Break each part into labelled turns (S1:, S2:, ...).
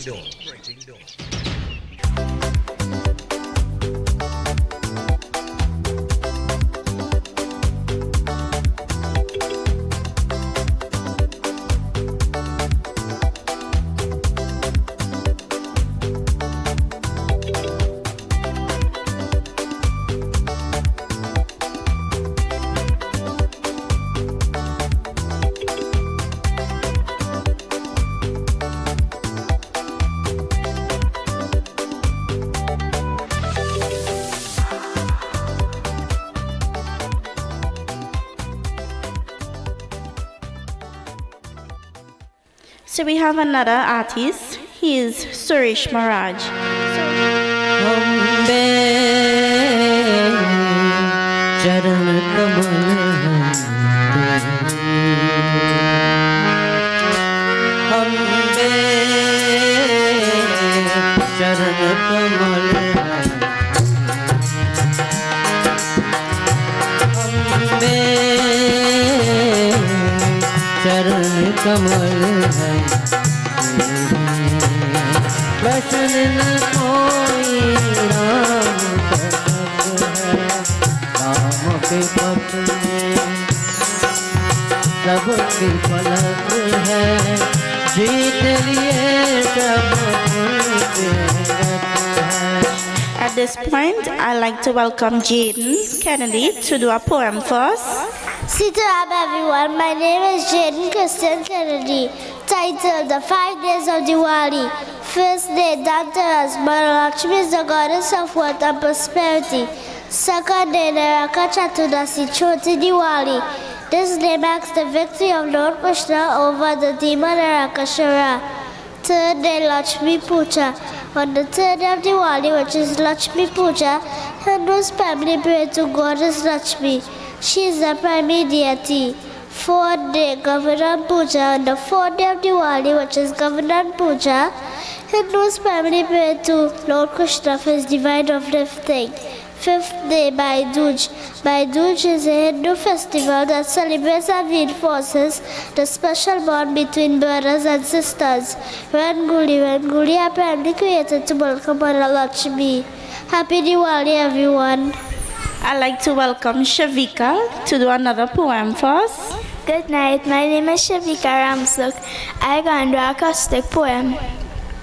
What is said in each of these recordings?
S1: So we have another artist. He is Suresh Maharaj.
S2: चरण कमल है बसन न कोई राम तलब है राम के पथ में सबकी पलक है जीत लिए सब उनके रथ है.
S1: At this point, I'd like to welcome Jaden Kennedy to do a poem for us.
S3: Sitaram everyone, my name is Jaden Christian Kennedy, titled The 5 Days of Diwali. First day, Dhanteras, Mother Lakshmi is the goddess of wealth and prosperity. Second day, Naraka Chaturdasi, Choti Diwali. This day marks the victory of Lord Krishna over the demon Narakashara. Third day, Lakshmi Puja. On the third day of Diwali, which is Lakshmi Puja, Hindus family pray to goddess Lakshmi. She is the primary deity. Fourth day, Govardhan Puja. On the fourth day of Diwali, which is Govardhan Puja, Hindus family pray to Lord Krishna for his divine uplifting. Fifth day, Bhai Dooj. Bhai Dooj is a Hindu festival that celebrates and reinforces the special bond between brothers and sisters. Rangoli are primarily created to welcome Mother Lakshmi. Happy Diwali, everyone.
S1: I'd like to welcome Shavika to do another poem for us.
S4: Good night, my name is Shavika Ramsuk. I can do a caustic poem.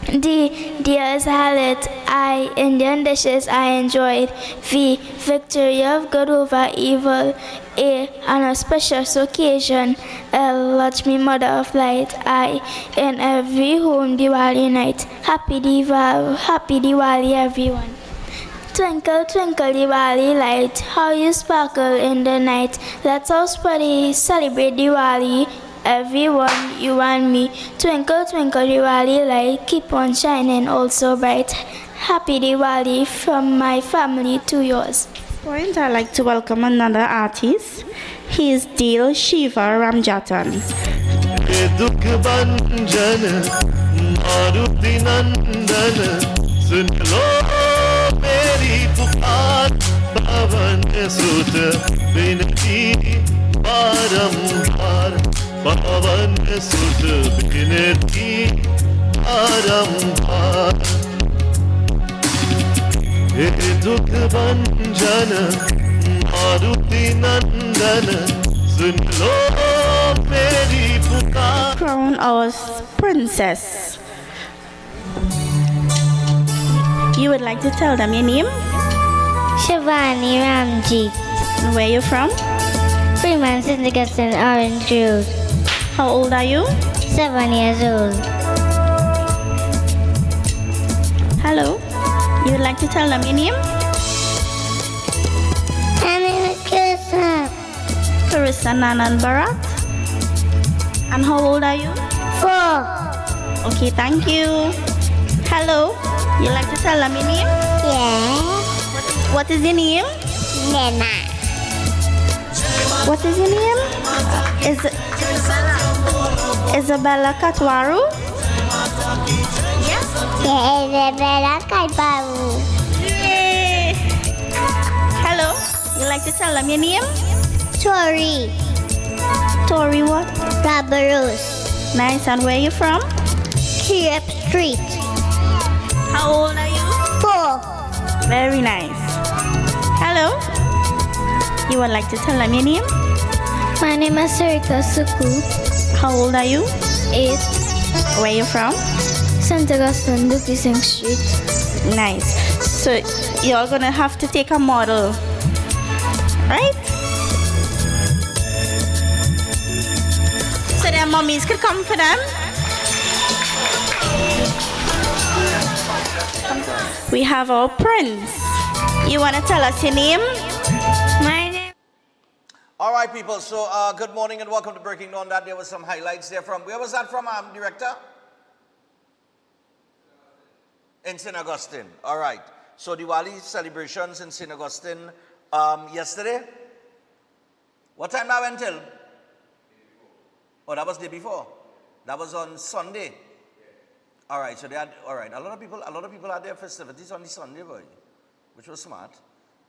S4: D is Halit, I, Indian dishes I enjoyed. V, victory of good over evil. A, on auspicious occasion. L, Lakshmi, mother of light. I, in every home Diwali night. Happy Diwali everyone. Twinkle, twinkle, Diwali light, how you sparkle in the night. Let's all celebrate Diwali, everyone, you and me. Twinkle, twinkle, Diwali light, keep on shining all so bright. Happy Diwali from my family to yours.
S1: Point, I'd like to welcome another artist. He is Dil Shiva Ramjatan.
S5: दुख भंजन मारुति नंदन सुन लो मेरी पुकार पवन सुत विनती बारंबार पवन सुत विनती बारंबार हे दुख भंजन मारुति नंदन सुन लो मेरी पुकार.
S1: Crown our princess. You would like to tell them your name?
S3: Shivani Ramji.
S1: And where you from?
S3: Freeman Syndicates Orange Grove.
S1: How old are you?
S3: 7 years old.
S1: Hello. You would like to tell them your name?
S3: My name is Kirsten.
S1: Carissa Nanan Barat. And how old are you?
S3: 4.
S1: Okay, thank you. Hello. You like to tell them your name?
S3: Yeah.
S1: What is your name?
S3: Nena.
S1: What is your name? Isabella Katwaru?
S3: Yeah, Isabella Kaiparu.
S1: Yay! Hello. You like to tell them your name?
S3: Tori.
S1: Tori what?
S3: Barbaros.
S1: Nice. And where you from?
S3: Kirep Street.
S1: Very nice. Hello. You would like to tell them your name?
S4: My name is Sarika Suku,
S1: How old are you?
S4: 8,
S1: Where you from?
S4: St. Augustine, Duki Singh Street.
S1: Nice. So you're gonna have to take a model, right? So their mummies could come for them. We have our prince. You wanna tell us your name?
S4: My name
S6: All right, people. So, good morning and welcome to Breaking Dawn. That there was some highlights there from. Where was that from, Director? In St. Augustine. All right. So, Diwali celebrations in St. Augustine yesterday. What time that went till? Oh, that was the day before. That was on Sunday. All right. So they had. All right. A lot of people had their festivities on the Sunday, boy, which was smart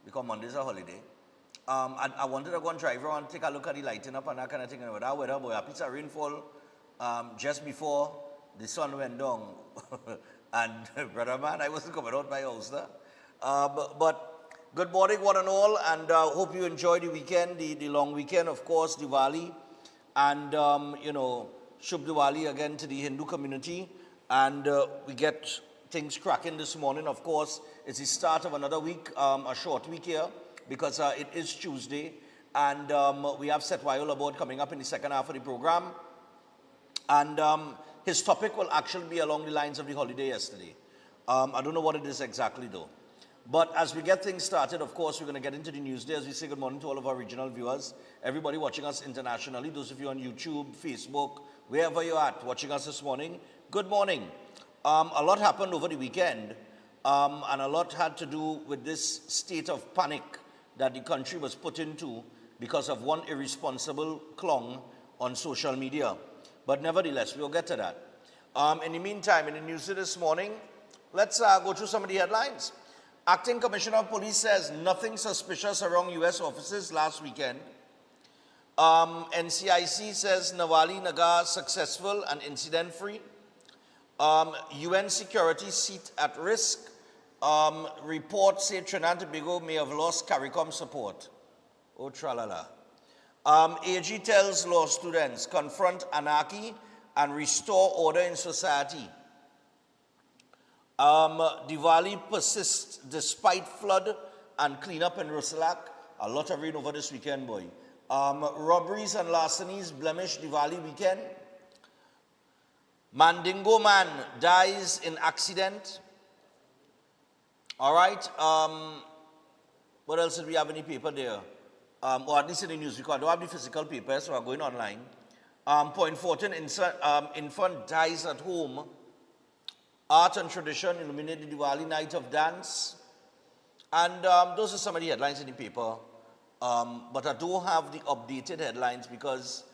S6: because Monday's a holiday. I wanted to go and drive around, take a look at the lighting up and that kind of thing. And with that weather, boy, a piece of rainfall just before the sun went down. And brother man, I wasn't coming out my house there. But good morning, one and all, and hope you enjoyed the weekend, the long weekend, of course, Diwali, and Shubh Diwali again to the Hindu community. And we get things cracking this morning. Of course, it's the start of another week, a short week here, because it is Tuesday, and we have Seth Wile aboard coming up in the second half of the program. And his topic will actually be along the lines of the holiday yesterday. I don't know what it is exactly though. But as we get things started, of course, we're going to get into the news day as we say good morning to all of our regional viewers, everybody watching us internationally, those of you on YouTube, Facebook, wherever you're at watching us this morning, good morning. A lot happened over the weekend, and a lot had to do with this state of panic that the country was put into because of one irresponsible clown on social media. But nevertheless, we'll get to that. In the meantime, in the news this morning, let's go through some of the headlines. Acting Commissioner of Police says nothing suspicious around U.S. offices last weekend. NCIC says Nawali Nagar successful and incident-free. UN security seat at risk. Reports say Trinidad and Tobago may have lost CARICOM support. Oh, tralala. AG tells law students, confront anarchy and restore order in society. Diwali persists despite flood and cleanup in Rusilak. A lot of rain over this weekend, boy. Robberies and larcenies blemish Diwali weekend. Mandingo man dies in accident. All right. What else did we have in the paper there? Or at least in the news, because I don't have the physical papers, so I'm going online. Point 14, infant dies at home. Art and tradition illuminate the Diwali night of dance. And those are some of the headlines in the paper. But I don't have the updated headlines because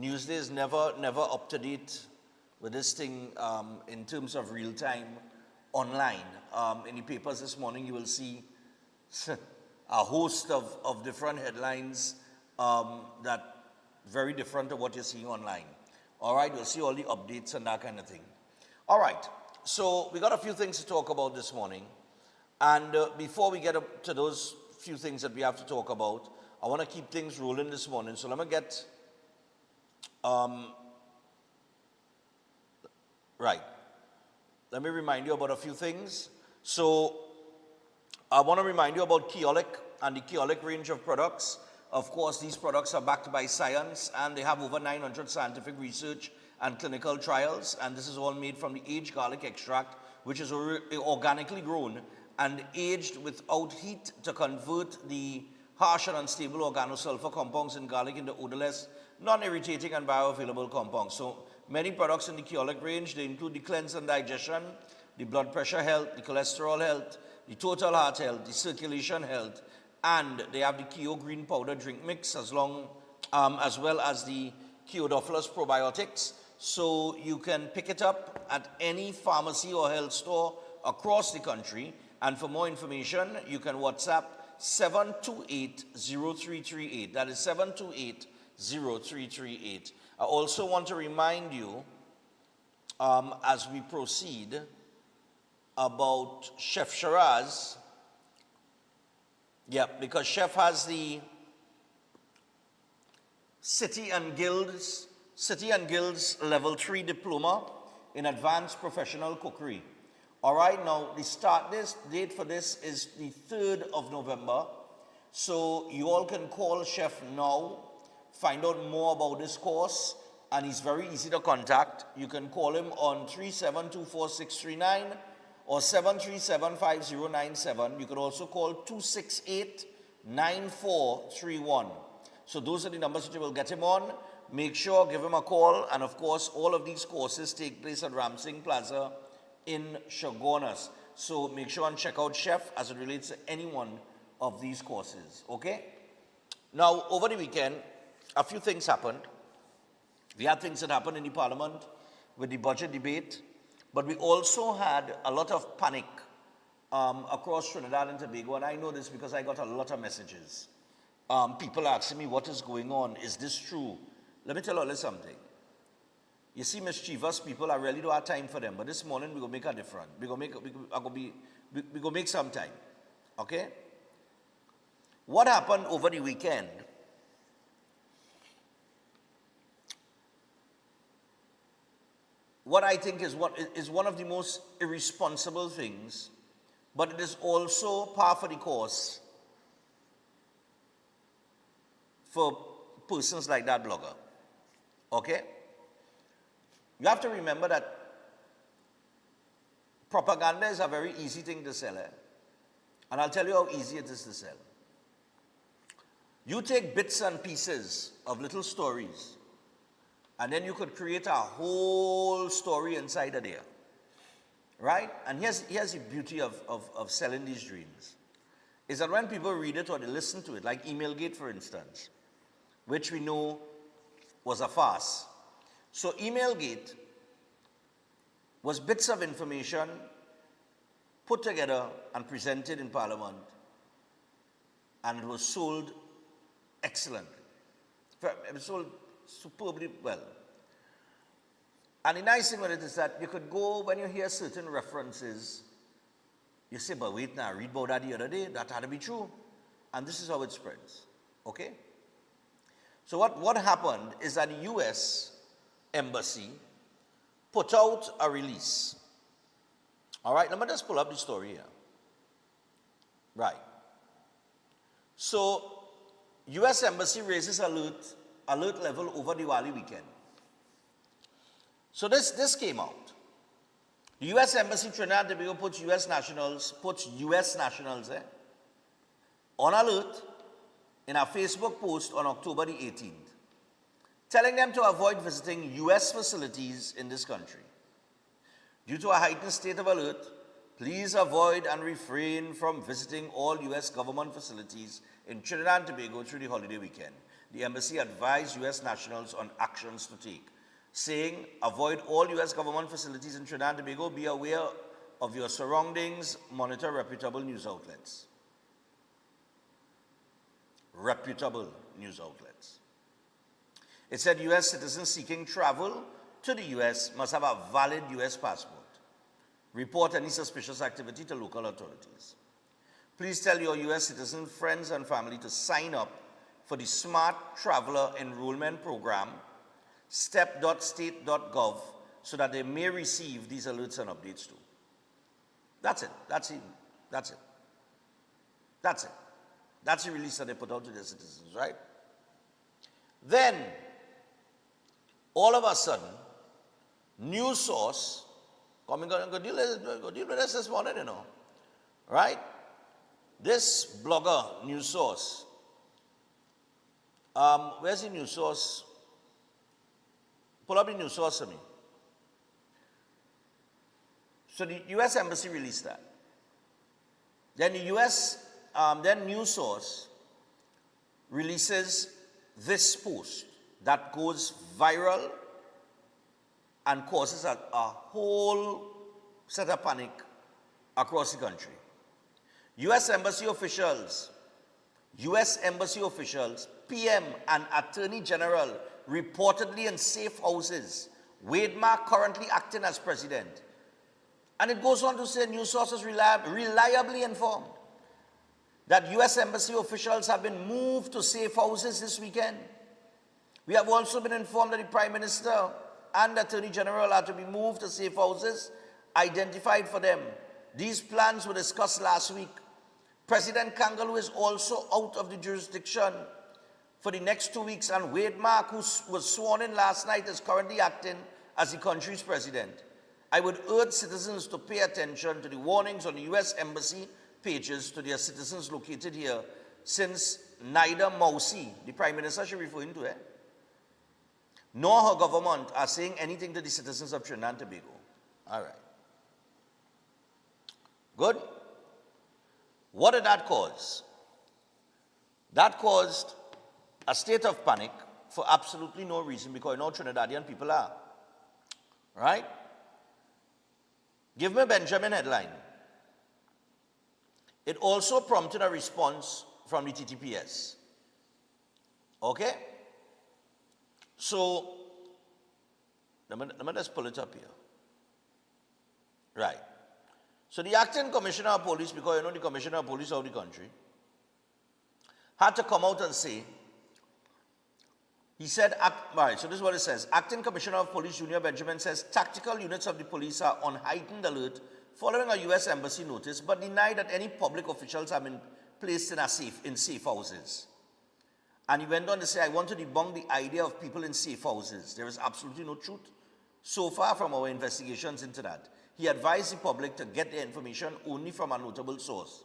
S6: Newsday is never up to date with this thing in terms of real time online. In the papers this morning, you will see a host of different headlines that very different to what you're seeing online. All right, you'll see all the updates and that kind of thing. All right, so we got a few things to talk about this morning. And before we get up to those few things that we have to talk about, I want to keep things rolling this morning. So let me get, right. Let me remind you about a few things. So I want to remind you about Keolic and the Keolic range of products. Of course, these products are backed by science and they have over 900 scientific research and clinical trials. And this is all made from the aged garlic extract, which is organically grown and aged without heat to convert the harsh and unstable organosulfur compounds in garlic into odorless, non-irritating and bioavailable compounds. So many products in the Keolic range, they include the cleanse and digestion, the blood pressure health, the cholesterol health, the total heart health, the circulation health, and they have the Keo green powder drink mix as well as the Keodophilus probiotics. So you can pick it up at any pharmacy or health store across the country. And for more information, you can WhatsApp 728-0338. That is 728-0338. I also want to remind you, as we proceed, about Chef Shiraz Yeah, because Chef has the City and Guilds Level 3 Diploma in Advanced Professional Cookery. All right, now the date for this is the 3rd of November. So you all can call Chef now, find out more about this course, and he's very easy to contact. You can call him on 3724639 or 7375097. You can also call 2689431. So those are the numbers that you will get him on. Make sure, give him a call. And of course, all of these courses take place at Ramsing Plaza in Chaguanas. So make sure and check out Chef as it relates to any one of these courses, okay? Now, over the weekend, a few things happened. We had things that happened in the parliament with the budget debate, but we also had a lot of panic across Trinidad and Tobago, and I know this because I got a lot of messages. People asking me, what is going on? Is this true? Let me tell you a little something. You see, mischievous people, I really don't have time for them, but this morning we're going to make a difference. We're going to make some time, okay? What happened over the weekend? What I think is one of the most irresponsible things, but it is also par for the course for persons like that blogger. Okay? You have to remember that propaganda is a very easy thing to sell. And I'll tell you how easy it is to sell. You take bits and pieces of little stories, and then you could create a whole story inside of there. Right? And here's the beauty of selling these dreams. Is that when people read it or they listen to it, like Emailgate, for instance, which we know was a farce. So Emailgate was bits of information put together and presented in Parliament, and it was sold excellently. It was sold superbly well. And the nice thing with it is that you could go, when you hear certain references, you say, but wait now, read about that the other day, that had to be true. And this is how it spreads, okay? So what happened is that the US Embassy put out a release. All right, let me just pull up the story here. Right. So, US Embassy raises alert level over Diwali weekend. So this came out. The US Embassy Trinidad and Tobago puts US nationals on alert in a Facebook post on October the 18th, telling them to avoid visiting US facilities in this country. Due to a heightened state of alert, please avoid and refrain from visiting all US government facilities in Trinidad and Tobago through the holiday weekend. The embassy advised US nationals on actions to take, saying, avoid all US government facilities in Trinidad and Tobago, be aware of your surroundings, monitor reputable news outlets. Reputable news outlets. It said US citizens seeking travel to the US must have a valid US passport. Report any suspicious activity to local authorities. Please tell your US citizen friends and family to sign up for the Smart Traveler Enrollment Program, step.state.gov, so that they may receive these alerts and updates too. That's it. That's it. That's it. That's it. That's the release that they put out to their citizens, right? Then, all of a sudden, news source, go deal with this this morning, you know, right? This blogger, news source, where's the news source? Pull up the news source for me. So the US Embassy released that. Then the US, then news source releases this post that goes viral and causes a whole set of panic across the country. US Embassy officials, PM and Attorney General reportedly in safe houses. Wade Mark currently acting as president. And it goes on to say news sources reliably informed that U.S. Embassy officials have been moved to safe houses this weekend. We have also been informed that the Prime Minister and the Attorney General are to be moved to safe houses identified for them. These plans were discussed last week. President Kangaloo is also out of the jurisdiction for the next 2 weeks, and Wade Mark, who was sworn in last night, is currently acting as the country's president. I would urge citizens to pay attention to the warnings on the U.S. Embassy pages to their citizens located here, since neither Mausi, the Prime Minister she's referring to, nor her government are saying anything to the citizens of Trinidad and Tobago. All right. Good. What did that cause? That caused a state of panic for absolutely no reason, because you know Trinidadian people are. Right? Give me Benjamin headline. It also prompted a response from the TTPS. Okay? So, let me just pull it up here. Right. So the acting commissioner of police, because you know the commissioner of police of the country, had to come out and say, he said, all right, so this is what it says. Acting Commissioner of Police Junior Benjamin says tactical units of the police are on heightened alert following a U.S. Embassy notice, but denied that any public officials have been placed in safe houses. And he went on to say, I want to debunk the idea of people in safe houses. There is absolutely no truth so far from our investigations into that. He advised the public to get their information only from a notable source.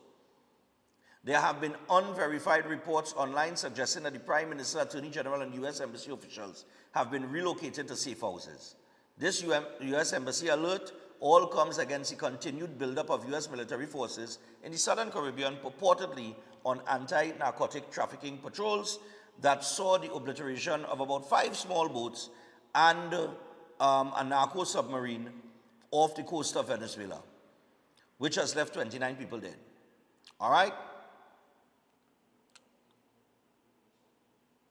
S6: There have been unverified reports online suggesting that the Prime Minister, Attorney General, and U.S. Embassy officials have been relocated to safe houses. This U.S. Embassy alert all comes against the continued buildup of U.S. military forces in the Southern Caribbean, purportedly on anti-narcotic trafficking patrols that saw the obliteration of about 5 small boats and a narco submarine off the coast of Venezuela, which has left 29 people dead. All right?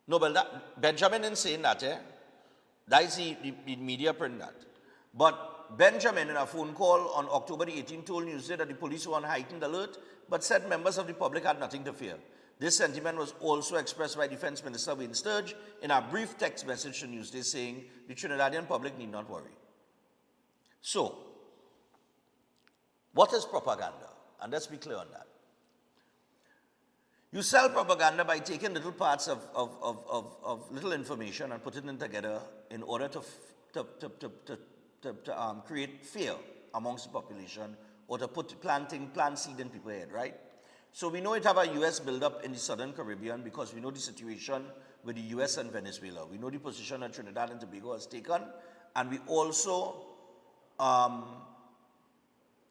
S6: No, but Benjamin isn't saying that, That is the media print that. But Benjamin, in a phone call on October the 18th, told Newsday that the police were on heightened alert, but said members of the public had nothing to fear. This sentiment was also expressed by Defense Minister Wayne Sturge in a brief text message to Newsday saying the Trinidadian public need not worry. So, what is propaganda? And let's be clear on that. You sell propaganda by taking little parts of little information and putting them together in order to create fear amongst the population, or to plant seed in people's head, right? So we know it have a U.S. buildup in the Southern Caribbean because we know the situation with the U.S. and Venezuela. We know the position that Trinidad and Tobago has taken, and we also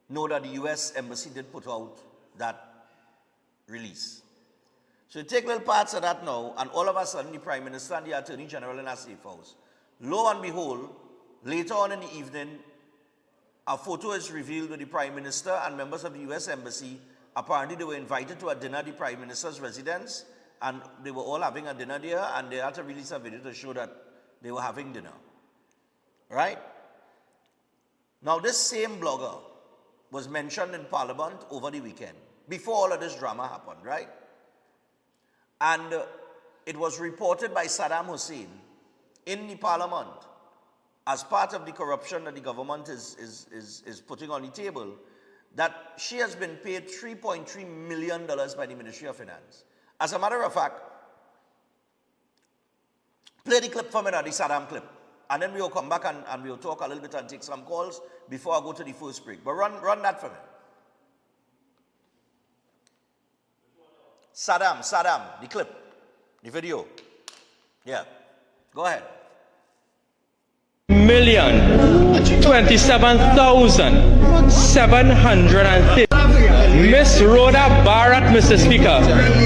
S6: know that the U.S. Embassy did put out that release. So you take little parts of that now, and all of a sudden the Prime Minister and the Attorney General in a safe house. Lo and behold, later on in the evening, a photo is revealed with the Prime Minister and members of the U.S. Embassy. Apparently they were invited to a dinner at the Prime Minister's residence, and they were all having a dinner there, and they had to release a video to show that they were having dinner. Right? Now this same blogger was mentioned in Parliament over the weekend, before all of this drama happened, right? And it was reported by Saddam Hussein in the Parliament as part of the corruption that the government is putting on the table, that she has been paid $3.3 million by the Ministry of Finance. As a matter of fact, play the clip for me now, the Saddam clip. And then we'll come back and we'll talk a little bit and take some calls before I go to the first break. But run that for me. Saddam, the clip, the video. Yeah, go ahead.
S7: 1,27,750. Miss Rhoda Barrett, Mr. Speaker,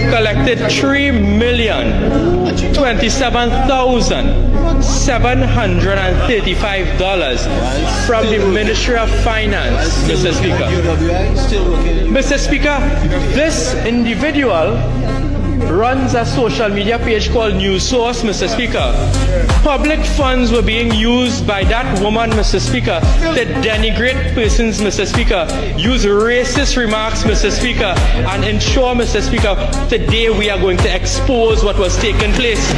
S7: collected $3,027,735 from the Ministry of Finance, Mr. Speaker. Mr. Speaker, this individual runs a social media page called News Source, Mr. Speaker. Public funds were being used by that woman, Mr. Speaker, to denigrate persons, Mr. Speaker, use racist remarks, Mr. Speaker, and ensure, Mr. Speaker, today we are going to expose what was taking place.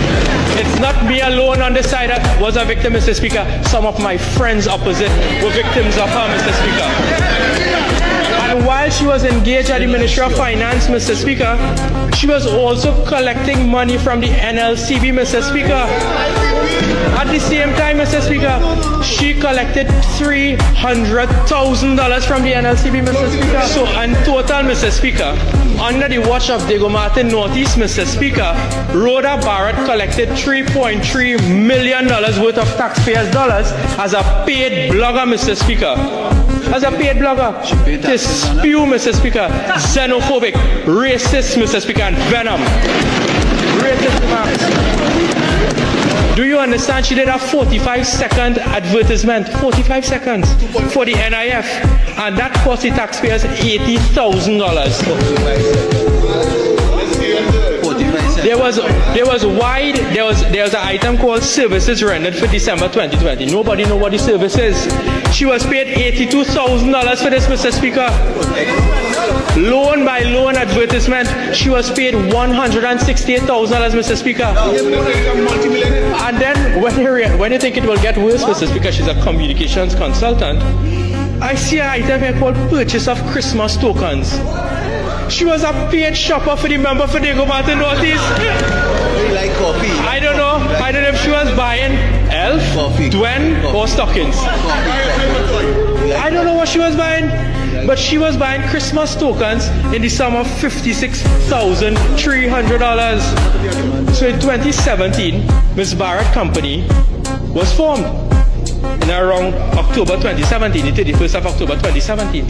S7: It's not me alone on the side that was a victim, Mr. Speaker. Some of my friends opposite were victims of her, Mr. Speaker. And while she was engaged at the Ministry of Finance, Mr. Speaker, she was also collecting money from the NLCB, Mr. Speaker. At the same time, Mr. Speaker, she collected $300,000 from the NLCB, Mr. Speaker. So, in total, Mr. Speaker, under the watch of Diego Martin Northeast, Mr. Speaker, Rhoda Barrett collected $3.3 million worth of taxpayers' dollars as a paid blogger, Mr. Speaker. As a paid blogger to spew, Mr. Speaker, xenophobic, racist, Mr. Speaker, and venom. Racist remarks. Do you understand? She did a 45-second advertisement, 45 seconds, for the NIF, and that cost the taxpayers $80,000. There was an item called services rendered for December 2020. Nobody know what the service is. She was paid $82,000 for this, Mr. Speaker. Loan by loan advertisement, she was paid $168,000, Mr. Speaker. And then when you think it will get worse, Mr. Speaker, she's a communications consultant. I see an item here called purchase of Christmas tokens. She was a paid shopper for the member for Diego Martin Northeast.
S8: Like coffee.
S7: I don't know. I don't know if she was buying Elf,
S8: Coffee.
S7: Dwen, or stockings. I don't know what she was buying. But she was buying Christmas tokens in the sum of $56,300. So in 2017, Ms. Barrett Company was formed. In around October 2017, the 31st of October 2017.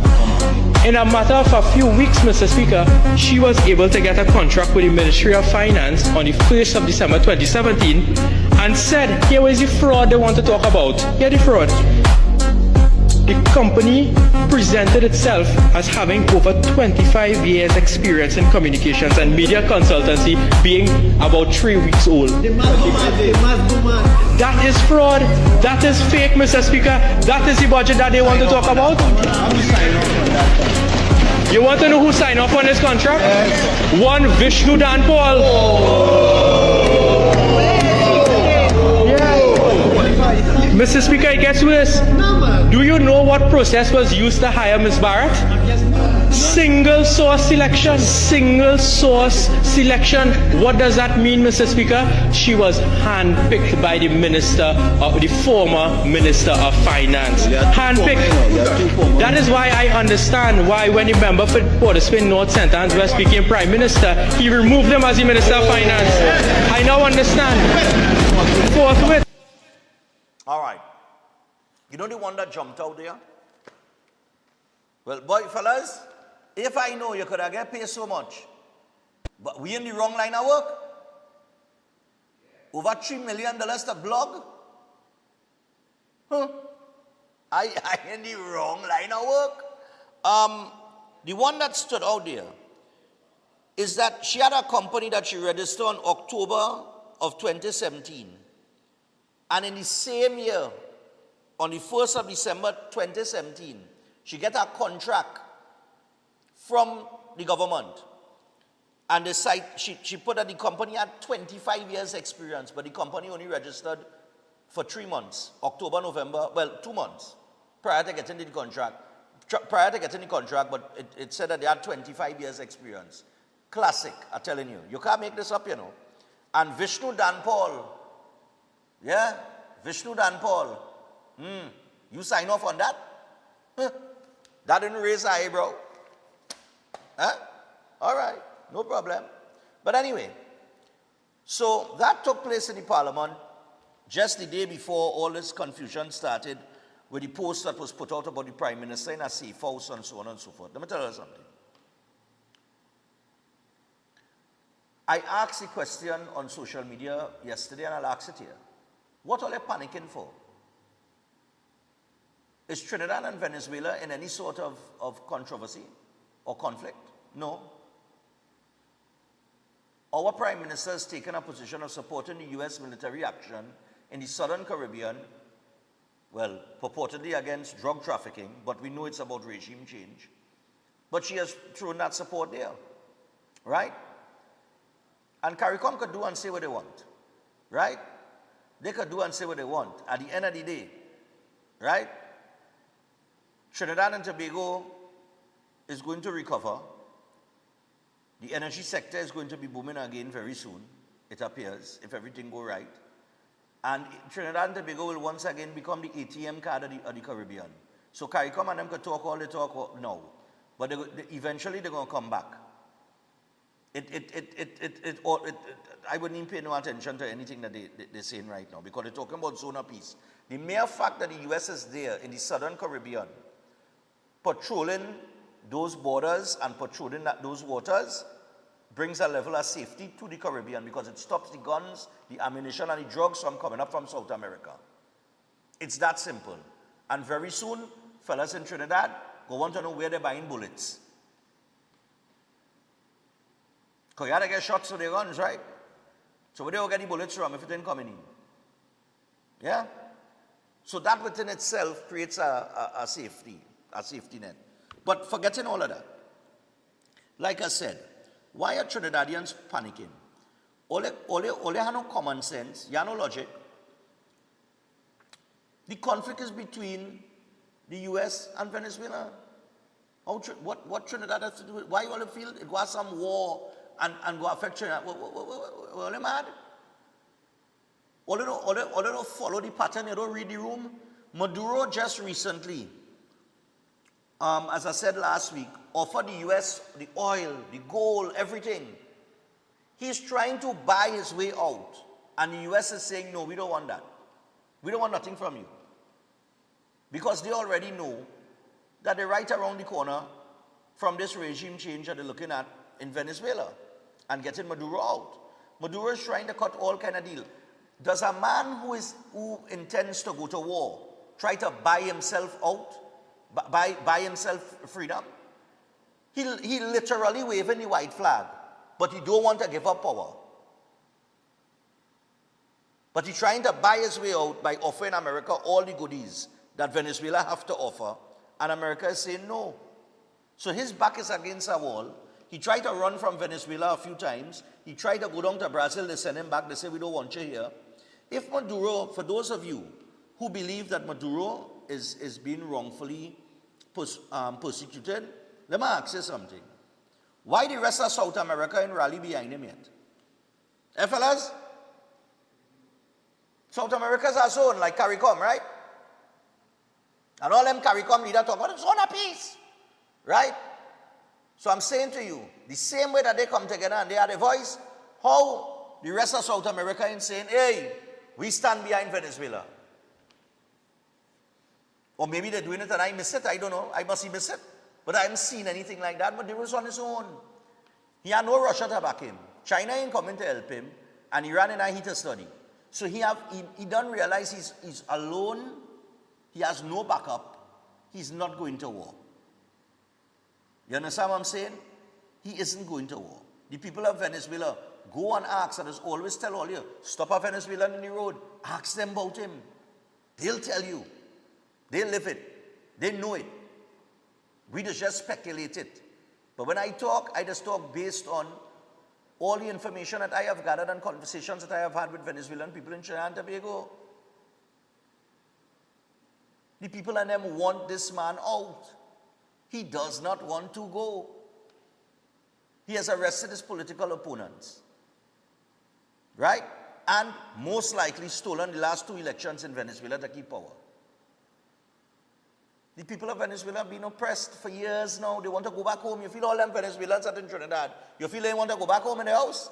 S7: In a matter of a few weeks, Mr. Speaker, she was able to get a contract with the Ministry of Finance on the 1st of December 2017 and said, here is the fraud they want to talk about. Here the fraud. The company presented itself as having over 25 years experience in communications and media consultancy, being about 3 weeks old. That is fraud. That is fake, Mr. Speaker. That is the budget that they want to talk about. You want to know who signed off on this contract? One Vishnu Danpal. Mr. Speaker, it gets worse. Do you know what process was used to hire Ms. Barrett? Single source selection. Single source selection. What does that mean, Mr. Speaker? She was handpicked by the minister, the former Minister of Finance. Handpicked. That is why I understand why when the member for Port of Spain North Centre and West became Prime Minister, he removed him as the Minister of Finance. I now understand. Forthwith.
S6: All right. You know the one that jumped out there? Well, boy, fellas, if I know you could have get paid so much, but we in the wrong line of work? Over $3 million to blog? Huh? I in the wrong line of work? The one that stood out there is that she had a company that she registered on October of 2017. And in the same year, on the 1st of December 2017, she get a contract from the government. And the site, she put that the company had 25 years experience, but the company only registered for 3 months, October, November, well, 2 months, prior to getting the contract. But it said that they had 25 years experience. Classic, I'm telling you. You can't make this up, you know. And Vishnu Danpal, yeah, Vishnu Danpal, you sign off on that? Huh? That didn't raise an eyebrow. Huh? All right, no problem. But anyway, so that took place in the Parliament just the day before all this confusion started with the post that was put out about the Prime Minister in a safe house and so on and so forth. Let me tell you something. I asked the question on social media yesterday and I'll ask it here. What are they panicking for? Is Trinidad and Venezuela in any sort of controversy or conflict? No. our Prime Minister has taken a position of supporting the U.S. military action in the Southern Caribbean, well, purportedly against drug trafficking, but we know it's about regime change. But she has thrown that support there, right? And CARICOM could do and say what they want, right? They could do and say what they want. At the end of the day, right? Trinidad and Tobago is going to recover. The energy sector is going to be booming again very soon, it appears, if everything goes right. And Trinidad and Tobago will once again become the ATM card of the Caribbean. So CARICOM and them could talk all they talk now, but eventually they're going to come back. I wouldn't even pay no attention to anything that they're saying right now, because they're talking about zone of peace. The mere fact that the U.S. is there in the Southern Caribbean, patrolling those borders and patrolling those waters, brings a level of safety to the Caribbean, because it stops the guns, the ammunition, and the drugs from coming up from South America. It's that simple. And very soon, fellas in Trinidad go want to know where they're buying bullets. Because you have to get shots for their guns, right? So where they will get the bullets from if it ain't coming in? Yeah? So that within itself creates a safety net. But forgetting all of that, like I said, why are Trinidadians panicking? Ole have no common sense, you have no logic. The conflict is between the US and Venezuela. What Trinidad has to do with it? Why you all feel it was some war and go affect Trinidad? All mad? All don't follow the pattern, you don't read the room. Maduro just recently, as I said last week, offered the US the oil, the gold, everything. He's trying to buy his way out. And the US is saying, no, we don't want that. We don't want nothing from you. Because they already know that they're right around the corner from this regime change that they're looking at in Venezuela and getting Maduro out. Maduro is trying to cut all kind of deal. Does a man who intends to go to war try to buy himself out? Buy himself freedom? He literally waving the white flag, but he don't want to give up power. But he's trying to buy his way out by offering America all the goodies that Venezuela have to offer, and America is saying no. So his back is against a wall. He tried to run from Venezuela a few times. He tried to go down to Brazil. They send him back. They say, we don't want you here. If Maduro, for those of you who believe that Maduro is being wrongfully persecuted, let me ask you something. Why the rest of South America in rally behind him yet? Eh, fellas? South America's our zone, like CARICOM, right? And all them CARICOM leaders talk about zone of peace, right? So I'm saying to you, the same way that they come together and they are the voice, how the rest of South America is saying, hey, we stand behind Venezuela. Or maybe they're doing it and I miss it, I don't know, I must have missed it. But I haven't seen anything like that, but he was on his own. He had no Russia to back him. China ain't coming to help him, and Iran and I hit a study. So he don't realize he's alone, he has no backup, he's not going to war. You understand what I'm saying? He isn't going to war. The people of Venezuela go and ask, and as always tell all you, stop a Venezuelan in the road, ask them about him. They'll tell you. They live it. They know it. We just speculate it. But when I talk, I just talk based on all the information that I have gathered and conversations that I have had with Venezuelan people in Trinidad and Tobago. The people and them want this man out. He does not want to go. He has arrested his political opponents. Right? And most likely stolen the last 2 elections in Venezuela to keep power. The people of Venezuela have been oppressed for years now. They want to go back home. You feel all them Venezuelans that in Trinidad, you feel they want to go back home in the house?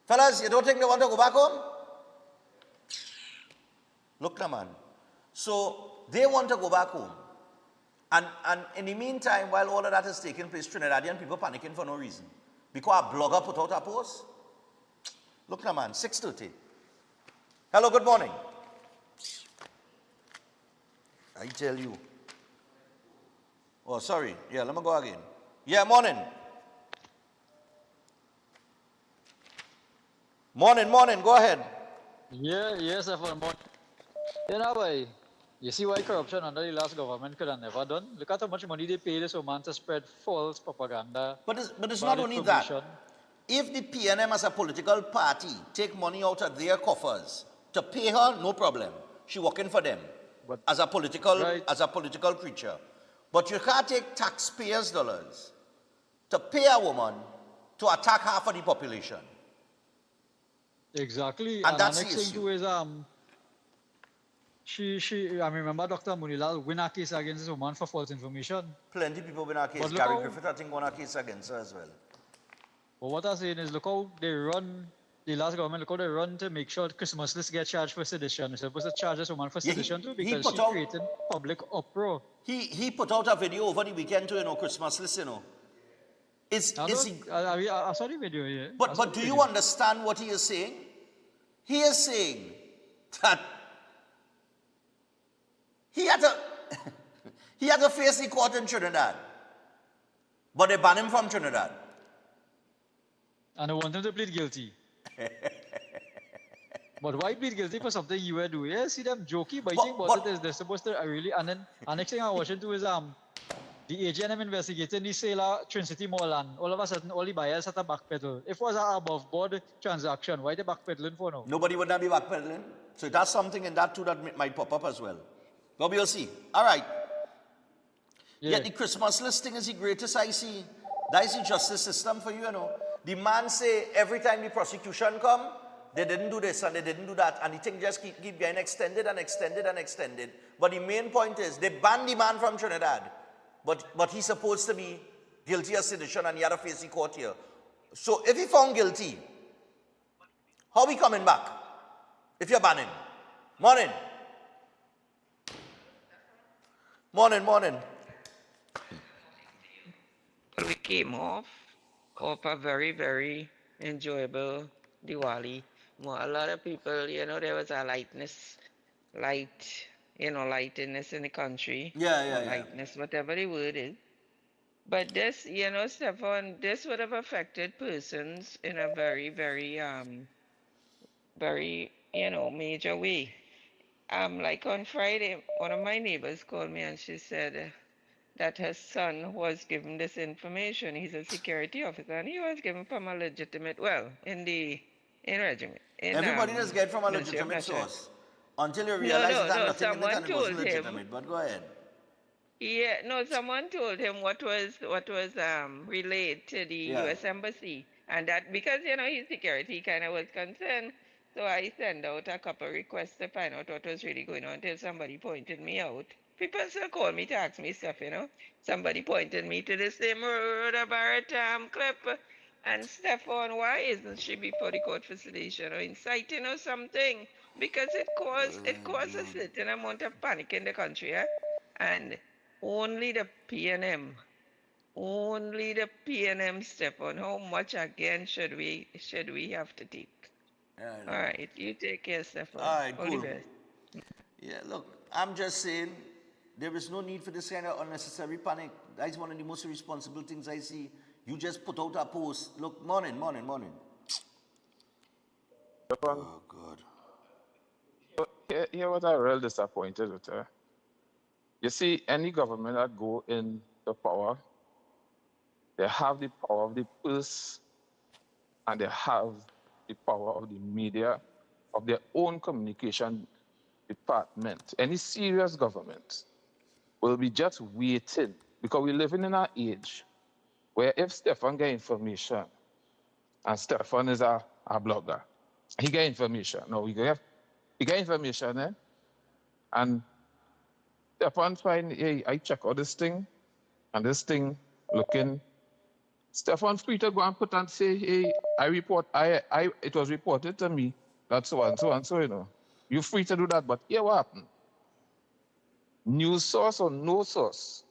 S6: Fellas, you don't think they want to go back home? Look now, man. So they want to go back home. And in the meantime, while all of that is taking place, Trinidadian people panicking for no reason. Because a blogger put out a post. Look now, man, 6:30. Hello, good morning. I tell you. Oh, sorry. Yeah, let me go again. Yeah, morning. Morning, morning, go ahead.
S9: Yeah, yes, everyone. You know why? You see why corruption under the last government could have never done? Look at how much money they pay this woman to spread false propaganda.
S6: But it's
S9: bad
S6: not only
S9: information.
S6: that. If the PNM as a political party take money out of their coffers to pay her, no problem. She working for them
S9: But
S6: as a political
S9: Right.
S6: creature. But you can't take taxpayers' dollars to pay a woman to attack half of the population.
S9: Exactly.
S6: And
S9: the
S6: that's
S9: next
S6: the
S9: thing
S6: issue.
S9: too is I remember Dr. Munilal win a case against this woman for false information.
S6: Plenty of people win a case.
S9: But look
S6: Gary
S9: how-
S6: Griffith, I think, won a case against her as well.
S9: But what I'm saying is, look how they run, the last government, look how they run to make sure Christmas lists get charged for sedition. They're supposed to charge this woman for
S6: Yeah,
S9: sedition too
S6: he
S9: because
S6: put
S9: she
S6: out-
S9: created public uproar.
S6: He put out a video over the weekend to, Christmas list, It's,
S9: I,
S6: it's,
S9: don't- I saw the video, yeah. I saw
S6: but
S9: the
S6: do you
S9: video.
S6: understand what he is saying? He is saying that he had to he had to face the court in Trinidad, but they banned him from Trinidad.
S9: And I want him to plead guilty. But why plead guilty for something you were doing? Yeah, see them jokey, but I think
S6: But-
S9: about it is they're supposed to really, and then the next thing I'm watching too is the AGNM investigating the sale of Trin City Mall land. All of a sudden, all the buyers had to backpedal. If it was an above board transaction, why they backpedaling for now?
S6: Nobody would not be backpedaling. So that's something in that too that might pop up as well. But we'll see. All right.
S9: Yeah.
S6: Yet the Christmas listing is the greatest I see. That is the justice system for you, The man say every time the prosecution come, they didn't do this and they didn't do that, and the thing just keep getting extended and extended and extended. But the main point is they banned the man from Trinidad, but he's supposed to be guilty of sedition and he had to face the court here. So if he found guilty, how we coming back? If you're banning, morning, morning.
S10: We came off a very, very enjoyable Diwali. A lot of people, there was a lightness, lightness in the country.
S6: Yeah.
S10: Lightness, whatever the word is. But this, Stefan, this would have affected persons in a very, very, very, major way. Like on Friday, one of my neighbors called me and she said that her son was given this information. He's a security officer and he was given from a legitimate, in regiment.
S6: Everybody does get from a
S10: Ministry of
S6: legitimate
S10: National-
S6: source until you realize that nothing in it
S10: someone
S6: and it wasn't
S10: told him.
S6: legitimate. But go ahead.
S10: Yeah, no, someone told him what was relayed to the
S6: Yeah.
S10: U.S. Embassy, and that because his security kind of was concerned, so I sent out a couple requests to find out what was really going on until somebody pointed me out. People still call me to ask me stuff, Somebody pointed me to the same Rhoda Barrett clip, and Stefan, why isn't she before the court for sedition or inciting or something? Because it caused a certain amount of panic in the country, and only the PNM, Stefan. How much again should we have to take? All right, you take care, Stefan.
S6: All right,
S10: All the
S6: cool.
S10: best.
S6: Yeah, look, I'm just saying there is no need for this kind of unnecessary panic. That's one of the most responsible things I see. You just put out a post. Look, morning. Oh, God.
S11: Here what I'm real disappointed with her. You see, any government that go in the power, they have the power of the purse and they have the power of the media, of their own communication department. Any serious government will be just waiting because we're living in an age where if Stefan get information, and Stefan is a blogger, he get information. No, he get information, and Stefan find, hey, I check out this thing, and this thing looking. Stefan free to go and put and say, hey, it was reported to me that so and so, You're free to do that, but here what happened? News source or no source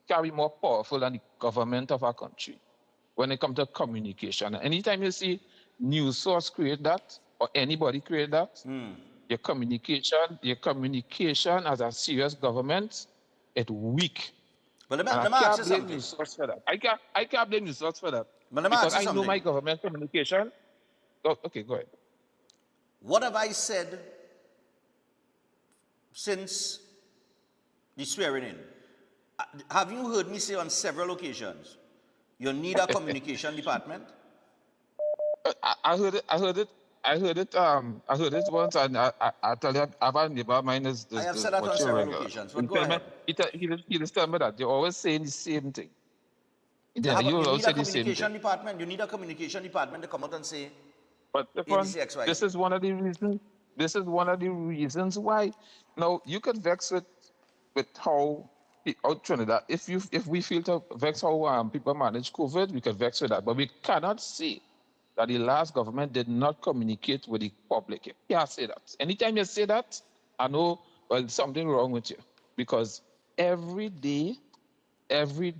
S11: carry more powerful than the government of our country when it comes to communication. Anytime you see news source create that, or anybody create that, your communication as a serious government, it's weak.
S6: But let
S11: And
S6: me
S11: I
S6: ask
S11: can't
S6: you
S11: blame
S6: something.
S11: news source for that. I can't blame news source for that.
S6: But let me ask
S11: Because
S6: you
S11: I know my
S6: something.
S11: government communication. Oh, okay, go ahead.
S6: What have I said since the swearing in? Have you heard me say on several occasions, you need a communication department?
S11: I heard it. I heard it. I heard it once, and I tell you, I have a neighbor of mine is
S6: I have said that on several occasions, but go ahead.
S11: He just tell me that you're always saying the same thing.
S6: You
S11: You
S6: need
S11: always
S6: a
S11: say the same
S6: communication
S11: thing.
S6: department. You need a communication department to come out and say,
S11: But
S6: ABCXY.
S11: this is one of the reasons. This is one of the reasons why. Now you could vex with how Trinidad. If we feel to vex how people manage COVID, we could vex with that. But we cannot say that the last government did not communicate with the public. You can't say that. Anytime you say that, I know something wrong with you, because every day, every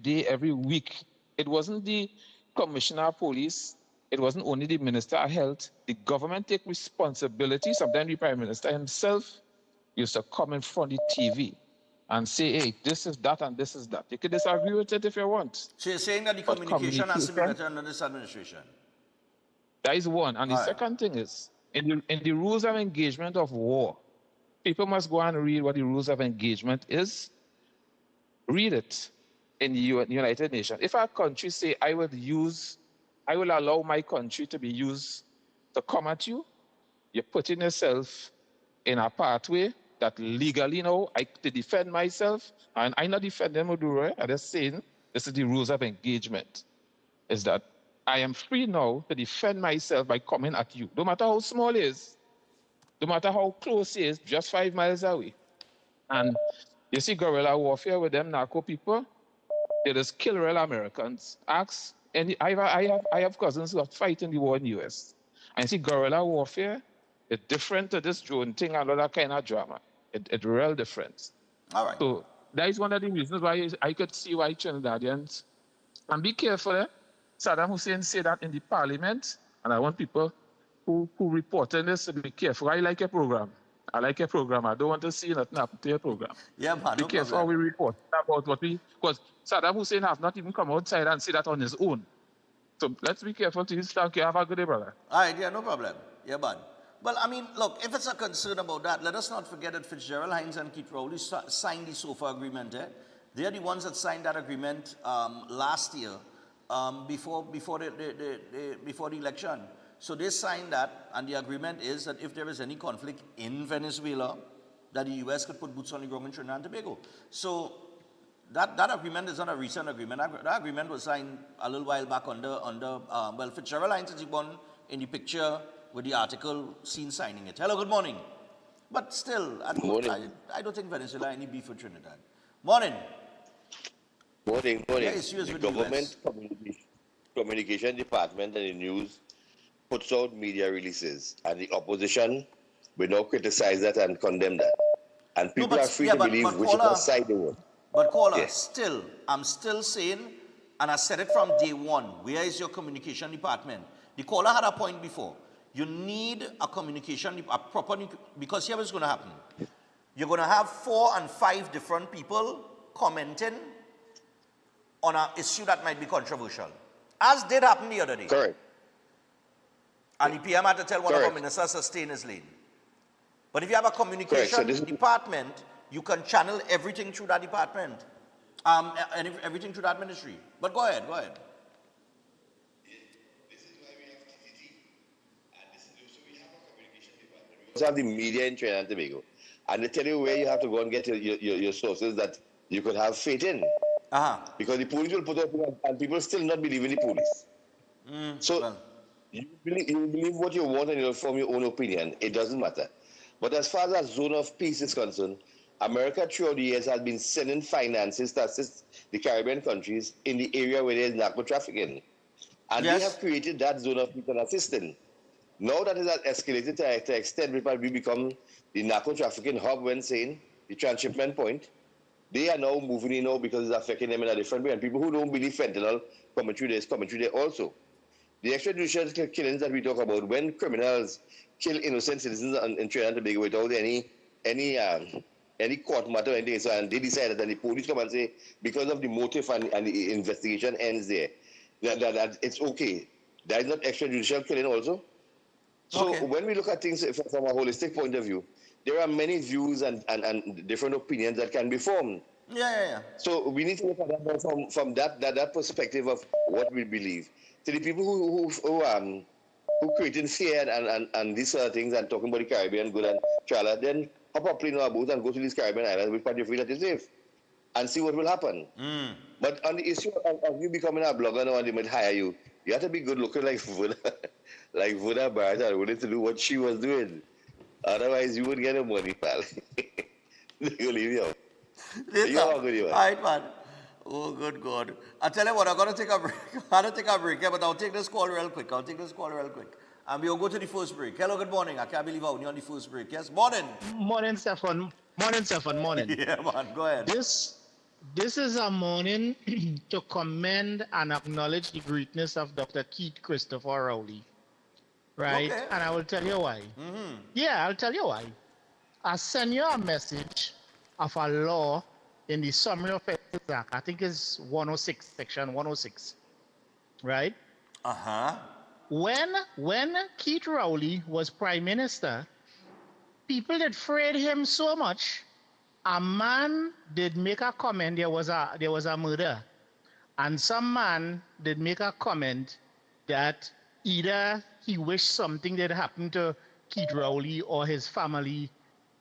S11: week, it wasn't the commissioner of police. It wasn't only the Minister of Health. The government take responsibility. Sometimes the Prime Minister himself used to come in front of the TV and say, hey, this is that and this is that. You can disagree with it if you want.
S6: So you're saying that the communication has to be better under this administration?
S11: That is one. And the second thing is, in the rules of engagement of war, people must go and read what the rules of engagement is. Read it in the United Nations. If our country say, I will allow my country to be used to come at you, you're putting yourself in a pathway that legally now, to defend myself, and I'm not defending Maduro, I'm just saying, this is the rules of engagement, is that I am free now to defend myself by coming at you, no matter how small it is, no matter how close it is, just 5 miles away. And you see guerrilla warfare with them narco people, they just kill real Americans. I have cousins who are fighting the war in the US. And see, guerrilla warfare is different to this drone thing and all that kind of drama. It's real different.
S6: All right.
S11: So that is one of the reasons why I could see why Trinidadians, and be careful, Saddam Hussein said that in the parliament, and I want people who reporting this to be careful. I like a program. I like a program. I don't want to see nothing happen to your program.
S6: Yeah, man.
S11: Be careful how we report about what because Saddam Hussein have not even come outside and say that on his own. So let's be careful to his talk. Have a good day, brother.
S6: All right, yeah, no problem. Yeah, man. Well, I mean, look, if it's a concern about that, let us not forget that Fitzgerald Hines and Keith Rowley signed the SOFA agreement. They're the ones that signed that agreement last year before the election. So they signed that, and the agreement is that if there is any conflict in Venezuela, that the U.S. could put boots on the ground in Trinidad and Tobago. So that agreement is not a recent agreement. That agreement was signed a little while back well, Fitzgerald Hines is the one in the picture with the article seen signing it. Hello, good morning. But still, I don't think Venezuela any beef with Trinidad. Morning.
S8: Morning.
S6: Yes,
S8: The government communication department and the news puts out media releases, and the opposition will now criticize that and condemn that. And people are free to believe which side they want.
S6: But caller, still, I'm still saying, and I said it from day one, where is your communication department? The caller had a point before. You need a communication, a proper, because here what's going to happen. You're going to have 4 and 5 different people commenting on an issue that might be controversial, as did happen the other day.
S8: Correct.
S6: And the PM had to tell one of our ministers to stay in his lane. But if you have a communication department, you can channel everything through that department, and everything through that ministry. But go ahead.
S8: We have the media in Trinidad and Tobago, and they tell you where you have to go and get your sources that you could have faith in. Because the police will put up, and people still not believe in the police. You believe what you want and you'll form your own opinion. It doesn't matter. But as far as zone of peace is concerned, America throughout the years has been sending finances to assist the Caribbean countries in the area where there is narco trafficking. And they have created that zone of peace and assistance. Now that it has escalated to extent where we become the narco trafficking hub when saying the transshipment point, they are now moving in now because it's affecting them in a different way. And people who don't believe fentanyl coming through there also. The extrajudicial killings that we talk about, when criminals kill innocent citizens in Trinidad and Tobago without any court matter or anything, so, and they decided that the police come and say, because of the motive and the investigation ends there, that it's okay. That is not extrajudicial killing also? So when we look at things from a holistic point of view, there are many views and different opinions that can be formed.
S6: Yeah.
S8: So we need to look at that from that perspective of what we believe. So the people who creating fear and these sort of things and talking about the Caribbean good and trala, then hop up in our boat and go to these Caribbean islands with what you feel that is safe and see what will happen. But on the issue of you becoming a blogger now and they might hire you, you have to be good looking like Vuda Barata, willing to do what she was doing. Otherwise, you wouldn't get no money, pal. They'll leave you out.
S6: All right, man. Oh, good God. I tell you what, I'm going to take a break. Yeah, but I'll take this call real quick. And we'll go to the first break. Hello, good morning. I can't believe I'm on the first break. Yes, morning.
S12: Morning, Stefan. Morning.
S6: Yeah, man, go ahead.
S12: This is a morning to commend and acknowledge the greatness of Dr. Keith Christopher Rowley. Right?
S6: Okay.
S12: And I will tell you why. Yeah, I'll tell you why. I send you a message of a law in the Summary Offences Act. I think it's 106, section 106. Right? When Keith Rowley was Prime Minister, people did afraid him so much. A man did make a comment, there was a murder. And some man did make a comment that either he wished something did happen to Keith Rowley or his family,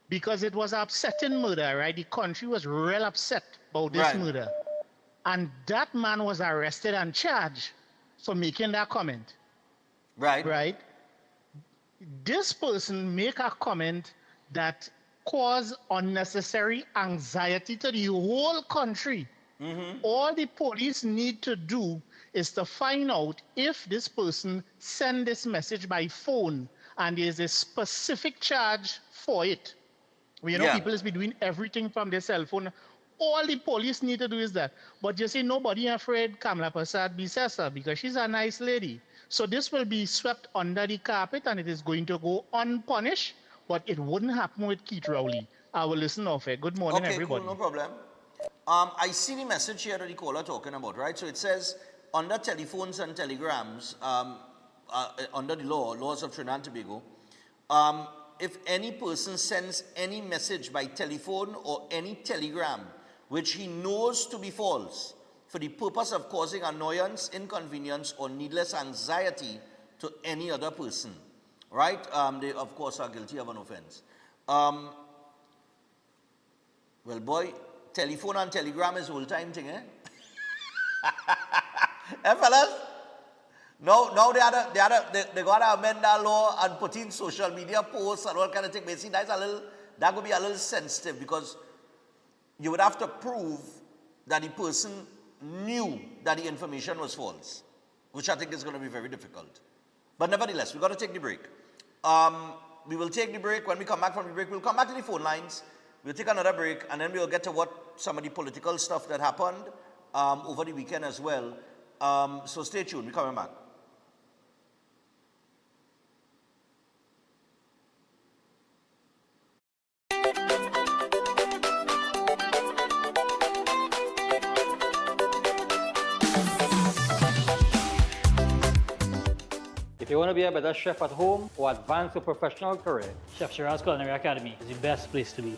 S12: because it was an upsetting murder, right? The country was real upset about this murder. And that man was arrested and charged for making that comment. Right? This person make a comment that caused unnecessary anxiety to the whole country. All the police need to do is to find out if this person sent this message by phone and there's a specific charge for it. You know, people is be doing everything from their cell phone. All the police need to do is that. But you see, nobody afraid Kamala Prasad Bisesa because she's a nice lady. So this will be swept under the carpet and it is going to go unpunished, but it wouldn't happen with Keith Rowley. I will listen off it. Good morning, everybody.
S6: Cool, no problem. I see the message here that the caller talking about, right? So it says, under telephones and telegrams, under the laws of Trinidad and Tobago, if any person sends any message by telephone or any telegram which he knows to be false for the purpose of causing annoyance, inconvenience, or needless anxiety to any other person, right? They, of course, are guilty of an offense. Well, boy, telephone and telegram is old-time thing, eh? Eh, fellas? No, they got to amend that law and put in social media posts and all kind of thing. But see, that would be a little sensitive because you would have to prove that the person knew that the information was false, which I think is going to be very difficult. But nevertheless, we've got to take the break. We will take the break. When we come back from the break, we'll come back to the phone lines. We'll take another break, and then we'll get to what some of the political stuff that happened over the weekend as well. So stay tuned. We're coming back.
S13: If you want to be a better chef at home or advance your professional career,
S14: Chef Shiraz Culinary Academy is the best place to be.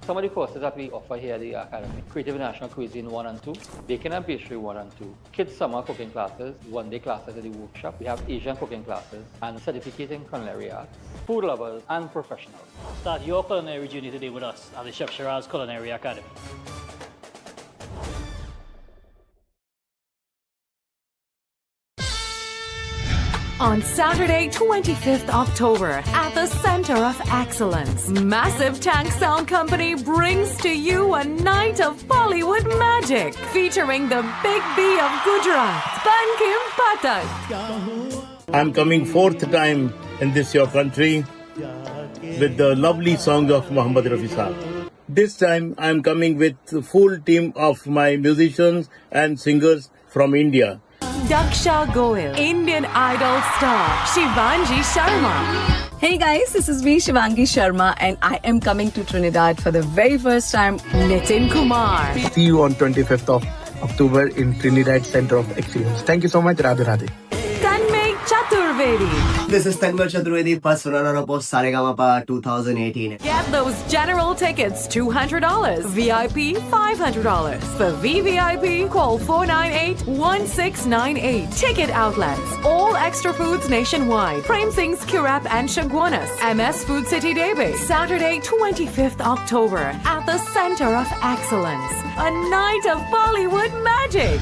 S13: some of the courses that we offer here at the Academy: Creative National Cuisine 1 and 2, Baking and Pastry 1 and 2, Kids Summer Cooking Classes, one-day classes at the workshop. We have Asian cooking classes and certificate in culinary arts, food lovers and professionals.
S14: Start your culinary journey today with us at the Chef Shiraz Culinary Academy.
S15: On Saturday, 25th October, at the Center of Excellence, Massive Tank Sound Company brings to you a night of Bollywood magic, featuring the Big B of Gujarat, Bankim Pathak.
S16: I'm coming fourth time in this your country with the lovely songs of Muhammad Rafi Saab. This time I'm coming with the full team of my musicians and singers from India.
S15: Daksha Goyal, Indian Idol star Shivangi Sharma.
S17: Hey guys, this is me Shivangi Sharma and I am coming to Trinidad for the very first time.
S15: Nitin Kumar.
S18: See you on 25th of October in Trinidad Center of Excellence. Thank you so much. Radhe Radhe.
S15: Tanmay Chaturvedi.
S19: This is Tanmay Chaturvedi, first runner-up of Saregama 2018.
S15: Get those general tickets $200, VIP $500. For VVIP, call 498-1698. Ticket outlets, all extra foods nationwide. Prem Singh's Kirap and Shagwanas, MS Food City Debe. Saturday, 25th October, at the Center of Excellence. A night of Bollywood magic.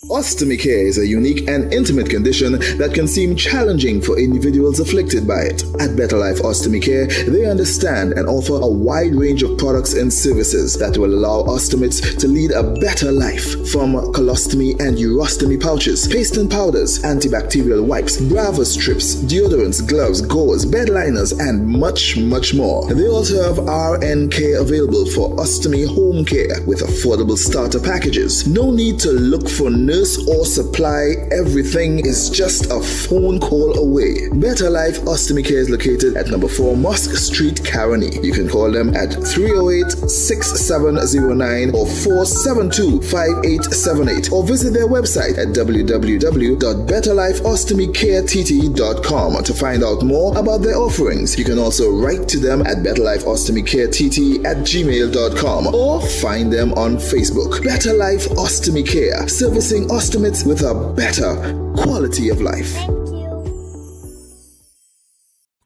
S20: Ostomy care is a unique and intimate condition that can seem challenging for individuals afflicted by it. At Better Life Ostomy Care, they understand and offer a wide range of products and services that will allow ostomates to lead a better life. From colostomy and urostomy pouches, paste and powders, antibacterial wipes, Brava strips, deodorants, gloves, gauze, bed liners, and much, much more. They also have RN care available for ostomy home care with affordable starter packages. No need to look for nurse or supply, everything is just a phone call away. Better Life Ostomy Care is located at number 4 Mosque Street, Caroni. You can call them at 308-6709 or 472-5878 or visit their website at www.betterlifeostomycareTT.com to find out more about their offerings. You can also write to them at betterlifeostomycareTT@gmail.com or find them on Facebook. Better Life Ostomy Care, servicing ostomates with a better quality of life.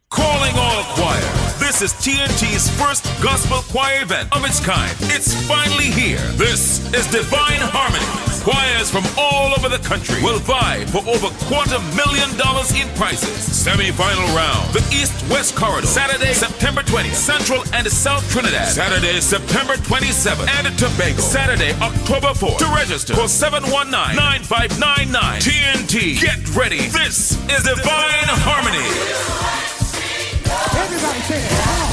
S21: Calling all choir. This is TNT's first gospel choir event of its kind. It's finally here. This is Divine Harmony. Choirs from all over the country will vie for over $250,000 in prizes. Semi-final round, the East-West Corridor. Saturday, September 20th, Central and South Trinidad. Saturday, September 27th, and Tobago. Saturday, October 4th. To register, call 719-9599. TNT, get ready. This is Divine Harmony.
S22: Everybody say it. Come on.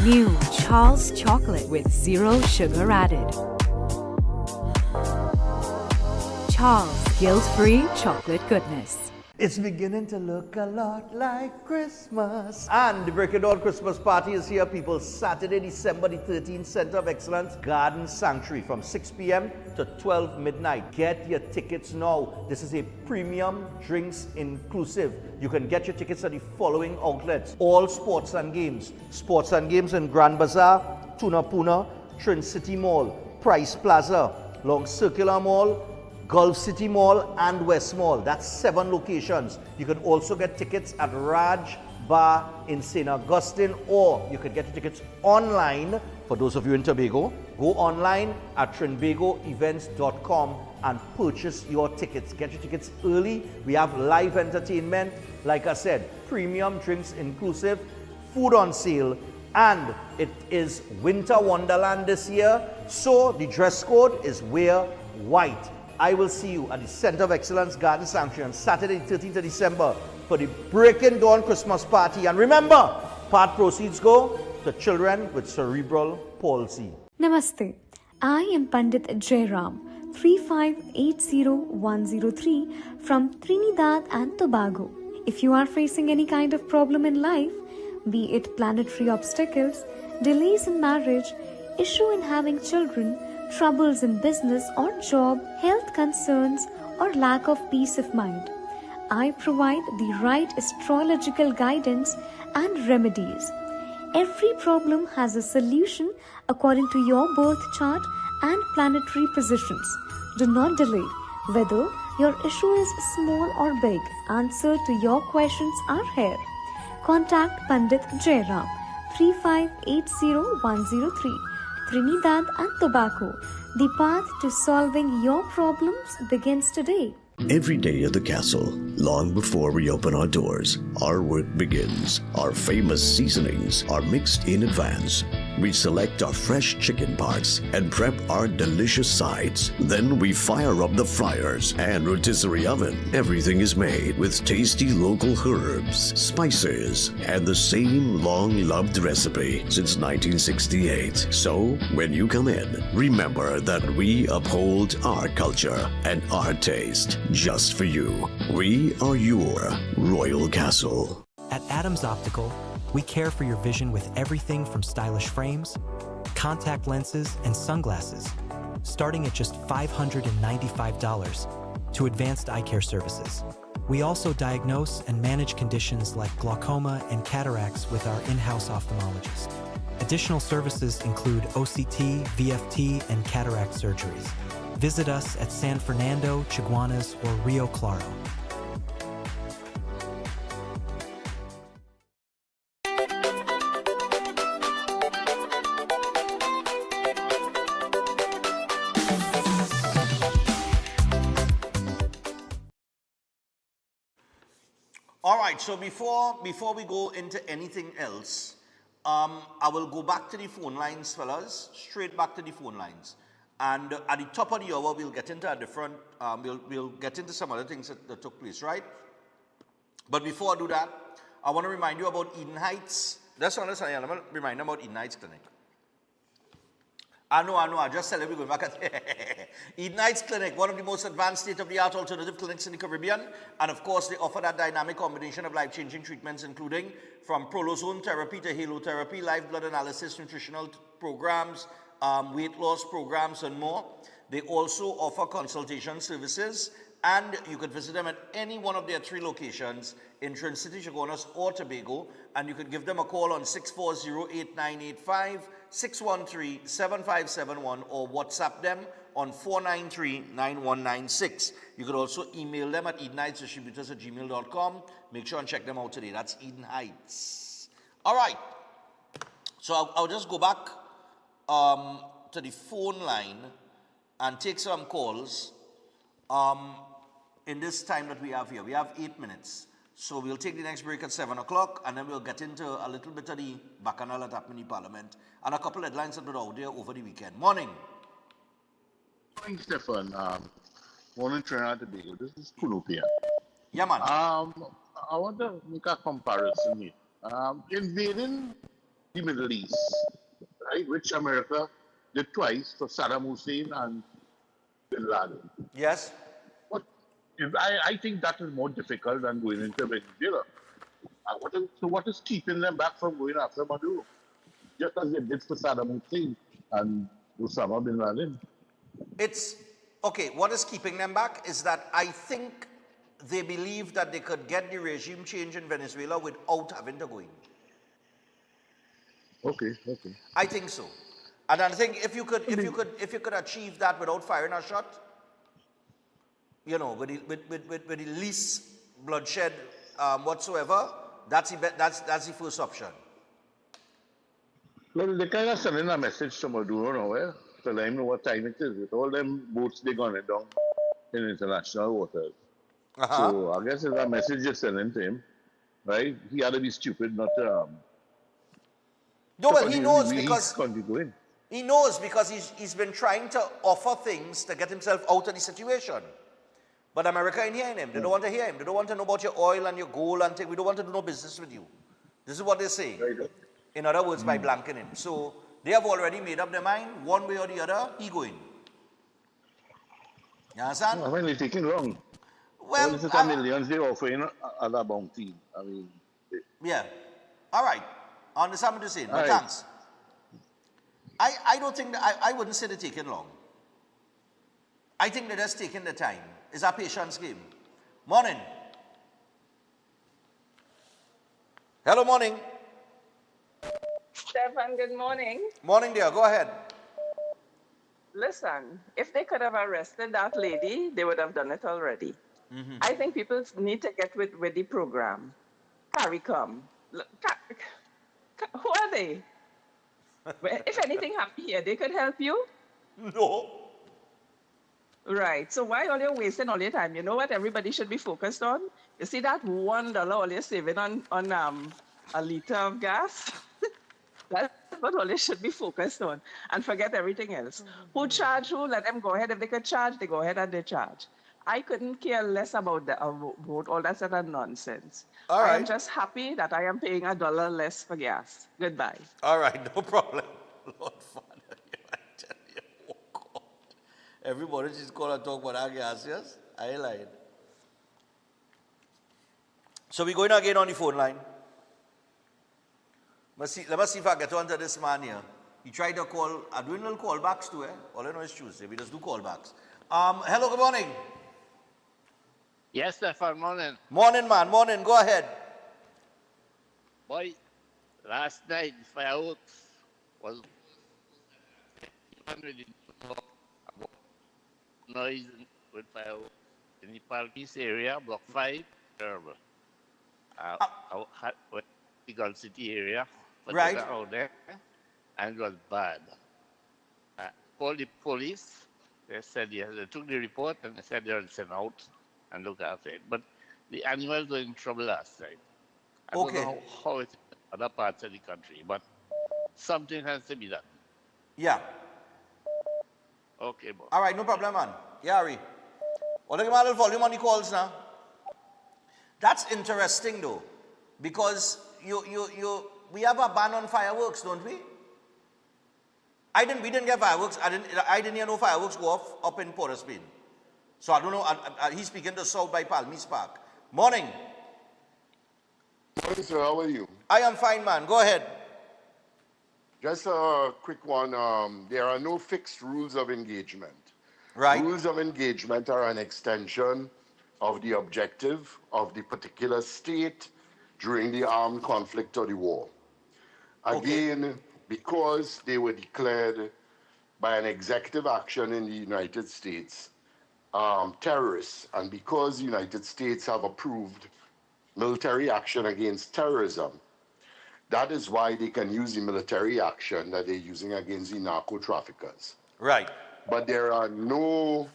S15: New Charles chocolate with 0 sugar added. Charles guilt-free chocolate goodness.
S6: It's beginning to look a lot like Christmas. And the Break It Dawn Christmas party is here, people. Saturday, December the 13th, Center of Excellence, Garden Sanctuary from 6 p.m. to 12 midnight. Get your tickets now. This is a premium drinks inclusive. You can get your tickets at the following outlets. All Sports and Games. Sports and Games in Grand Bazaar, Tuna Puna, Trin City Mall, Price Plaza, Long Circular Mall, Gulf City Mall and West Mall. That's 7 locations. You can also get tickets at Raj Bar in St. Augustine, or you can get your tickets online. For those of you in Tobago, go online at trinbagoevents.com and purchase your tickets. Get your tickets early. We have live entertainment, like I said, premium drinks inclusive, food on sale, and it is Winter Wonderland this year, so the dress code is wear white. I will see you at the Center of Excellence Garden Sanctuary on Saturday, 13th of December for the Breaking Dawn Christmas party. And remember, part proceeds go to children with cerebral palsy.
S23: Namaste. I am Pandit Jairam, 3580103 from Trinidad and Tobago. If you are facing any kind of problem in life, be it planetary obstacles, delays in marriage, issue in having children, troubles in business or job, health concerns, or lack of peace of mind, I provide the right astrological guidance and remedies. Every problem has a solution according to your birth chart and planetary positions. Do not delay. Whether your issue is small or big, answer to your questions are here. Contact Pandit Jairam, 3580103. Trinidad and Tobago. The path to solving your problems begins today.
S24: Every day at the castle, long before we open our doors, our work begins. Our famous seasonings are mixed in advance. We select our fresh chicken parts and prep our delicious sides. Then we fire up the fryers and rotisserie oven. Everything is made with tasty local herbs, spices, and the same long-loved recipe since 1968. So, when you come in, remember that we uphold our culture and our taste. Just for you. We are your Royal Castle.
S2: At Adams Optical, we care for your vision with everything from stylish frames, contact lenses, and sunglasses, starting at just $595, to advanced eye care services. We also diagnose and manage conditions like glaucoma and cataracts with our in-house ophthalmologist. Additional services include OCT, VFT, and cataract surgeries. Visit us at San Fernando, Chaguanas, or Rio Claro.
S6: All right, so before we go into anything else, I will go back to the phone lines, fellas, straight back to the phone lines. And at the top of the hour, we'll get into a different, we'll get into some other things that took place, right? But before I do that, I want to remind you about Eden Heights. That's what I'm saying. I'm going to remind them about Eden Heights Clinic. I know, I just said we're going back at Eden Heights Clinic, one of the most advanced state-of-the-art alternative clinics in the Caribbean. And of course, they offer that dynamic combination of life-changing treatments, including from prolozone therapy to halotherapy, live blood analysis, nutritional programs, weight loss programs, and more. They also offer consultation services, and you could visit them at any one of their 3 locations in Trinity, Chaguanas, or Tobago, and you could give them a call on 640-8985, 613-7571, or WhatsApp them on 493-9196. You could also email them at edenheightsdistributors@gmail.com. Make sure and check them out today. That's Eden Heights. All right. So I'll just go back to the phone line and take some calls in this time that we have here. We have 8 minutes. So we'll take the next break at 7 o'clock, and then we'll get into a little bit of the bacchanal that happened in Parliament and a couple of headlines that were out there over the weekend. Morning.
S3: Morning, Stefan. Morning, Trinidad and Tobago. This is Kunupia.
S6: Yeah, man.
S3: I want to make a comparison here. Invading the Middle East, right, which America did twice for Saddam Hussein and Bin Laden.
S6: Yes.
S3: I think that is more difficult than going into Venezuela. What is keeping them back from going after Maduro? Just as they did for Saddam Hussein and Osama bin Laden.
S6: It's, okay, what is keeping them back is that I think they believe that they could get the regime change in Venezuela without having to go in.
S3: Okay.
S6: I think so. And I think if you could achieve that without firing a shot, you know, with the least bloodshed whatsoever, that's the first option.
S3: Well, they kind of sending a message to Maduro now, to let him know what time it is. With all them boats they gone down in international waters. So I guess it's a message you're sending to him, right? He had to be stupid not to.
S6: No, well, he knows because he knows because he's been trying to offer things to get himself out of the situation. But America ain't hearing him. They don't want to hear him. They don't want to know about your oil and your gold and things. We don't want to do no business with you. This is what they're saying. In other words, by blanking him. So they have already made up their mind, one way or the other, he going. You understand?
S3: I mean, they're taking long.
S6: Well,
S3: this is the millions they're offering at a bounty. I mean,
S6: yeah. All right. I understand what you're saying, but thanks. I don't think that, I wouldn't say they're taking long. I think they're just taking the time. It's a patience game. Morning. Hello, morning.
S5: Stefan, good morning.
S6: Morning, dear. Go ahead.
S5: Listen, if they could have arrested that lady, they would have done it already. I think people need to get with the program. CARICOM. Who are they? If anything happened here, they could help you?
S6: No.
S5: Right. So why are you wasting all your time? You know what everybody should be focused on? You see that $1 all you're saving on a liter of gas? That's what all they should be focused on. And forget everything else. Who charge who? Let them go ahead. If they could charge, they go ahead and they charge. I couldn't care less about the vote. All that sort of nonsense.
S6: All right.
S5: I'm just happy that I am paying $1 less for gas. Goodbye.
S6: All right, no problem. Lord Father, I tell you, oh God. Everybody just call and talk about our gas, yes? I ain't lying. So we're going again on the phone line. Let me see if I get on to this man here. He tried to call, I'm doing little callbacks too, eh? All I know is Tuesday, we just do callbacks. Hello, good morning.
S1: Yes, Stefan, morning.
S6: Morning, man, morning, go ahead.
S1: Boy, last night, fireworks was noise with fireworks in the Palkis area, Block 5, terrible. The Gulf City area, but
S6: right
S1: out there, and it was bad. Called the police. They said yes, they took the report and they said they'll send out and look after it. But the animals were in trouble last night. I don't know how it is in other parts of the country, but something has to be done.
S6: Yeah.
S1: Okay, boss.
S6: All right, no problem, man. Yari. Well, look at my little volume on the calls now. That's interesting, though, because we have a ban on fireworks, don't we? We didn't get fireworks. I didn't hear no fireworks go off up in Port of Spain. So I don't know. He's speaking to South by Palmis Park. Morning.
S4: Morning, sir. How are you?
S6: I am fine, man. Go ahead.
S4: Just a quick one. There are no fixed rules of engagement.
S6: Right.
S4: Rules of engagement are an extension of the objective of the particular state during the armed conflict or the war. Again, because they were declared by an executive action in the United States terrorists, and because the United States have approved military action against terrorism, that is why they can use the military action that they're using against the narco traffickers.
S6: Right.
S4: But there are no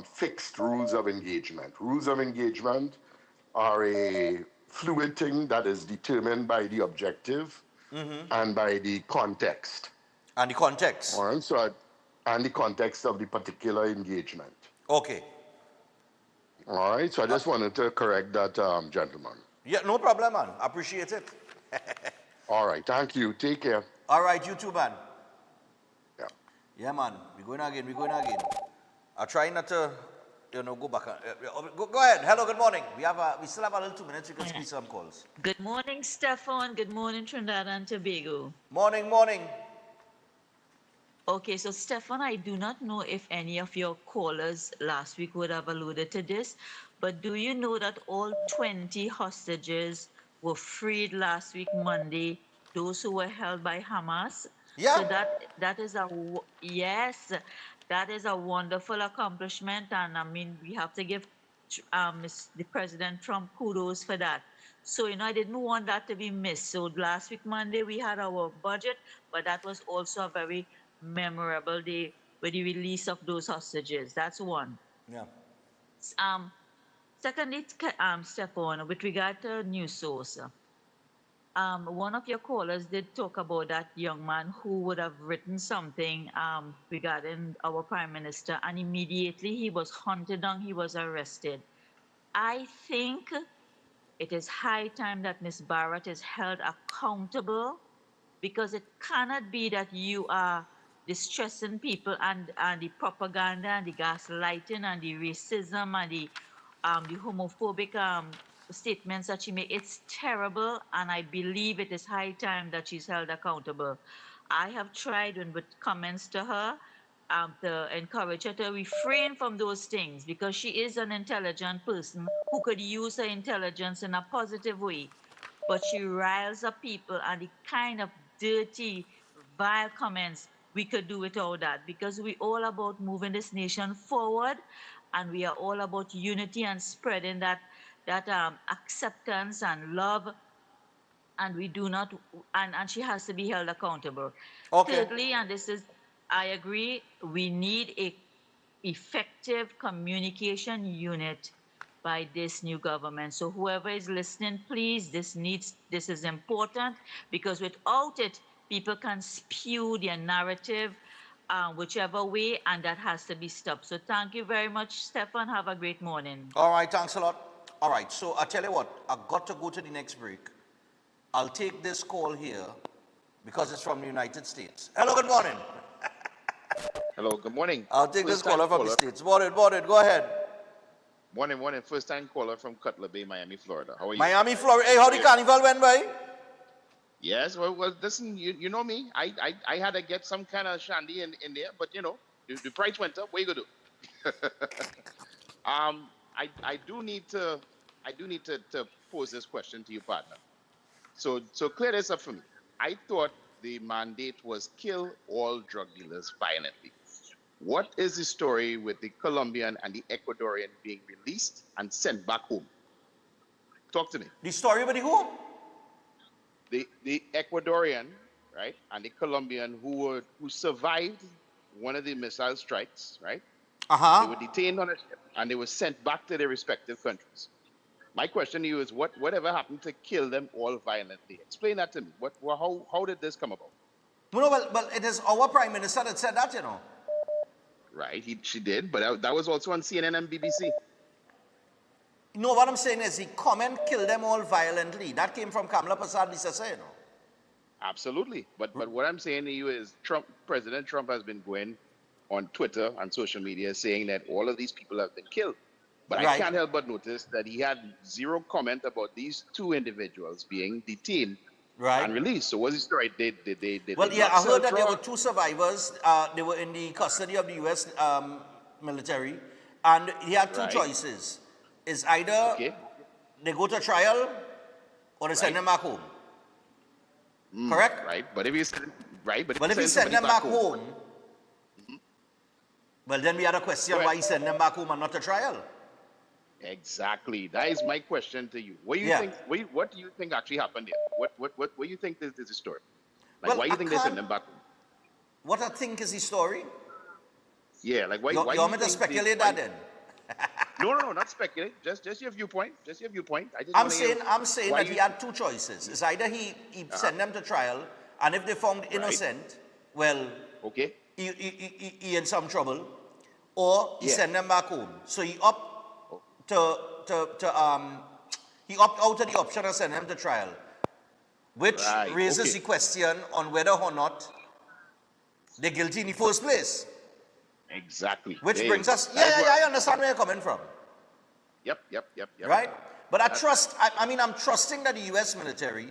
S4: fixed rules of engagement. Rules of engagement are a fluid thing that is determined by the objective and by the context.
S6: And the context.
S4: All right, so, and the context of the particular engagement.
S6: Okay.
S4: All right, so I just wanted to correct that, gentleman.
S6: Yeah, no problem, man. Appreciate it.
S4: All right, thank you. Take care.
S6: All right, you too, man.
S4: Yeah.
S6: Yeah, man. We're going again. I try not to, go back. Go ahead. Hello, good morning. We still have a little 2 minutes. We can squeeze some calls.
S7: Good morning, Stefan. Good morning, Trinidad and Tobago.
S6: Morning, morning.
S7: Okay, so Stefan, I do not know if any of your callers last week would have alluded to this, but do you know that all 20 hostages were freed last week, Monday, those who were held by Hamas?
S6: Yeah.
S7: So that is that is a wonderful accomplishment, and I mean, we have to give the President Trump kudos for that. So, I didn't want that to be missed. So last week, Monday, we had our budget, but that was also a very memorable day with the release of those hostages. That's one.
S6: Yeah.
S7: Secondly, Stefan, with regard to news source, one of your callers did talk about that young man who would have written something regarding our Prime Minister, and immediately he was hunted down, he was arrested. I think it is high time that Ms. Barrett is held accountable, because it cannot be that you are distressing people and the propaganda and the gaslighting and the racism and the homophobic statements that she made. It's terrible, and I believe it is high time that she's held accountable. I have tried with comments to her to encourage her to refrain from those things, because she is an intelligent person who could use her intelligence in a positive way. But she riles up people, and the kind of dirty, vile comments, we could do without that, because we're all about moving this nation forward, and we are all about unity and spreading that acceptance and love, and we do not, and she has to be held accountable.
S6: Okay.
S7: Thirdly, and this is, I agree, we need a effective communication unit by this new government. So whoever is listening, please, this is important, because without it, people can spew their narrative whichever way, and that has to be stopped. So thank you very much, Stefan. Have a great morning.
S6: All right, thanks a lot. All right, so I tell you what, I've got to go to the next break. I'll take this call here because it's from the United States. Hello, good morning.
S22: Hello, good morning.
S6: I'll take this caller from the States. Morning, go ahead.
S22: Morning. First time caller from Cutler Bay, Miami, Florida. How are you?
S6: Miami, Florida. Hey, how the carnival went, boy?
S22: Yes, well, listen, you know me. I had to get some kind of shandy in there, but you know, the price went up. What you gonna do? I do need to pose this question to you, partner. So clear this up for me. I thought the mandate was kill all drug dealers violently. What is the story with the Colombian and the Ecuadorian being released and sent back home? Talk to me.
S6: The story with the who?
S22: The Ecuadorian, right, and the Colombian who survived one of the missile strikes, right? They were detained on a ship and they were sent back to their respective countries. My question to you is, whatever happened to kill them all violently? Explain that to me. How did this come about?
S6: No, well, it is our Prime Minister that said that, you know.
S22: Right, she did, but that was also on CNN and BBC.
S6: No, what I'm saying is the comment "kill them all violently" that came from Kamala Persad-Bissessé, you know.
S22: Absolutely, but what I'm saying to you is, President Trump has been going on Twitter and social media saying that all of these people have been killed. But I can't help but notice that he had zero comment about these two individuals being detained and released. So what's the story?
S6: Well, yeah, I heard that there were two survivors. They were in the custody of the U.S. Military, and he had two choices. It's either they go to trial or they send them back home. Correct?
S22: Right, but if you send
S6: them back home, well, then we had a question why he sent them back home and not to trial.
S22: Exactly. That is my question to you. What do you think? What do you think actually happened here? What do you think is the story? Like,
S6: well,
S22: why do you think they sent them back home?
S6: What I think is the story?
S22: Yeah, like why?
S6: You want me to speculate that then?
S22: No, not speculate. Just your viewpoint. Just your viewpoint.
S6: I'm saying that he had two choices. It's either he sent them to trial, and if they found innocent, well, he in some trouble, or he sent them back home. So he opt he opt out of the option of sending them to trial, which raises the question on whether or not they're guilty in the first place.
S22: Exactly.
S6: Which brings us, I understand where you're coming from.
S22: Yep.
S6: Right? But I trust, I'm trusting that the U.S. military,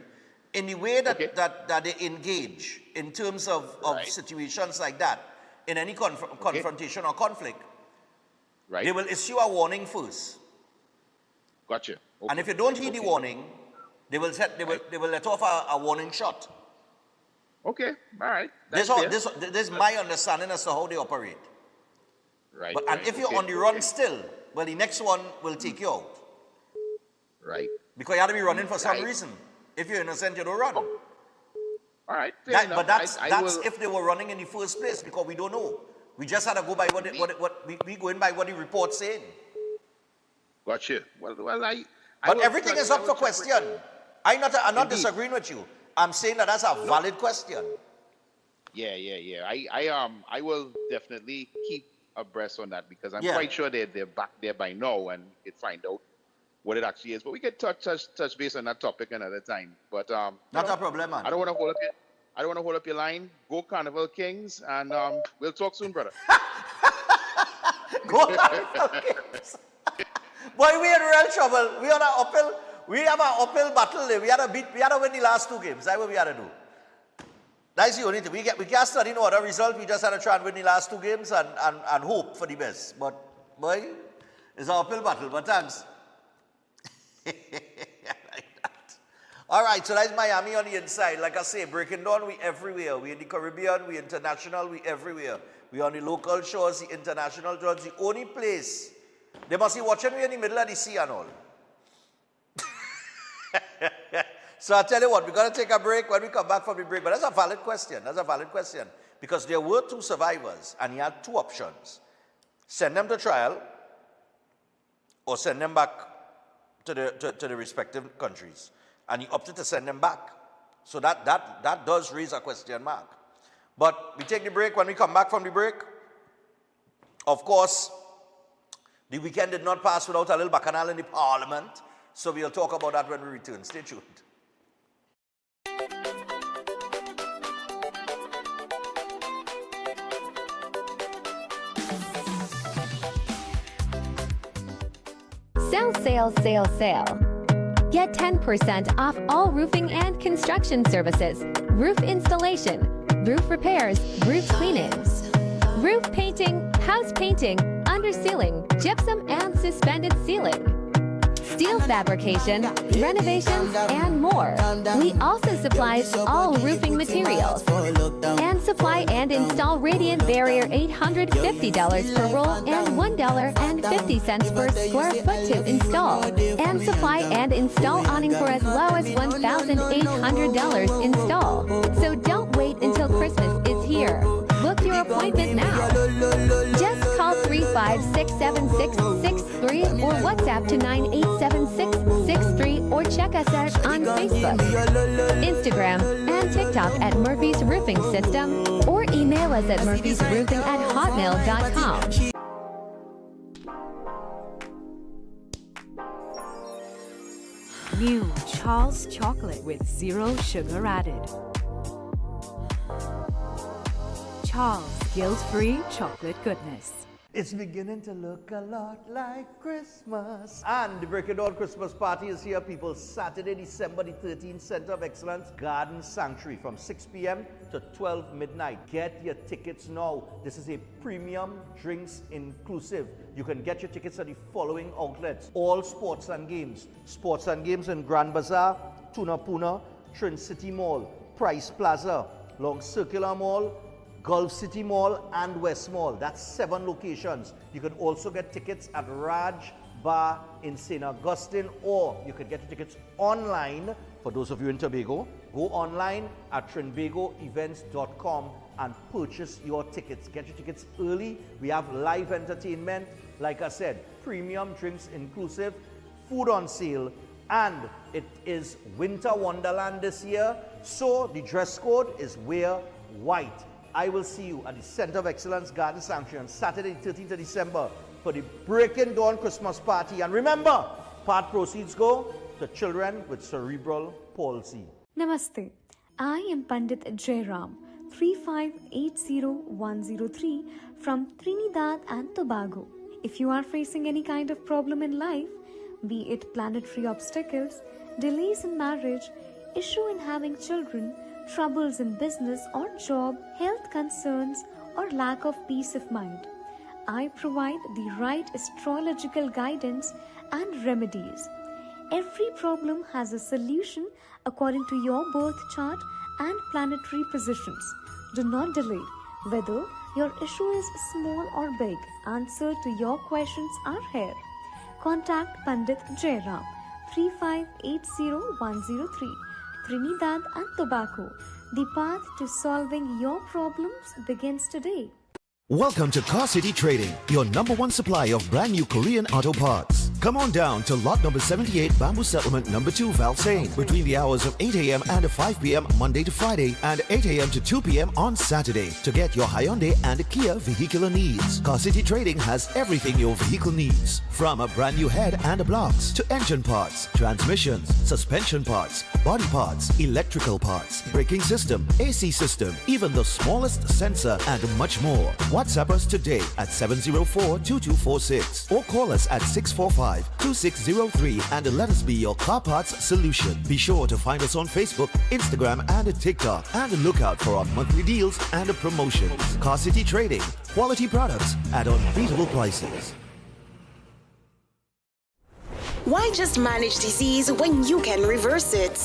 S6: in the way that they engage in terms of situations like that, in any confrontation or conflict, they will issue a warning first.
S22: Gotcha.
S6: And if you don't heed the warning, they will let off a warning shot.
S22: Okay, all right.
S6: This is my understanding as to how they operate.
S22: Right.
S6: And if you're on the run still, well, the next one will take you out.
S22: Right.
S6: Because you have to be running for some reason. If you're innocent, you don't run.
S22: All right.
S6: But that's if they were running in the first place, because we don't know. We just had to go by we going by what the report's saying.
S22: Gotcha. Well,
S6: but everything is up for question. I'm not disagreeing with you. I'm saying that that's a valid question.
S22: Yeah. I will definitely keep abreast on that, because I'm quite sure they're back there by now and we could find out what it actually is. But we could touch base on that topic another time. But
S6: not a problem, man.
S22: I don't want to hold up your line. Go Carnival Kings, and we'll talk soon, brother.
S6: Go Carnival Kings. Boy, we in real trouble. We on an uphill. We have an uphill battle. We had to win the last two games. That's what we had to do. That's the only thing. We can't study no other result. We just had to try and win the last two games and hope for the best. But boy, it's an uphill battle. But thanks. Like that. All right, so that's Miami on the inside. Like I say, breaking down, we everywhere. We in the Caribbean, we international, we everywhere. We on the local shores, the international shores. The only place they must be watching me in the middle of the sea and all. So I tell you what, we're going to take a break when we come back from the break. But that's a valid question. Because there were two survivors, and he had two options. Send them to trial, or send them back to the respective countries. And he opted to send them back. So that does raise a question mark. But we take the break. When we come back from the break, of course, the weekend did not pass without a little bacchanal in the parliament. So we'll talk about that when we return. Stay tuned.
S8: Sell, sale, sale, sale. Get 10% off all roofing and construction services, roof installation, roof repairs, roof cleaning, roof painting, house painting, undersealing, gypsum and suspended ceiling, steel fabrication, renovations, and more. We also supply all roofing materials and supply and install radiant barrier $850 per roll and $1.50 per square foot to install, and supply and install awning for as low as $1,800 install. So don't wait until Christmas is here. Book your appointment now. Just call 3567663 or WhatsApp to 9876663 or check us out on Facebook, Instagram, and TikTok at Murphy's Roofing System, or email us at murphysroofing@hotmail.com.
S15: New Charles chocolate with 0 sugar added. Charles guilt-free chocolate goodness.
S6: It's beginning to look a lot like Christmas. And the Break It Dawn Christmas party is here, people. Saturday, December the 13th, Center of Excellence, Garden Sanctuary from 6 p.m. to 12 midnight. Get your tickets now. This is a premium drinks inclusive. You can get your tickets at the following outlets. All Sports and Games. Sports and Games in Grand Bazaar, Tunapuna, Trin City Mall, Price Plaza, Long Circular Mall, Gulf City Mall, and West Mall. That's 7 locations. You can also get tickets at Raj Bar in St. Augustine, or you can get your tickets online. For those of you in Tobago, go online at trinbagoevents.com and purchase your tickets. Get your tickets early. We have live entertainment, like I said, premium drinks inclusive, food on sale, and it is Winter Wonderland this year, so the dress code is wear white. I will see you at the Center of Excellence Garden Sanctuary on Saturday, 13th of December for the Breaking Dawn Christmas party. And remember, part proceeds go to children with cerebral palsy.
S23: Namaste. I am Pandit Jairam, 3580103 from Trinidad and Tobago. If you are facing any kind of problem in life, be it planetary obstacles, delays in marriage, issue in having children, troubles in business or job, health concerns, or lack of peace of mind, I provide the right astrological guidance and remedies. Every problem has a solution according to your birth chart and planetary positions. Do not delay. Whether your issue is small or big, answer to your questions are here. Contact Pandit Jairam, 3580103. Trinidad and Tobago. The path to solving your problems begins today.
S9: Welcome to Car City Trading, your #1 supply of brand new Korean auto parts. Come on down to lot number 78, Bamboo Settlement number 2, Valsain, between the hours of 8 a.m. and 5 p.m. Monday to Friday, and 8 a.m. to 2 p.m. on Saturday to get your Hyundai and Kia vehicular needs. Car City Trading has everything your vehicle needs, from a brand new head and blocks to engine parts, transmissions, suspension parts, body parts, electrical parts, braking system, AC system, even the smallest sensor, and much more. WhatsApp us today at 704-2246 or call us at 645-2603 and let us be your car parts solution. Be sure to find us on Facebook, Instagram, and TikTok, and look out for our monthly deals and promotions. Car City Trading, quality products at unbeatable prices.
S10: Why just manage disease when you can reverse it?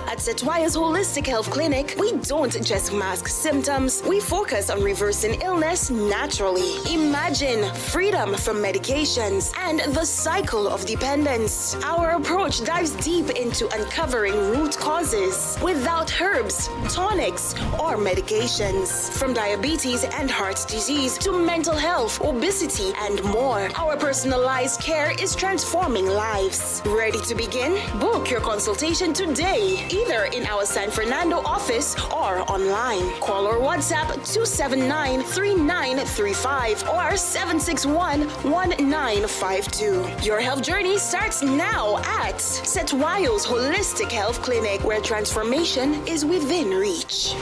S10: At Setwaya's Holistic Health Clinic, we don't just mask symptoms, we focus on reversing illness naturally. Imagine freedom from medications and the cycle of dependence. Our approach dives deep into uncovering root causes without herbs, tonics, or medications. From diabetes and heart disease to mental health, obesity, and more, our personalized care is transforming lives. Ready to begin? Book your consultation today, either in our San Fernando office or online. Call or WhatsApp 279-3935 or 761-1952. Your health journey starts now at Setwayo's Holistic Health Clinic, where transformation is within reach.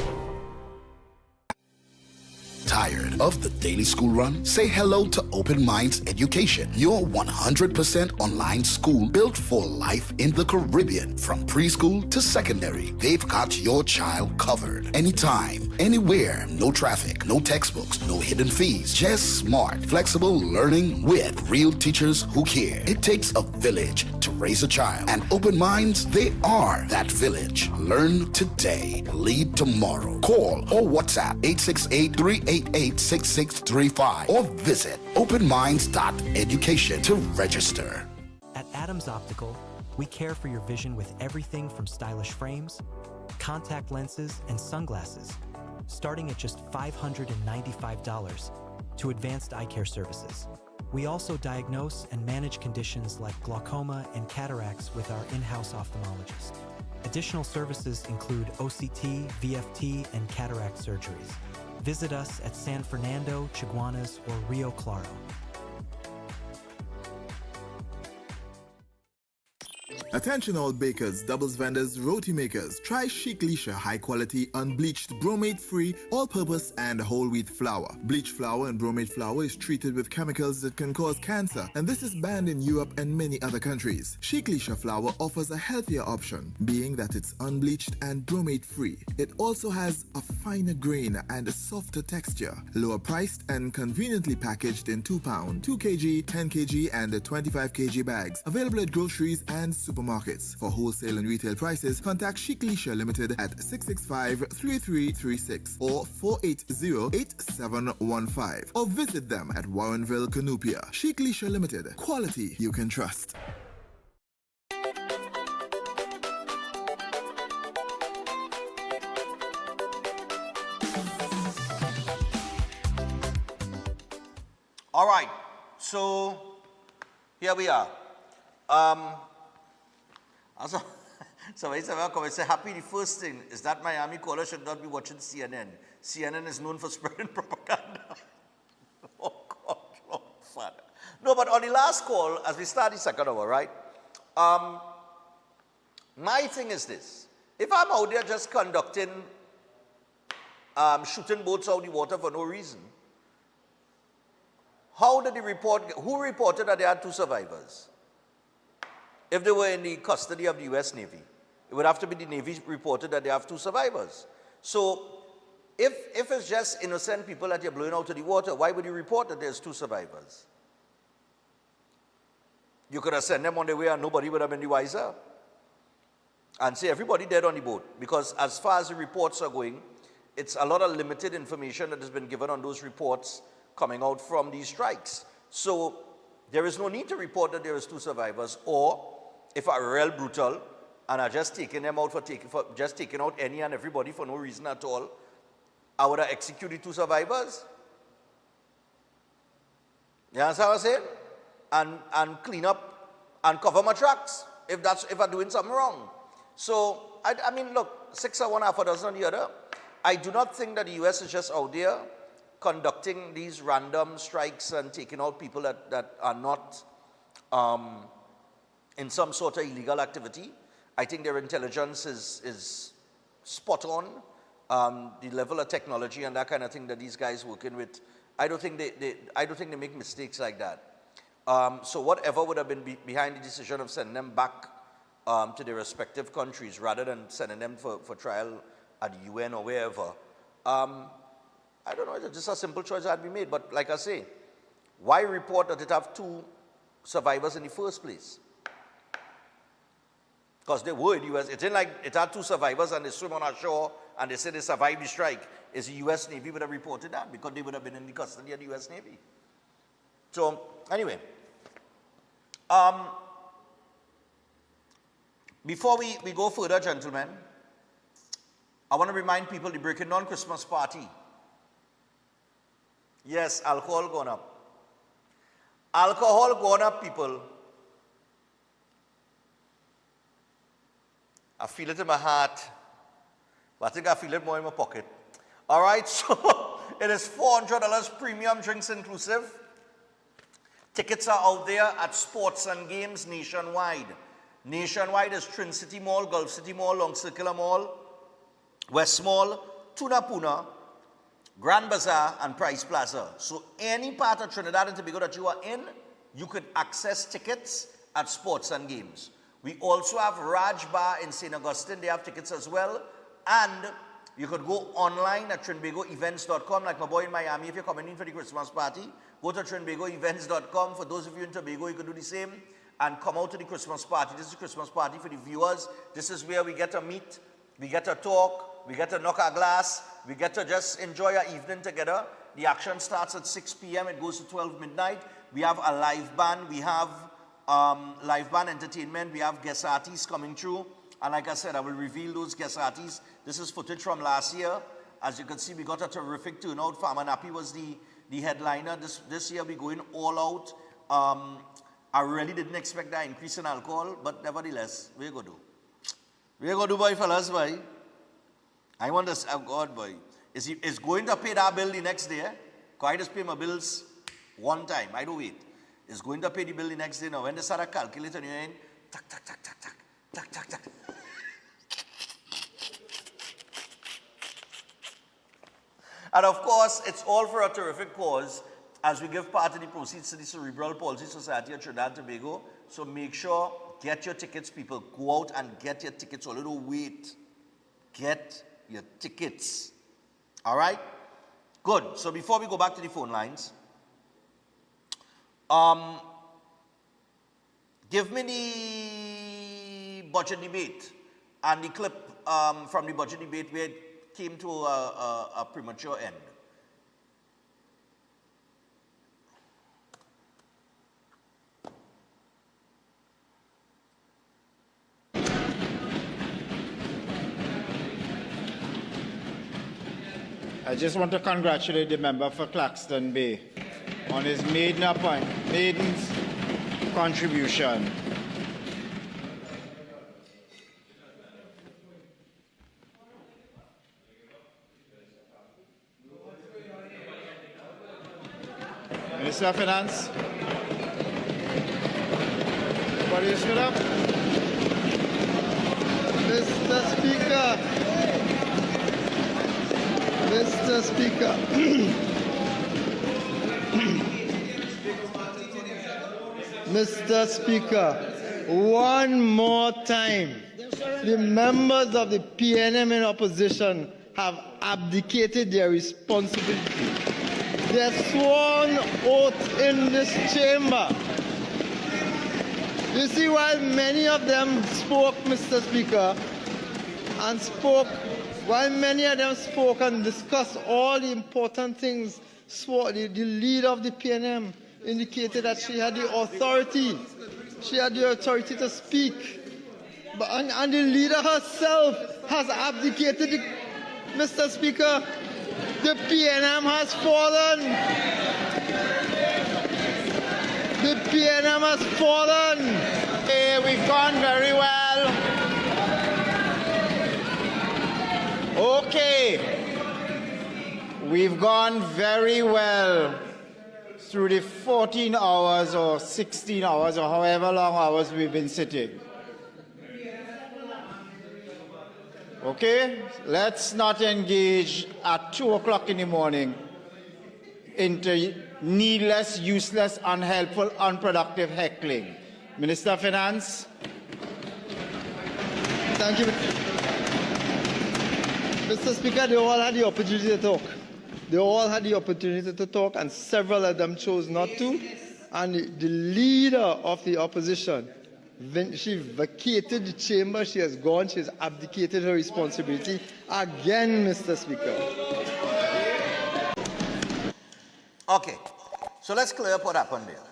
S11: Tired of the daily school run? Say hello to Open Minds Education, your 100% online school built for life in the Caribbean. From preschool to secondary, they've got your child covered. Anytime, anywhere, no traffic, no textbooks, no hidden fees. Just smart, flexible learning with real teachers who care. It takes a village to raise a child, and Open Minds, they are that village. Learn today, lead tomorrow. Call or WhatsApp 868-388-6635 or visit openminds.education to register.
S2: At Adams Optical, we care for your vision with everything from stylish frames, contact lenses, and sunglasses, starting at just $595 to advanced eye care services. We also diagnose and manage conditions like glaucoma and cataracts with our in-house ophthalmologist. Additional services include OCT, VFT, and cataract surgeries. Visit us at San Fernando, Chaguanas, or Rio Claro.
S20: Attention all bakers, doubles vendors, roti makers. Try Chic Lisha high quality unbleached bromate free all-purpose and whole wheat flour. Bleached flour and bromate flour is treated with chemicals that can cause cancer, and this is banned in Europe and many other countries. Chic Lisha flour offers a healthier option, being that it's unbleached and bromate free. It also has a finer grain and a softer texture, lower priced and conveniently packaged in 2 pound, 2 kg, 10 kg and 25 kg bags. Available at groceries and supermarkets. For wholesale and retail prices, contact Chic Lisha Limited at 665-3336 or 480-8715 or visit them at Warrenville, Canupia. Chic Lisha Limited. Quality you can trust.
S6: All right, so here we are. Somebody said, Happy, the first thing is that Miami caller should not be watching CNN. CNN is known for spreading propaganda. Oh, God, Lord, Father. No, but on the last call, as we start the second hour, right? My thing is this. If I'm out there just conducting, shooting boats out of the water for no reason, how did the report, who reported that they had 2 survivors? If they were in the custody of the U.S. Navy, it would have to be the Navy reported that they have 2 survivors. So if it's just innocent people that you're blowing out of the water, why would you report that there's 2 survivors? You could have sent them on their way and nobody would have been the wiser. And say everybody dead on the boat. Because as far as the reports are going, it's a lot of limited information that has been given on those reports coming out from these strikes. So there is no need to report that there is 2 survivors, or if I were real brutal and I just taken them out for just taking out any and everybody for no reason at all, I would have executed 2 survivors. You understand what I'm saying? And clean up and cover my tracks if I'm doing something wrong. So I mean, look, 6 or 1, half a dozen on the other. I do not think that the US is just out there conducting these random strikes and taking out people that are not in some sort of illegal activity. I think their intelligence is spot on. The level of technology and that kind of thing that these guys working with, I don't think they make mistakes like that. So whatever would have been behind the decision of sending them back to their respective countries rather than sending them for trial at the UN or wherever, I don't know, it's just a simple choice that had to be made. But like I say, why report that it have 2 survivors in the first place? Because they were in the US. It ain't like it had 2 survivors and they swim on our shore and they say they survived the strike. Is the US Navy would have reported that because they would have been in the custody of the US Navy. So anyway, before we go further, gentlemen, I want to remind people the Breaking Dawn Christmas party. Yes, alcohol gone up. Alcohol gone up, people. I feel it in my heart, but I think I feel it more in my pocket. All right, so it is $400 premium drinks inclusive. Tickets are out there at Sports and Games nationwide. Nationwide is Trin City Mall, Gulf City Mall, Long Circular Mall, West Mall, Tunapuna, Grand Bazaar, and Price Plaza. So any part of Trinidad and Tobago that you are in, you could access tickets at sports and games. We also have Raj Bar in St. Augustine. They have tickets as well. And you could go online at trinbagoevents.com, like my boy in Miami. If you're coming in for the Christmas party, go to trinbagoevents.com. For those of you in Tobago, you could do the same and come out to the Christmas party. This is a Christmas party for the viewers. This is where we get to meet, we get to talk, we get to knock our glass, we get to just enjoy our evening together. The action starts at 6 p.m. It goes to 12 midnight. We have a live band. We have live band entertainment. We have guest artists coming through. And like I said, I will reveal those guest artists. This is footage from last year. As you can see, we got a terrific turnout. Farmer Nappy was the headliner. This year, we're going all out. I really didn't expect that increase in alcohol, but nevertheless, we're going to do. We're going to do, boy, fellas, boy. I want to, oh God, boy. Is going to pay that bill the next day? Because I just pay my bills one time. I don't wait. Is going to pay the bill the next day. Now, when they start a calculator in your hand, tack, tack, tack, tack, tack, tack, tack, tack. And of course, it's all for a terrific cause as we give part of the proceeds to the Cerebral Palsy Society of Trinidad and Tobago. So make sure, get your tickets, people. Go out and get your tickets. So don't wait. Get your tickets. All right? Good. So before we go back to the phone lines, give me the budget debate and the clip from the budget debate where it came to a premature end.
S12: I just want to congratulate the member for Claxton Bay on his maiden contribution. Minister of Finance. Everybody you stood up.
S13: Mr. Speaker. Mr. Speaker. Mr. Speaker, one more time, the members of the PNM in opposition have abdicated their responsibility. They are sworn oath in this chamber. You see, while many of them spoke, Mr. Speaker, while many of them spoke and discussed all the important things, the leader of the PNM indicated that she had the authority. She had the authority to speak. And the leader herself has abdicated. Mr. Speaker, the PNM has fallen. The PNM has fallen.
S12: Hey, we've gone very well. Okay. We've gone very well through the 14 hours or 16 hours or however long hours we've been sitting. Okay? Let's not engage at 2 o'clock in the morning into needless, useless, unhelpful, unproductive heckling. Minister of Finance.
S13: Thank you. Mr. Speaker, they all had the opportunity to talk. They all had the opportunity to talk, and several of them chose not to. And the leader of the opposition, she vacated the chamber. She has gone. She has abdicated her responsibility again, Mr. Speaker.
S6: Okay, so let's clear up what happened there.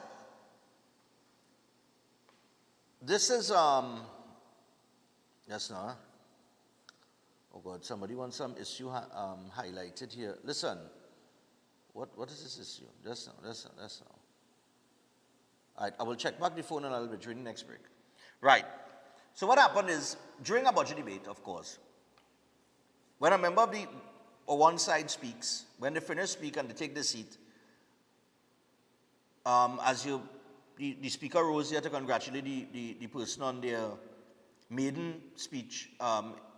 S6: This is, yes, no? Oh God, somebody wants some issue highlighted here. Listen, what is this issue? Just now. All right, I will check back the phone and I'll be during the next break. Right, so what happened is, during a budget debate, of course, when a member of one side speaks, when they finish speaking and they take the seat, the speaker rose here to congratulate the person on their maiden speech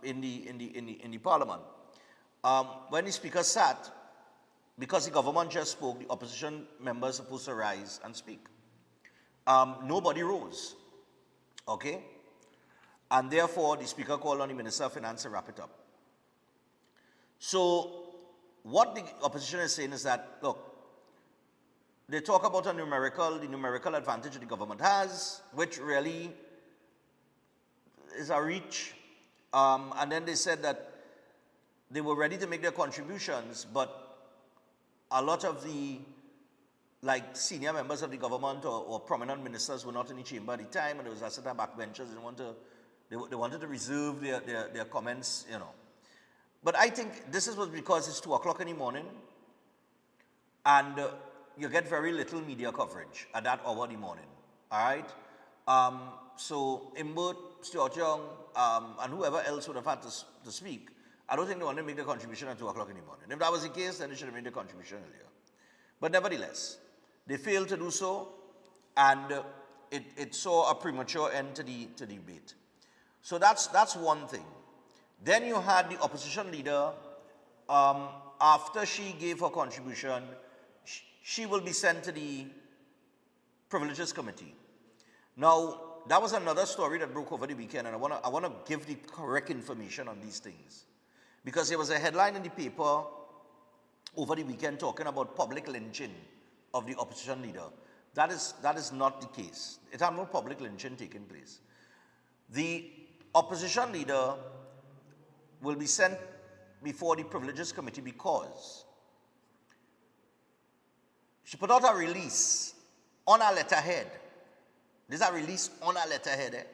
S6: in the parliament. When the speaker sat, because the government just spoke, the opposition members are supposed to rise and speak. Nobody rose, okay? And therefore, the speaker called on the Minister of Finance to wrap it up. So, what the opposition is saying is that, look, they talk about the numerical advantage that the government has, which really is a reach. And then they said that they were ready to make their contributions, but a lot of the senior members of the government or prominent ministers were not in the chamber at the time, and there was a set of backbenchers. They wanted to reserve their comments, you know. But I think this was because it's 2 o'clock in the morning, and you get very little media coverage at that hour in the morning, all right? So Imbert, Stuart Young, and whoever else would have had to speak, I don't think they wanted to make the contribution at 2 o'clock in the morning. If that was the case, then they should have made the contribution earlier. But nevertheless, they failed to do so, and it saw a premature end to the debate. So that's one thing. Then you had the opposition leader, after she gave her contribution, she will be sent to the Privileges Committee. Now, that was another story that broke over the weekend, and I want to give the correct information on these things. Because there was a headline in the paper over the weekend talking about public lynching of the opposition leader. That is not the case. It had no public lynching taking place. The opposition leader will be sent before the Privileges Committee because she put out a release on her letterhead. There's a release on her letterhead,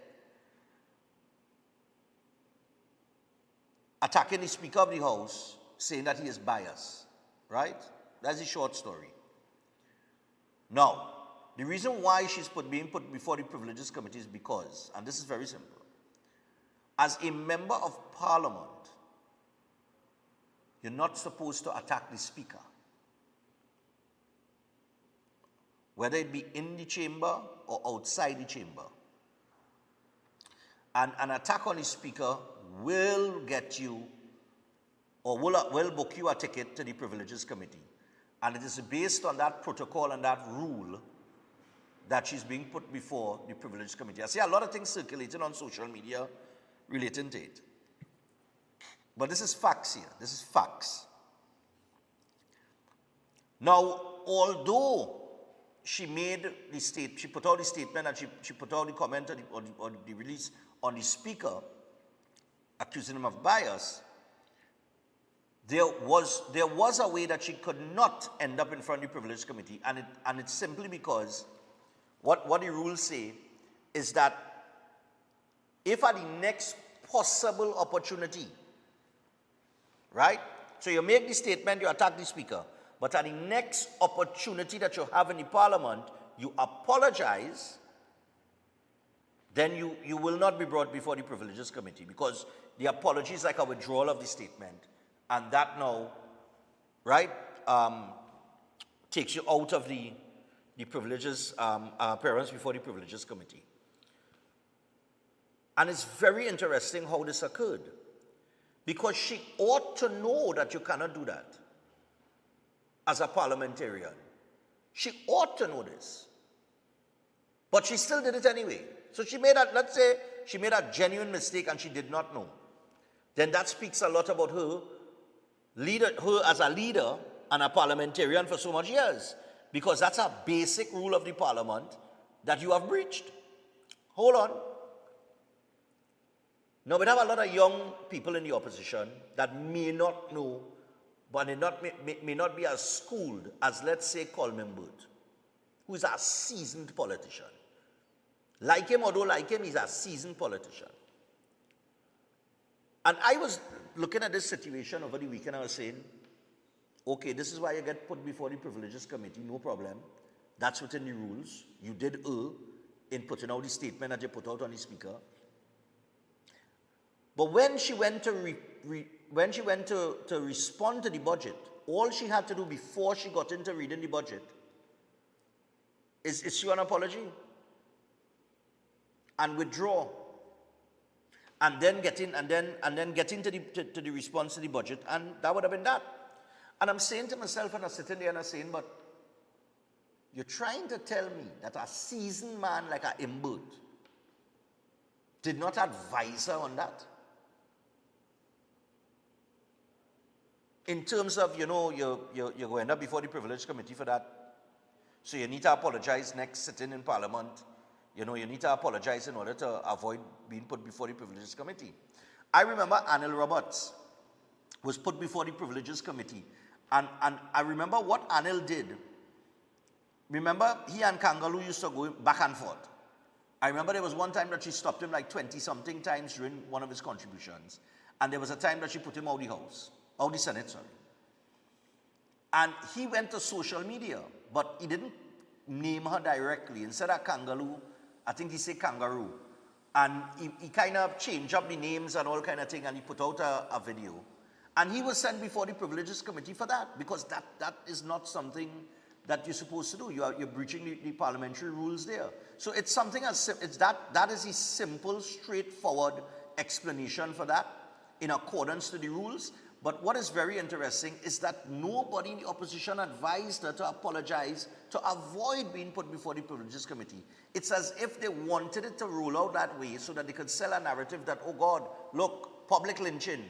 S6: attacking the Speaker of the House, saying that he is biased, right? That's the short story. Now, the reason why she's being put before the Privileges Committee is because, and this is very simple, as a member of Parliament, you're not supposed to attack the Speaker. Whether it be in the chamber or outside the chamber. And an attack on the Speaker will get you, or will book you a ticket to the Privileges Committee. And it is based on that protocol and that rule that she's being put before the Privileges Committee. I see a lot of things circulating on social media relating to it. But this is facts here. This is facts. Now, although she made the she put out the statement and she put out the comment or the release on the Speaker, accusing him of bias, there was a way that she could not end up in front of the Privileges Committee, and it's simply because what the rules say is that if at the next possible opportunity, right? So you make the statement, you attack the Speaker, but at the next opportunity that you have in the Parliament, you apologize, then you will not be brought before the Privileges Committee, because the apology is like a withdrawal of the statement, and that now, right, takes you out of the privileges, appearance before the Privileges Committee. And it's very interesting how this occurred, because she ought to know that you cannot do that as a parliamentarian. She ought to know this. But she still did it anyway. So she made let's say she made a genuine mistake and she did not know. Then that speaks a lot about her as a leader and a parliamentarian for so much years. Because that's a basic rule of the Parliament that you have breached. Hold on. Now, we have a lot of young people in the opposition that may not know, but may not be as schooled as, let's say, Colman Burt, who is a seasoned politician. Like him or don't like him, he's a seasoned politician. And I was looking at this situation over the weekend, I was saying, okay, this is why you get put before the Privileges Committee, no problem. That's within the rules. You did err in putting out the statement that you put out on the Speaker. But when she went to respond to the budget, all she had to do before she got into reading the budget is issue an apology and withdraw, and then get into the response to the budget, and that would have been that. And I'm saying to myself, and I'm sitting there and I'm saying, but you're trying to tell me that a seasoned man like a Imbert did not advise her on that? In terms of, you're going up before the Privilege Committee for that. So you need to apologize next sitting in Parliament. You need to apologize in order to avoid being put before the Privileges Committee. I remember Anil Roberts was put before the Privileges Committee. And I remember what Anil did. Remember, he and Kangaloo used to go back and forth. I remember there was one time that she stopped him like 20-something times during one of his contributions. And there was a time that she put him out of the Senate, sorry. And he went to social media, but he didn't name her directly. Instead of Kangaloo, I think he said Kangaroo. And he kind of changed up the names and all kind of thing, and he put out a video. And he was sent before the Privileges Committee for that, because that is not something that you're supposed to do. You're breaching the parliamentary rules there. So it's something that is a simple, straightforward explanation for that in accordance to the rules. But what is very interesting is that nobody in the opposition advised her to apologize to avoid being put before the Privileges Committee. It's as if they wanted it to roll out that way so that they could sell a narrative that, oh God, look, public lynching.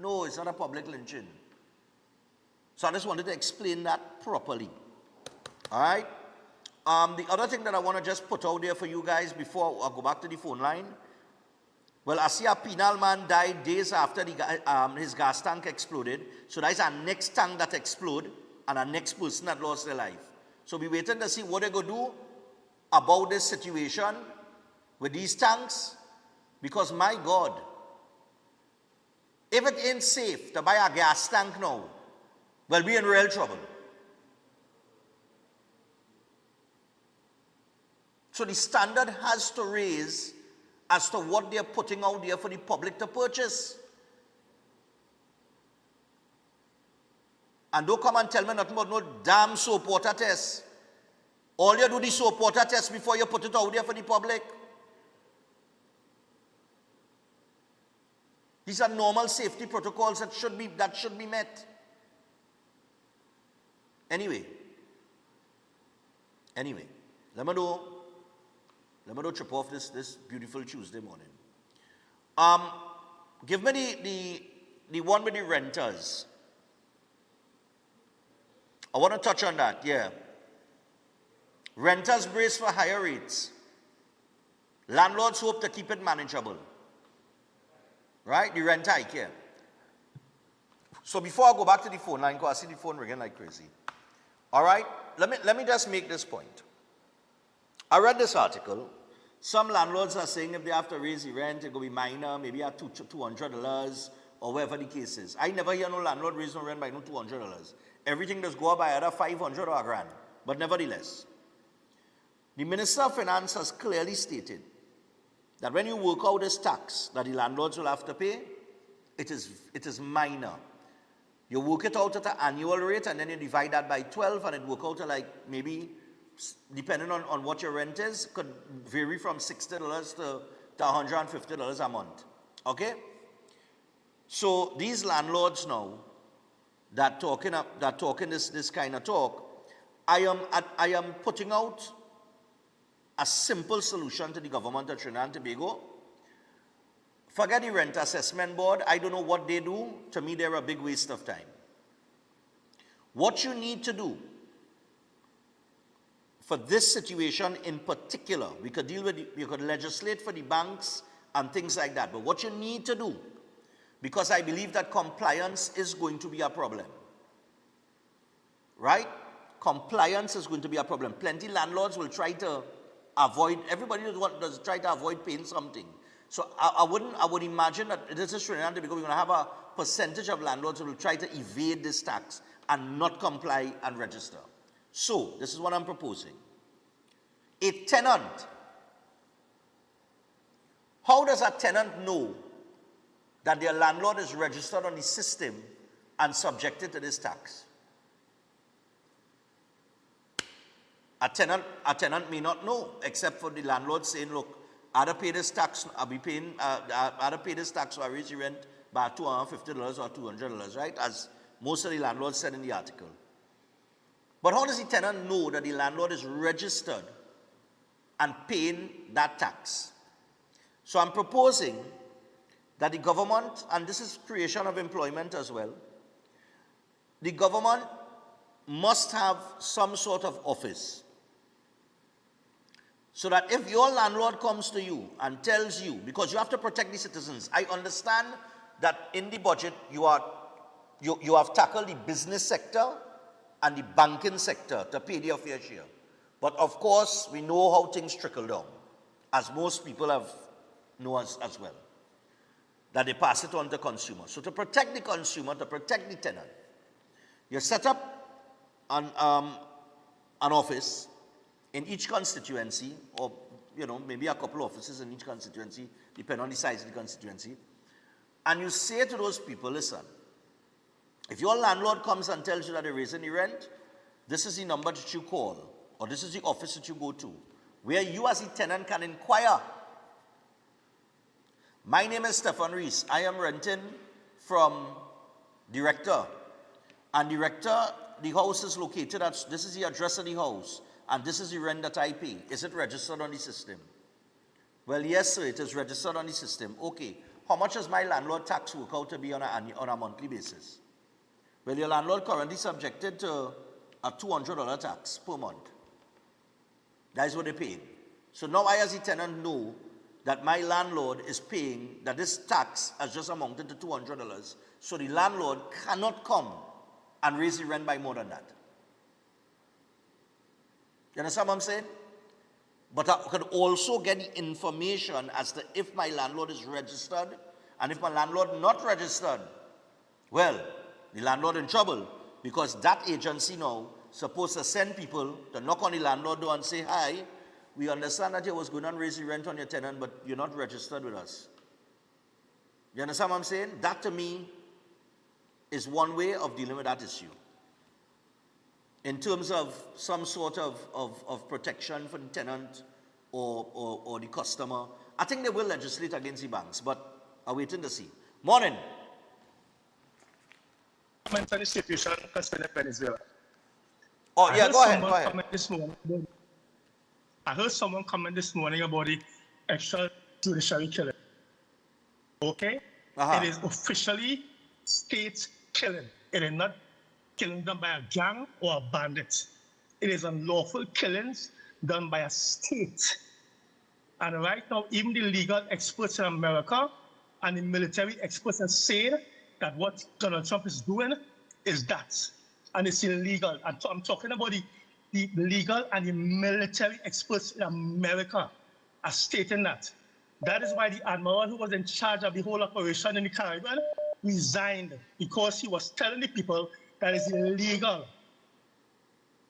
S6: No, it's not a public lynching. So I just wanted to explain that properly. All right? The other thing that I want to just put out there for you guys before I go back to the phone line. Well, I see a penal man died days after his gas tank exploded. So that's our next tank that exploded and our next person that lost their life. So we're waiting to see what they're going to do about this situation with these tanks. Because my God, if it ain't safe to buy a gas tank now, well, we're in real trouble. So the standard has to raise as to what they're putting out there for the public to purchase. And don't come and tell me nothing about no damn soap water test. All you do the soap water test before you put it out there for the public. These are normal safety protocols that should be met. Anyway, let me do chop off this beautiful Tuesday morning. Give me the one with the renters. I want to touch on that, yeah. Renters brace for higher rates. Landlords hope to keep it manageable. Right? The rent hike, yeah. So before I go back to the phone line, because I see the phone ringing like crazy. All right? Let me just make this point. I read this article. Some landlords are saying if they have to raise the rent, it will be minor, maybe at $200 or whatever the case is. I never hear no landlord raise no rent by no $200. Everything does go up by either $500 or $1,000. But nevertheless, the Minister of Finance has clearly stated that when you work out this tax that the landlords will have to pay, it is minor. You work it out at an annual rate and then you divide that by 12 and it work out to like maybe, depending on what your rent is, could vary from $60 to $150 a month. Okay? So these landlords now that talking this kind of talk, I am putting out a simple solution to the government of Trinidad and Tobago. Forget the rent assessment board. I don't know what they do. To me, they're a big waste of time. What you need to do for this situation in particular, we could legislate for the banks and things like that. But what you need to do, because I believe that compliance is going to be a problem. Right? Compliance is going to be a problem. Plenty landlords will try to avoid, everybody does try to avoid paying something. So I would imagine that this is Trinidad because we're going to have a percentage of landlords who will try to evade this tax and not comply and register. So, this is what I'm proposing. A tenant. How does a tenant know that their landlord is registered on the system and subjected to this tax? A tenant may not know, except for the landlord saying, look, I'll pay this tax, I'll pay this tax, so I raise the rent by $250 or $200, right? As Most of the landlords said in the article. But how does the tenant know that the landlord is registered and paying that tax? So I'm proposing that the government, and this is creation of employment as well, the government must have some sort of office. So that if your landlord comes to you and tells you, because you have to protect the citizens, I understand that in the budget you have tackled the business sector and the banking sector to pay their fair share. But of course, we know how things trickle down, as most people know as well, that they pass it on to consumers. So to protect the consumer, to protect the tenant, you set up an office in each constituency, or maybe a couple of offices in each constituency, depending on the size of the constituency, and you say to those people, listen, if your landlord comes and tells you that they're raising the rent, this is the number that you call, or this is the office that you go to, where you as a tenant can inquire. My name is Stefan Rees. I am renting from Director, and Director, the house is located at, this is the address of the house, and this is the rent that I pay. Is it registered on the system? Well, yes, sir, it is registered on the system. Okay, how much does my landlord tax work out to be on a monthly basis? Well, your landlord currently subjected to a $200 tax per month. That is what they're paying. So now I as a tenant know that my landlord is paying, that this tax has just amounted to $200, so the landlord cannot come and raise the rent by more than that. You understand what I'm saying? But I could also get the information as to if my landlord is registered, and if my landlord not registered, well, the landlord in trouble, because that agency now supposed to send people to knock on the landlord door and say, hi, we understand that you was going to raise the rent on your tenant, but you're not registered with us. You understand what I'm saying? That to me is one way of dealing with that issue. In terms of some sort of protection for the tenant or the customer, I think they will legislate against the banks, but I'm waiting to see. Morning.
S14: Comment on the situation concerning Venezuela.
S6: Oh, yeah, go ahead.
S14: I heard someone comment this morning about the extrajudicial killing. Okay? It is officially state killing. It is not killing done by a gang or a bandit. It is unlawful killings done by a state. And right now, even the legal experts in America and the military experts are saying that what Donald Trump is doing is that. And it's illegal. And I'm talking about the legal and the military experts in America are stating that. That is why the admiral who was in charge of the whole operation in the Caribbean resigned, because he was telling the people that it's illegal.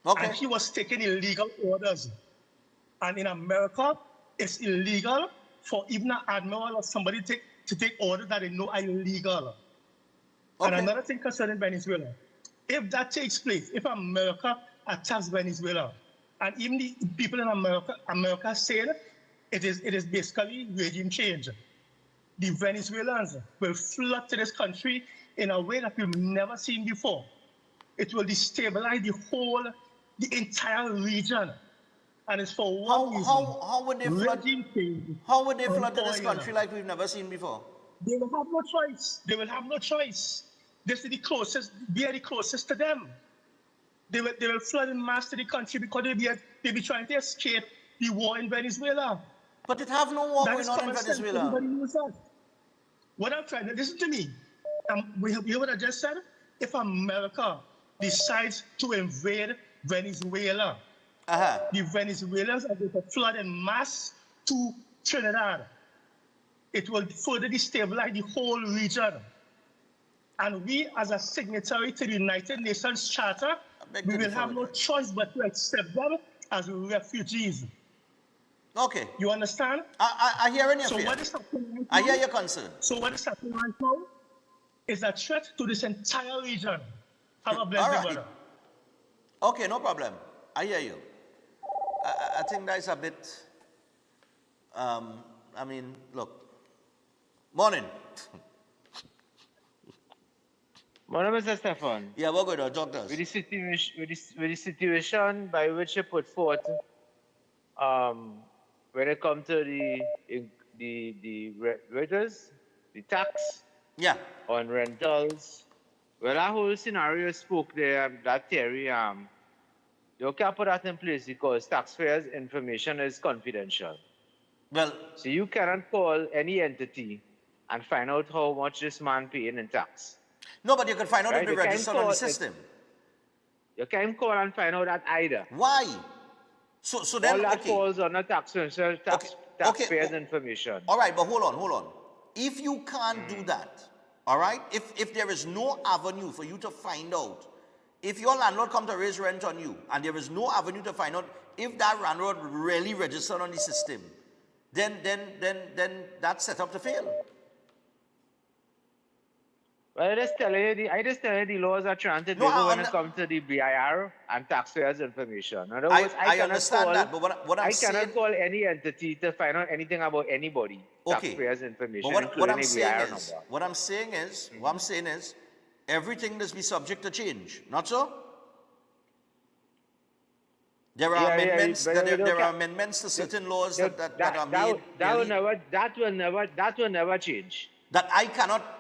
S14: Okay. And he was taking illegal orders. And in America, it's illegal for even an admiral or somebody to take orders that they know are illegal. Okay. And another thing concerning Venezuela, if that takes place, if America attacks Venezuela, and even the people in America say it is basically regime change, the Venezuelans will flood to this country in a way that we've never seen before. It will destabilize the entire region. And it's for one reason.
S6: How would they flood? How would they flood to this country like we've never seen before?
S14: They will have no choice. They will have no choice. This is the closest. We are the closest to them. They will flood in mass to the country because they'll be trying to escape the war in Venezuela.
S6: But it have no war going on in Venezuela.
S14: What I'm trying to listen to me. You hear what I just said? If America decides to invade Venezuela, the Venezuelans are going to flood in mass to Trinidad. It will further destabilize the whole region. And we, as a signatory to the United Nations Charter, we will have no choice but to accept them as refugees.
S6: Okay.
S14: You understand?
S6: I hear your fear.
S14: What is happening right now,
S6: I hear your concern.
S14: So what is happening right now is a threat to this entire region. Have a blessed day, brother.
S6: Okay, no problem. I hear you. I think that is a bit, I mean, look. Morning.
S16: Morning, Mr. Stefan.
S6: Yeah, what good, doctors?
S16: With the situation by which you put forth, when it comes to the tax,
S6: yeah,
S16: on rentals. Well, that whole scenario spoke there, that theory, you can't put that in place because taxpayers' information is confidential.
S6: Well,
S16: so you cannot call any entity and find out how much this man paying in tax.
S6: No, but you can find out if
S16: Right?
S6: they
S16: You can't
S6: registered on
S16: call-
S6: the system.
S16: You can't call and find out that either.
S6: Why? So then,
S16: all that
S6: okay.
S16: falls on the taxpayers' information.
S6: All right, but hold on. If you can't do that, all right, if there is no avenue for you to find out, if your landlord comes to raise rent on you and there is no avenue to find out if that landlord really registered on the system, then that's set up to fail.
S16: Well, I just tell you the laws are trying to do when it comes to the BIR and taxpayers' information. In other words,
S6: I understand that, but what I'm saying,
S16: I cannot call any entity to find out anything about anybody.
S6: Okay.
S16: Taxpayers' information,
S6: But what
S16: including
S6: I'm
S16: the
S6: saying
S16: BIR
S6: is,
S16: number.
S6: what I'm saying is, everything must be subject to change. Not so? There are amendments. There are amendments to certain laws that are made.
S16: That will never change.
S6: That I cannot.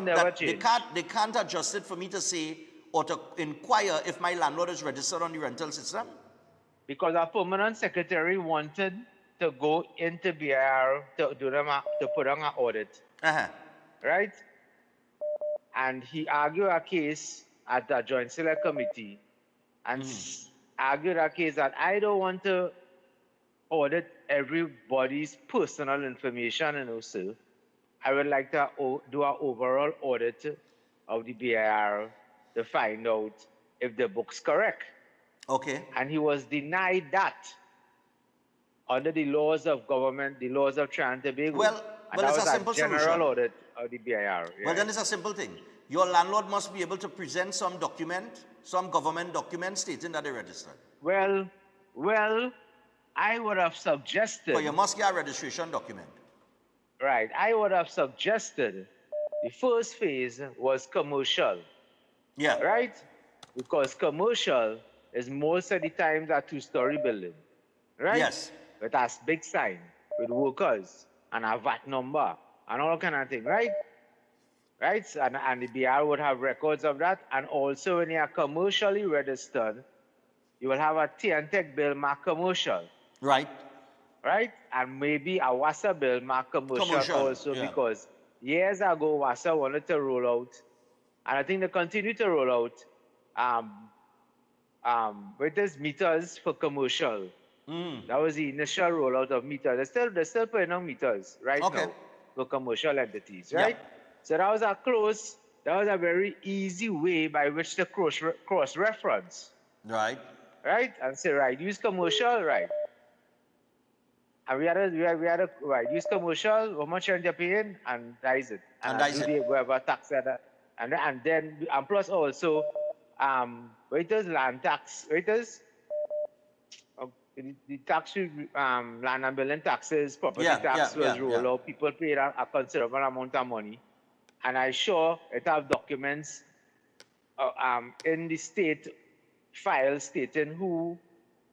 S16: Never
S6: change. They can't adjust it for me to say or to inquire if my landlord is registered on the rental system.
S16: Because our permanent secretary wanted to go into BIR to put on an audit. Right? And he argued a case at the Joint Select Committee and argued a case that I don't want to audit everybody's personal information and also I would like to do an overall audit of the BIR to find out if the book's correct.
S6: Okay.
S16: And he was denied that under the laws of government, the laws of Trinidad and Tobago.
S6: Well,
S16: and that
S6: it's
S16: was
S6: a simple
S16: general
S6: solution.
S16: audit of the BIR.
S6: Well, then it's a simple thing. Your landlord must be able to present some document, some government document stating that they registered.
S16: Well, I would have suggested.
S6: But you must get a registration document.
S16: Right. I would have suggested the first phase was commercial.
S6: Yeah.
S16: Right? Because commercial is most of the time a two-story building. Right?
S6: Yes.
S16: With a big sign, with workers, and a VAT number, and all kind of thing, right? Right? And the BR would have records of that. And also when you are commercially registered, you will have a TNTEC bill marked commercial.
S6: Right.
S16: Right? And maybe a WASA bill marked commercial also because years ago WASA wanted to roll out, and I think they continue to roll out with these meters for commercial. That was the initial rollout of meters. They're still putting on meters right now for commercial entities, right?
S6: Yeah.
S16: So that was a very easy way by which to cross-reference.
S6: Right.
S16: Right? And say, right, use commercial, right? And we had a right, use commercial, how much rent you're paying, and dice it. And whoever tax that. And then, and plus also, waiters, land tax, waiters, the tax, land and building taxes, property tax was rolled out. People paid a considerable amount of money. And I'm sure it have documents in the state file stating who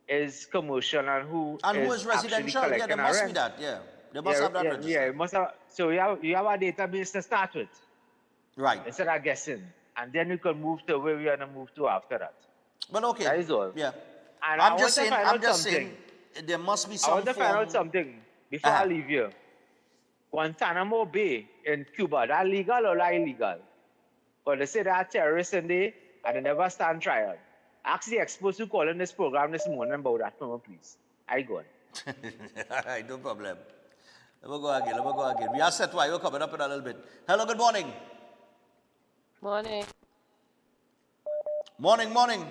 S16: is commercial and who
S6: is residential. Yeah, there must be that. Yeah, they must have that registered.
S16: Yeah, it must have. So you have a database to start with.
S6: Right.
S16: Instead of guessing, and then you can move to where we want to move to after that.
S6: But okay.
S16: That is all.
S6: Yeah.
S16: And
S6: I'm just saying there must be some
S16: I want to find out something before I leave here. Guantanamo Bay in Cuba, that legal or that illegal? But they say there are terrorists in there and they never stand trial. Ask the experts who call in this program this morning about that, no, please. I go on.
S6: All right, no problem. Let me go again. We are set why we're coming up in a little bit. Hello, good morning.
S17: Morning.
S6: Morning.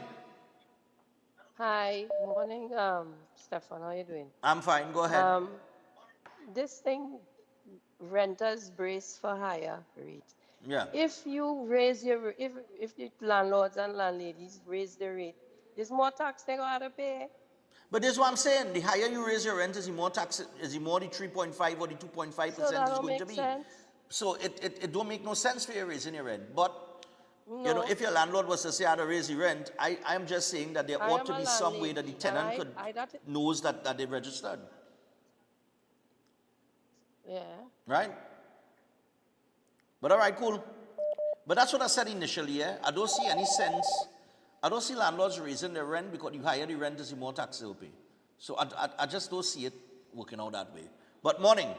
S17: Hi, morning, Stefan. How are you doing?
S6: I'm fine. Go ahead.
S17: This thing, renters brace for higher rate.
S6: Yeah.
S17: If you raise if the landlords and landladies raise the rate, there's more tax they gotta pay.
S6: But this is what I'm saying. The higher you raise your rent, is the more tax, is the more the 3.5 or the 2.5% is going to be.
S17: Sense.
S6: So it don't make no sense for you raising your rent. But You know, if your landlord was to say I had to raise the rent, I'm just saying that there
S17: I
S6: ought
S17: am
S6: to
S17: a
S6: be some way that the
S17: landlady,
S6: tenant
S17: and
S6: could knows that they registered.
S17: Yeah.
S6: Right? But all right, cool. But that's what I said initially, yeah? I don't see any sense. I don't see landlords raising their rent because you higher the rent, the more tax they'll pay. So I just don't see it working out that way. But morning.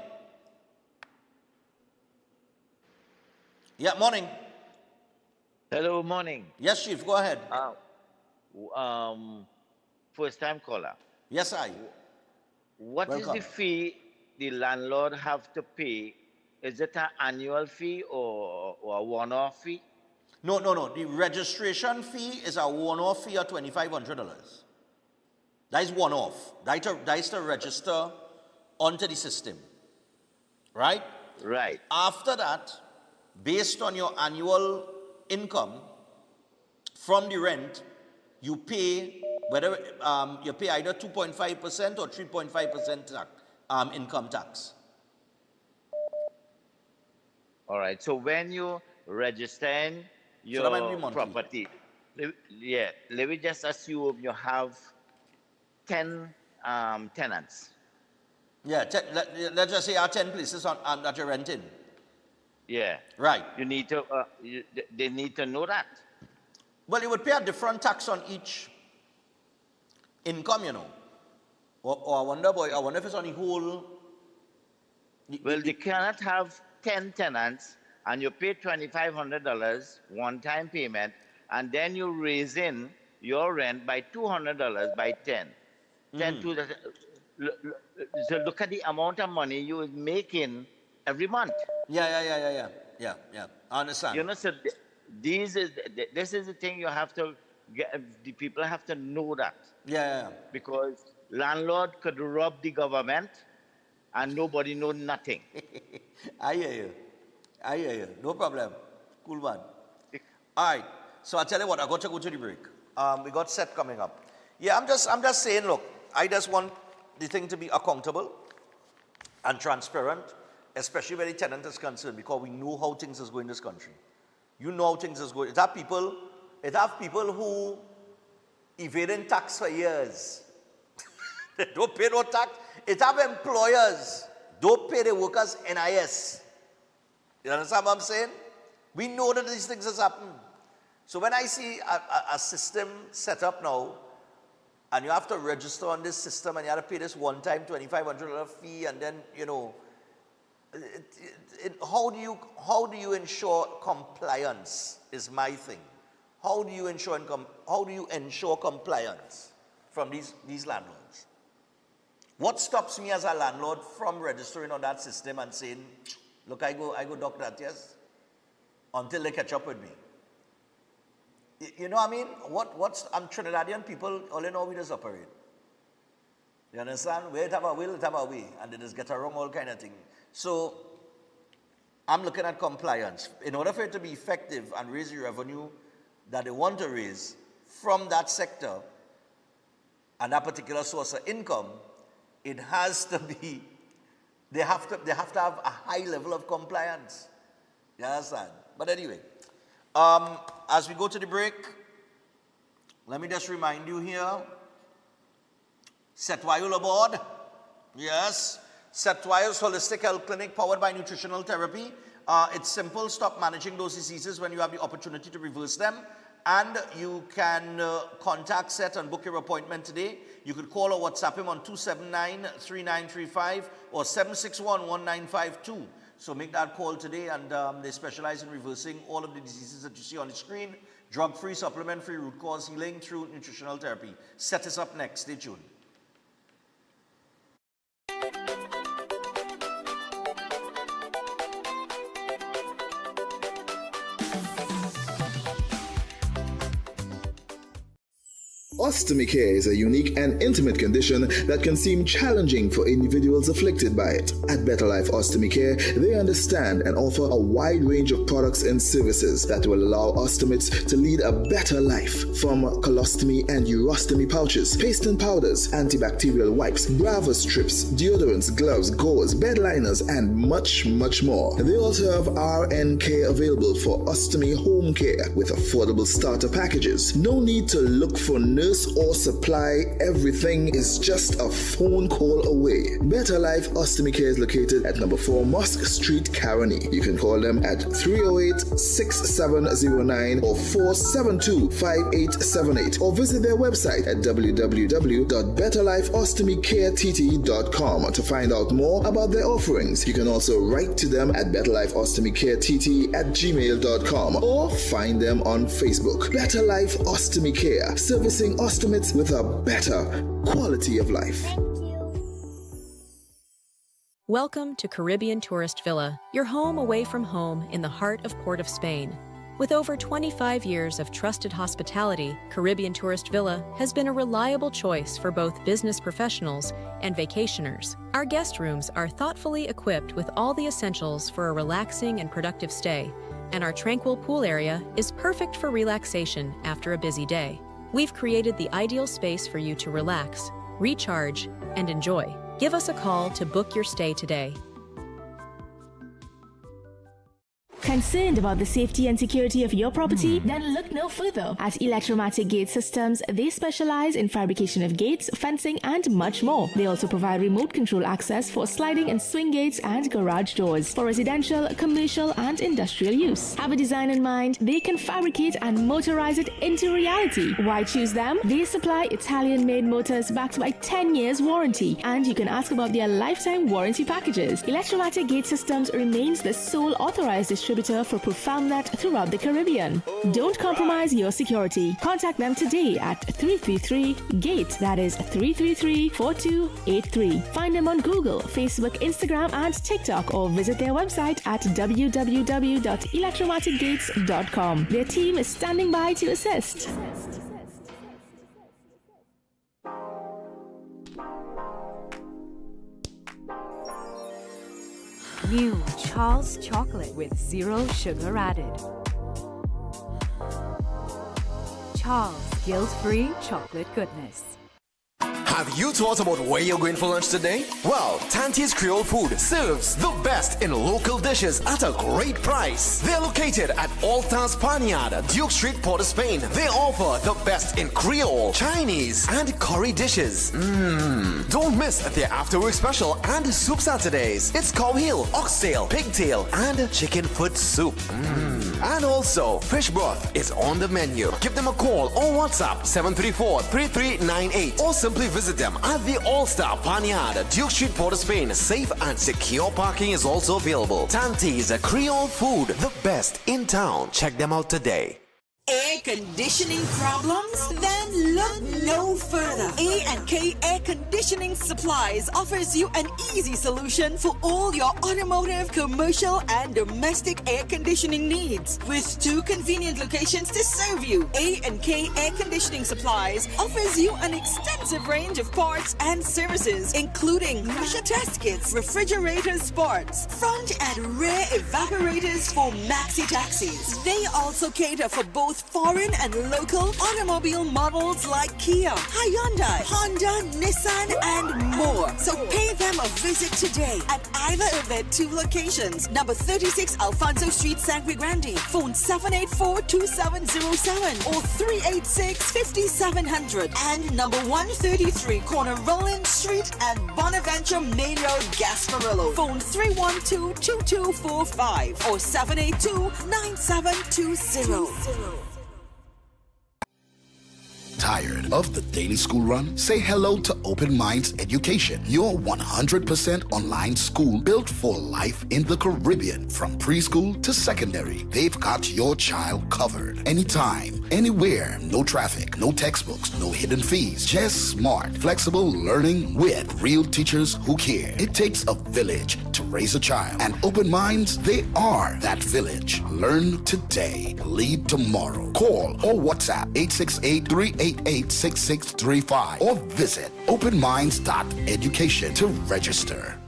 S6: Yeah, morning.
S18: Hello, morning.
S6: Yes, Chief, go ahead.
S18: First time caller.
S6: Yes, I.
S18: What is the fee the landlord have to pay? Is it an annual fee or a one-off fee?
S6: No. The registration fee is a one-off fee of $2,500. That is one-off. That is to register onto the system. Right?
S18: Right.
S6: After that, based on your annual income from the rent, you pay whether you pay either 2.5% or 3.5% income tax.
S18: All right. So when you register your property, let me just assume you have 10 tenants.
S6: Yeah, let's just say you have 10 places that you're renting.
S18: Yeah.
S6: Right.
S18: You need to. They need to know that.
S6: Well, you would pay a different tax on each income, you know. Or I wonder if it's on the whole.
S18: Well, they cannot have 10 tenants and you pay $2,500 one-time payment, and then you raise in your rent by $200 by 10. So look at the amount of money you are making every month.
S6: Yeah. I understand.
S18: You know, so this is the thing you have to get. The people have to know that.
S6: Yeah.
S18: Because landlord could rob the government, and nobody know nothing.
S6: I hear you. No problem. Cool one. All right. So I'll tell you what. I got to go to the break. We got set coming up. Yeah, I'm just saying. Look, I just want the thing to be accountable and transparent, especially where the tenant is concerned, because we know how things is going in this country. You know how things is going. It have people who evading tax for years. They don't pay no tax. It have employers don't pay their workers NIS. You understand what I'm saying? We know that these things has happened. So when I see a system set up now, and you have to register on this system, and you have to pay this one-time $2,500 fee, and then, you know, how do you ensure compliance is my thing. How do you ensure compliance from these landlords? What stops me as a landlord from registering on that system and saying, look, I go dock that, yes, until they catch up with me? You know what I mean? I'm Trinidadian people, all in all, we just operate. You understand? Where it have a will, it have a way. And they just get around all kind of thing. So, I'm looking at compliance. In order for it to be effective and raise the revenue that they want to raise from that sector and that particular source of income, it has to be, they have to have a high level of compliance. You understand? But anyway, as we go to the break, let me just remind you here, Setwayul aboard. Yes, Setwayul's Holistic Health Clinic powered by nutritional therapy. It's simple. Stop managing those diseases when you have the opportunity to reverse them. And you can contact Set and book your appointment today. You could call or WhatsApp him on 279-3935 or 761-1952. So make that call today, and they specialize in reversing all of the diseases that you see on the screen. Drug-free, supplement-free, root cause healing through nutritional therapy. Set is up next. Stay tuned.
S20: Ostomy care is a unique and intimate condition that can seem challenging for individuals afflicted by it. At Better Life Ostomy Care, they understand and offer a wide range of products and services that will allow ostomates to lead a better life. From colostomy and urostomy pouches, paste and powders, antibacterial wipes, Brava strips, deodorants, gloves, gauze, bed liners, and much, much more. They also have RN care available for ostomy home care with affordable starter packages. No need to look for nurse or supply, everything is just a phone call away. Better Life Ostomy Care is located at number 4 Mosque Street, Caroni. You can call them at 308-6709 or 472-5878 or visit their website at www.betterlifeostomycareTT.com to find out more about their offerings. You can also write to them at betterlifeostomycarettt@gmail.com or find them on Facebook. Better Life Ostomy Care, servicing ostomates with a better quality of life.
S3: Welcome to Caribbean Tourist Villa, your home away from home in the heart of Port of Spain. With over 25 years of trusted hospitality, Caribbean Tourist Villa has been a reliable choice for both business professionals and vacationers. Our guest rooms are thoughtfully equipped with all the essentials for a relaxing and productive stay, and our tranquil pool area is perfect for relaxation after a busy day. We've created the ideal space for you to relax, recharge, and enjoy. Give us a call to book your stay today.
S19: Concerned about the safety and security of your property? Then look no further. At Electromatic Gate Systems, they specialize in fabrication of gates, fencing, and much more. They also provide remote control access for sliding and swing gates and garage doors for residential, commercial, and industrial use. Have a design in mind? They can fabricate and motorize it into reality. Why choose them? They supply Italian-made motors backed by 10 years warranty, and you can ask about their lifetime warranty packages. Electromatic Gate Systems remains the sole authorized distributor for ProfoundNet throughout the Caribbean. Don't compromise your security. Contact them today at 333-GATE, that is 333-4283. Find them on Google, Facebook, Instagram, and TikTok, or visit their website at www.electromaticgates.com. Their team is standing by to assist.
S15: New Charles chocolate with 0 sugar added. Charles guilt-free chocolate goodness.
S21: Have you thought about where you're going for lunch today? Well, Tante's Creole Food serves the best in local dishes at a great price. They're located at Alta's Panyard, Duke Street, Port of Spain. They offer the best in Creole, Chinese, and curry dishes. Don't miss their after-work special and soup Saturdays. It's cow heel, oxtail, pigtail, and chicken foot soup. And also, fish broth is on the menu. Give them a call or WhatsApp 734-3398 or simply visit them at the All-Star Panyard, Duke Street, Port of Spain. Safe and secure parking is also available. Tante's Creole Food, the best in town. Check them out today.
S24: Air conditioning problems? Then look no further. A&K Air Conditioning Supplies offers you an easy solution for all your automotive, commercial, and domestic air conditioning needs. With 2 convenient locations to serve you, A&K Air Conditioning Supplies offers you an extensive range of parts and services, including pressure test kits, refrigerator parts, front and rear evaporators for maxi taxis. They also cater for both foreign and local automobile models like Kia, Hyundai, Honda, Nissan, and more. So pay them a visit today at either of their 2 locations. Number 36 Alfonso Street, Sangre Grande. Phone 784-2707 or 386-5700. And number 133 Corner Roland Street and Bonaventure Main Road, Gasparillo. Phone 312-2245 or 782-9720.
S11: Tired of the daily school run? Say hello to Open Minds Education, your 100% online school built for life in the Caribbean. From preschool to secondary, they've got your child covered. Anytime, anywhere, no traffic, no textbooks, no hidden fees. Just smart, flexible learning with real teachers who care. It takes a village to raise a child, and Open Minds, they are that village. Learn today, lead tomorrow. Call or WhatsApp 868-388 888-6635 or visit openminds.education to register.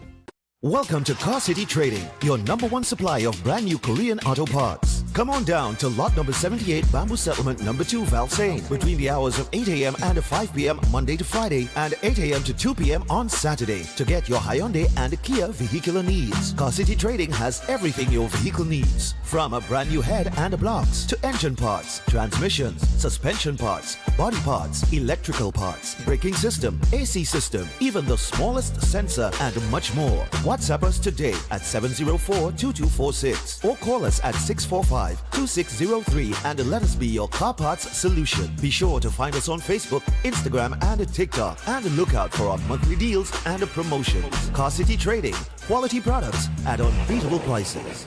S9: Welcome to Car City Trading, your #1 supply of brand new Korean auto parts. Come on down to lot number 78, Bamboo Settlement number 2, Valsain, between the hours of 8 a.m. and 5 p.m. Monday to Friday, and 8 a.m. to 2 p.m. on Saturday to get your Hyundai and Kia vehicular needs. Car City Trading has everything your vehicle needs, from a brand new head and blocks to engine parts, transmissions, suspension parts, body parts, electrical parts, braking system, AC system, even the smallest sensor, and much more. WhatsApp us today at 704-2246 or call us at 645-2603 and let us be your car parts solution. Be sure to find us on Facebook, Instagram, and TikTok, and look out for our monthly deals and promotions. Car City Trading, quality products at unbeatable prices.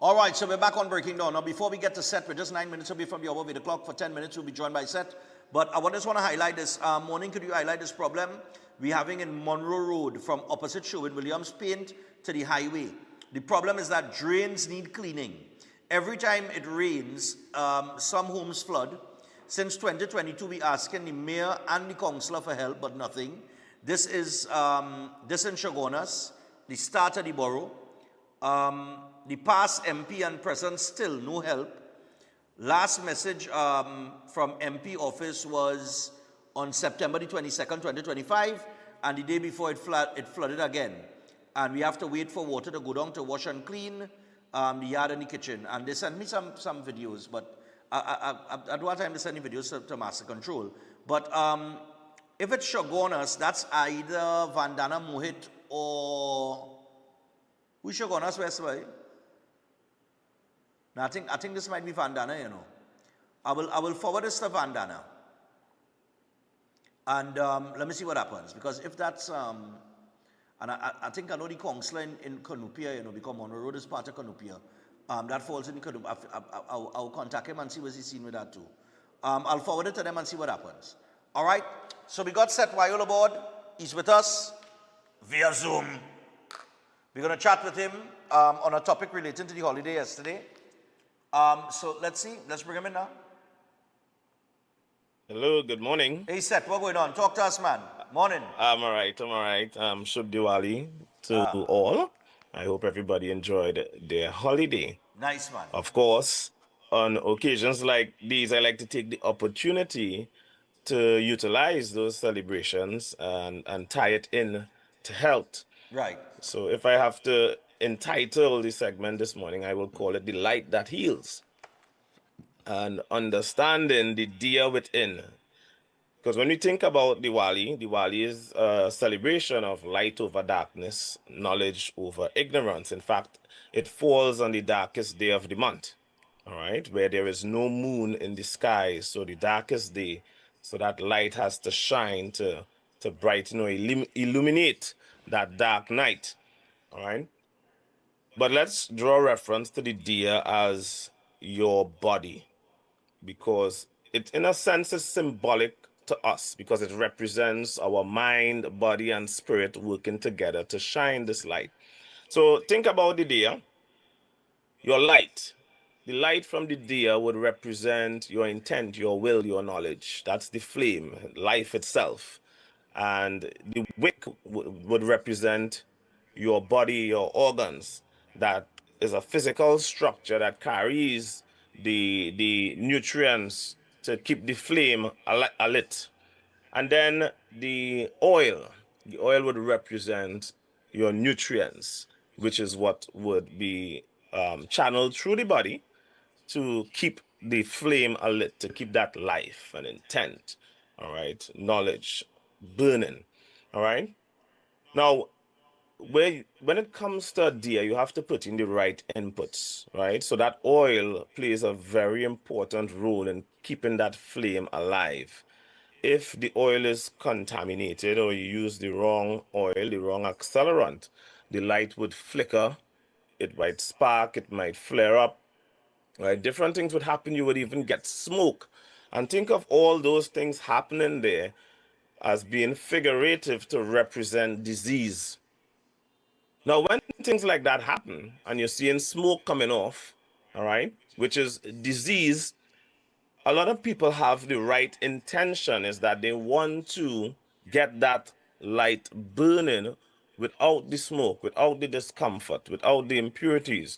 S6: All right, so we're back on Breaking Down. Now, before we get to set, we're just 9 minutes away from the hour of 8 o'clock. For 10 minutes, we'll be joined by Set. But I just want to highlight this. Morning, could you highlight this problem we're having in Monroe Road from opposite Sherwin-Williams Paint to the highway? The problem is that drains need cleaning. Every time it rains, some homes flood. Since 2022, we're asking the mayor and the councillor for help, but nothing. This is this in Chaguanas, the start of the borough. The past MP and present still no help. Last message from MP office was on September the 22nd, 2025, and the day before it flooded again. And we have to wait for water to go down to wash and clean the yard and the kitchen. And they sent me some videos, but I don't have time to send the videos to Master Control. But if it's Chaguanas, that's either Vandana Mohit or who's Chaguanas Westway? Now, I think this might be Vandana, you know. I will forward this to Vandana. And let me see what happens. Because if that's, and I think I know the councillor in Canupia, you know, because Monroe Road is part of Canupia. That falls in Canupia. I'll contact him and see what he's seen with that too. I'll forward it to them and see what happens. All right. So we got Seth Wayol aboard. He's with us via Zoom. We're going to chat with him on a topic relating to the holiday yesterday. So let's see. Let's bring him in now.
S1: Hello, good morning.
S6: Hey, Seth, what's going on? Talk to us, man. Morning.
S1: I'm all right. Shubh Diwali to all. I hope everybody enjoyed their holiday.
S6: Nice, man.
S1: Of course, on occasions like these, I like to take the opportunity to utilize those celebrations and tie it in to health.
S6: Right.
S1: So if I have to entitle the segment this morning, I will call it The Light That Heals. And understanding the deer within. Because when we think about Diwali is a celebration of light over darkness, knowledge over ignorance. In fact, it falls on the darkest day of the month, all right, where there is no moon in the sky, so the darkest day, so that light has to shine to brighten or illuminate that dark night, all right? But let's draw reference to the deer as your body, because it, in a sense, is symbolic to us because it represents our mind, body, and spirit working together to shine this light. So think about the deer, your light. The light from the deer would represent your intent, your will, your knowledge. That's the flame, life itself. And the wick would represent your body, your organs. That is a physical structure that carries the nutrients to keep the flame lit. And then the oil would represent your nutrients, which is what would be channeled through the body to keep the flame lit, to keep that life and intent, all right, knowledge burning, all right. Now, when it comes to a deer, you have to put in the right inputs, right? So that oil plays a very important role in keeping that flame alive. If the oil is contaminated or you use the wrong oil, the wrong accelerant, the light would flicker, it might spark, it might flare up, right? Different things would happen. You would even get smoke. And think of all those things happening there as being figurative to represent disease. Now, when things like that happen and you're seeing smoke coming off, all right, which is disease, a lot of people have the right intention, is that they want to get that light burning without the smoke, without the discomfort, without the impurities.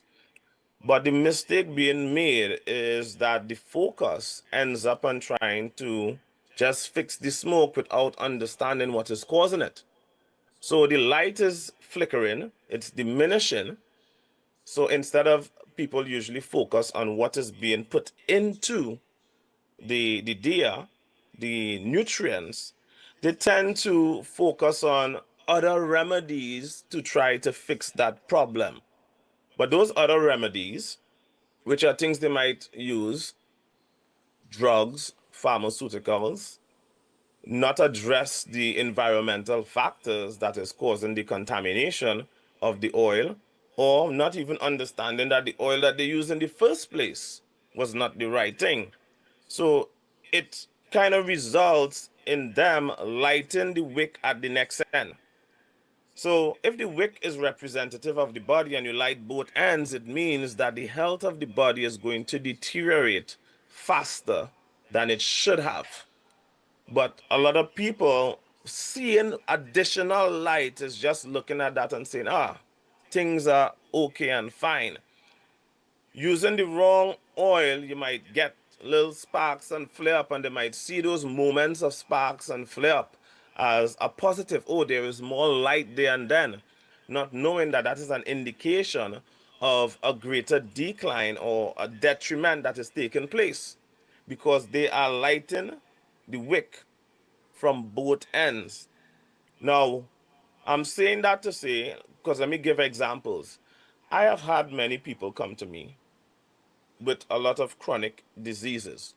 S1: But the mistake being made is that the focus ends up on trying to just fix the smoke without understanding what is causing it. So the light is flickering, it's diminishing. So instead of people usually focus on what is being put into the dia, the nutrients, they tend to focus on other remedies to try to fix that problem. But those other remedies, which are things they might use, drugs, pharmaceuticals, not address the environmental factors that is causing the contamination of the oil, or not even understanding that the oil that they used in the first place was not the right thing. So it kind of results in them lighting the wick at the next end. So if the wick is representative of the body and you light both ends, it means that the health of the body is going to deteriorate faster than it should have. But a lot of people seeing additional light is just looking at that and saying, things are okay and fine. Using the wrong oil, you might get little sparks and flare up, and they might see those moments of sparks and flare up as a positive. Oh, there is more light there and then, not knowing that that is an indication of a greater decline or a detriment that is taking place, because they are lighting the wick from both ends. Now, I'm saying that to say, because let me give examples. I have had many people come to me with a lot of chronic diseases.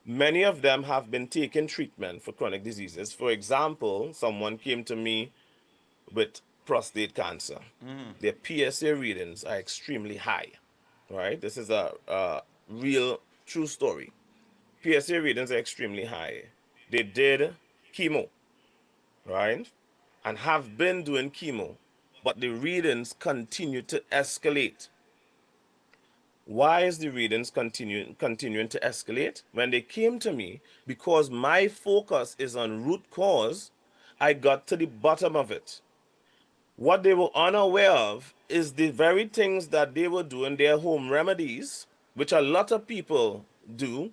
S1: Many of them have been taking treatment for chronic diseases. For example, someone came to me with prostate cancer. Their PSA readings are extremely high, right? This is a real, true story. PSA readings are extremely high. They did chemo, right? And have been doing chemo, but the readings continue to escalate. Why is the readings continuing to escalate? When they came to me, because my focus is on root cause, I got to the bottom of it. What they were unaware of is the very things that they were doing, their home remedies, which a lot of people do,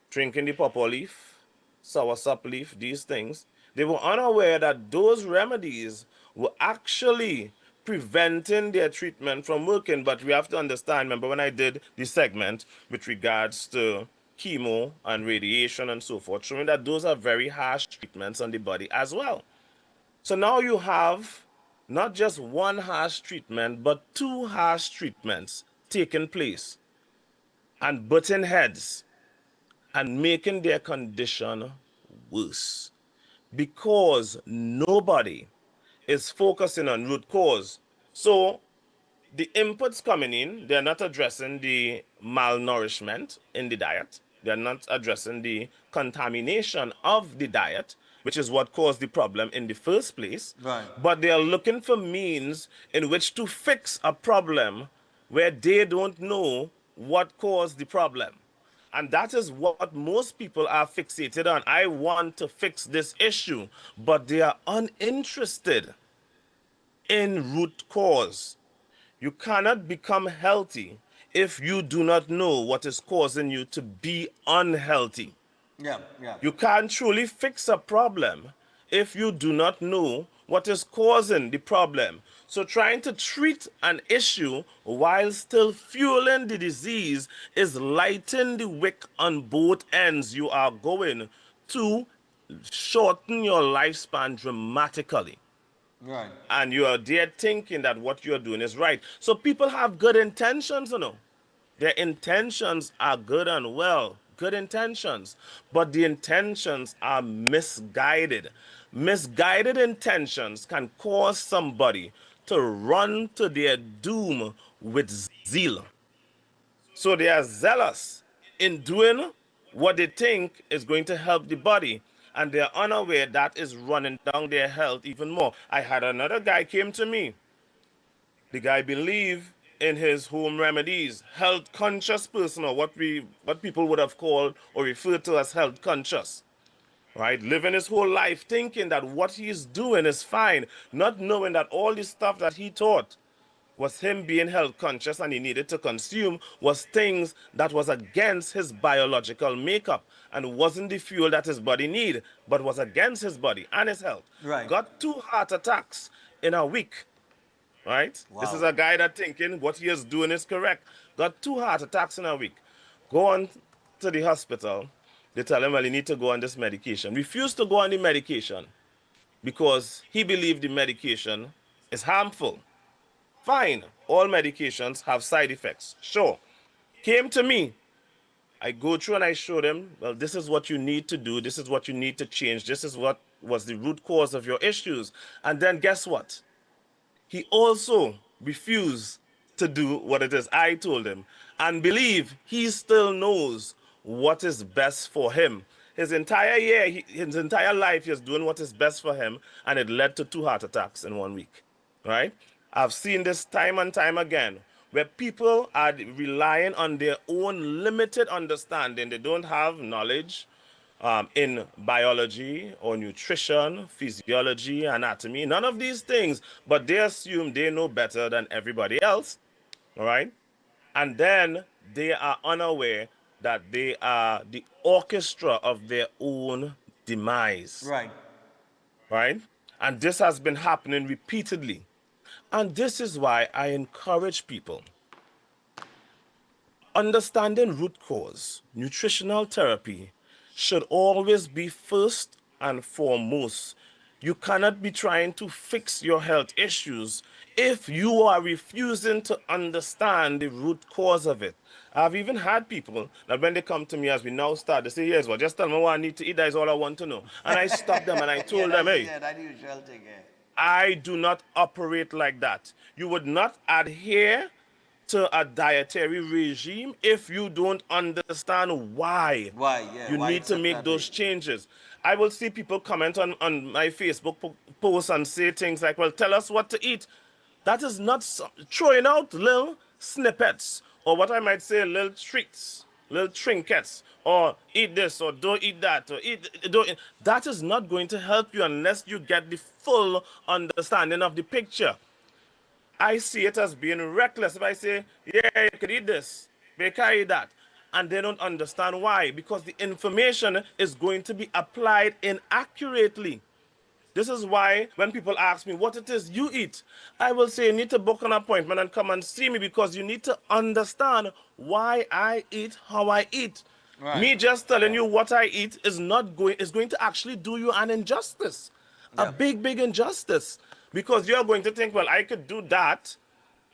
S1: drinking the pawpaw leaf, soursop leaf, these things. They were unaware that those remedies were actually preventing their treatment from working. But we have to understand, remember when I did the segment with regards to chemo and radiation and so forth, showing that those are very harsh treatments on the body as well. So now you have not just one harsh treatment, but two harsh treatments taking place and butting heads and making their condition worse, because nobody is focusing on root cause. So the inputs coming in, they're not addressing the malnourishment in the diet. They're not addressing the contamination of the diet, which is what caused the problem in the first place.
S6: Right.
S1: But they are looking for means in which to fix a problem where they don't know what caused the problem. And that is what most people are fixated on. I want to fix this issue, but they are uninterested in root cause. You cannot become healthy if you do not know what is causing you to be unhealthy.
S6: Yeah.
S1: You can't truly fix a problem if you do not know what is causing the problem. So trying to treat an issue while still fueling the disease is lighting the wick on both ends. You are going to shorten your lifespan dramatically.
S6: Right.
S1: And you are there thinking that what you're doing is right. So people have good intentions, Their intentions are good and well. Good intentions, but the intentions are misguided. Misguided intentions can cause somebody to run to their doom with zeal. So they are zealous in doing what they think is going to help the body. and they're unaware that is running down their health even more. I had another guy came to me. The guy believed in his home remedies, health conscious person, or what people would have called or referred to as health conscious. Right? Living his whole life thinking that what he's doing is fine, not knowing that all the stuff that he taught was him being health conscious and he needed to consume was things that was against his biological makeup and wasn't the fuel that his body needed, but was against his body and his health.
S6: Right.
S1: Got 2 heart attacks in a week. Right?
S6: Wow.
S1: This is a guy that thinking what he is doing is correct. Got 2 heart attacks in a week. Go on to the hospital. They tell him, well, you need to go on this medication. Refused to go on the medication because he believed the medication is harmful. Fine, all medications have side effects. Sure. Came to me. I go through and I show them, well, this is what you need to do. This is what you need to change. This is what was the root cause of your issues. And then guess what? He also refused to do what it is I told him and believe he still knows what is best for him. His entire year, his entire life, he is doing what is best for him, and it led to 2 heart attacks in 1 week. Right? I've seen this time and time again, where people are relying on their own limited understanding. They don't have knowledge in biology or nutrition, physiology, anatomy, none of these things, but they assume they know better than everybody else, all right? And then they are unaware that they are the orchestra of their own demise.
S6: Right.
S1: Right? And this has been happening repeatedly. And this is why I encourage people. Understanding root cause, nutritional therapy should always be first and foremost. You cannot be trying to fix your health issues if you are refusing to understand the root cause of it. I've even had people that when they come to me as we now start, they say, here's what, just tell me what I need to eat, that is all I want to know. And I stop them and I told them, hey, I do not operate like that. You would not adhere to a dietary regime if you don't understand why. You need to make those changes. I will see people comment on my Facebook posts and say things like, well, tell us what to eat. That is not throwing out little snippets, or what I might say, little treats, little trinkets, or eat this, or don't eat that, or don't. That is not going to help you unless you get the full understanding of the picture. I see it as being reckless if I say, yeah, you could eat this, but you can't eat that. And they don't understand why, because the information is going to be applied inaccurately. This is why when people ask me what it is you eat, I will say you need to book an appointment and come and see me, because you need to understand why I eat how I eat. Right. Me just telling you what I eat is going to actually do you an injustice, a big injustice, because you're going to think, well, I could do that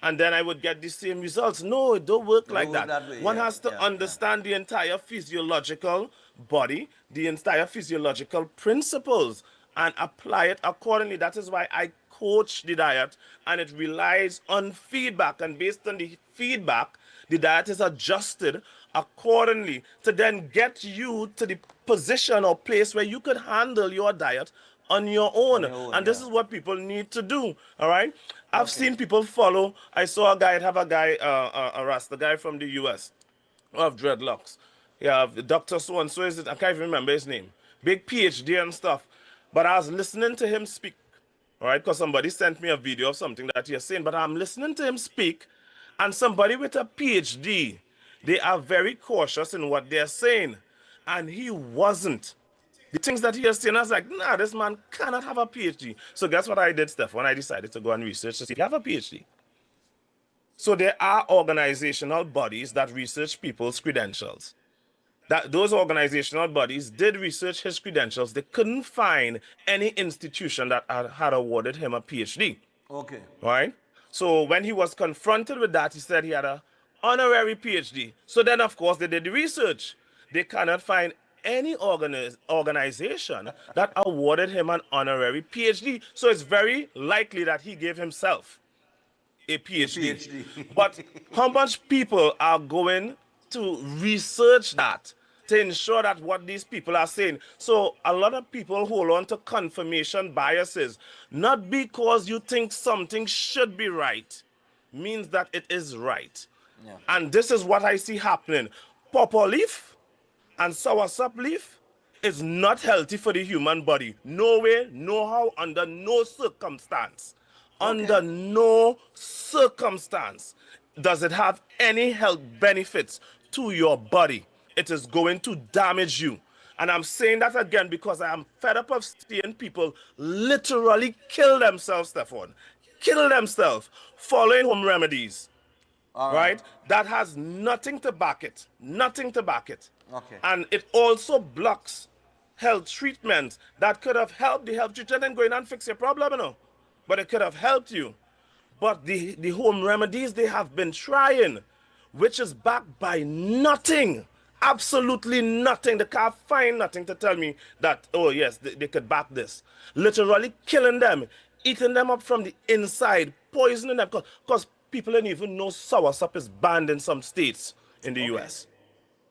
S1: and then I would get the same results. No, it don't work like that. One has to understand the entire physiological body, the entire physiological principles, and apply it accordingly. That is why I coach the diet, and it relies on feedback. And based on the feedback, the diet is adjusted accordingly to then get you to the position or place where you could handle your diet on your own. And this is what people need to do, all right? I've seen people follow. I saw a guy, a Rasta guy from the US who have dreadlocks. Yeah, Dr. So-and-so is it? I can't even remember his name. Big PhD and stuff. But I was listening to him speak, all right? Because somebody sent me a video of something that he's saying. But I'm listening to him speak, and somebody with a PhD, they are very cautious in what they're saying. And he wasn't. The things that he was saying, I was like, nah, this man cannot have a PhD. So guess what I did, Steph, when I decided to go and research to see if you have a PhD. So there are organizational bodies that research people's credentials. Those organizational bodies did research his credentials. They couldn't find any institution that had awarded him a PhD.
S6: Okay.
S1: Right? So when he was confronted with that, he said he had an honorary PhD. So then, of course, they did the research. They cannot find any organization that awarded him an honorary PhD. So it's very likely that he gave himself a PhD. But how much people are going to research that to ensure that what these people are saying. So a lot of people hold on to confirmation biases, not because you think something should be right, means that it is right.
S6: Yeah.
S1: And this is what I see happening. Pawpaw leaf and soursop leaf is not healthy for the human body. No way, no how, under no circumstance.
S6: Okay.
S1: Under no circumstance does it have any health benefits to your body. It is going to damage you. And I'm saying that again because I am fed up of seeing people literally kill themselves, Stefan. Kill themselves following home remedies.
S6: All
S1: right? That has nothing to back it. Nothing to back it.
S6: Okay.
S1: And it also blocks health treatment that could have helped the health treatment and go in and fix your problem, you know. But it could have helped you. But the home remedies they have been trying, which is backed by nothing. Absolutely nothing. They can't find nothing to tell me that, oh yes, they could back this. Literally killing them, eating them up from the inside, poisoning them. Because people don't even know soursop is banned in some states in the US.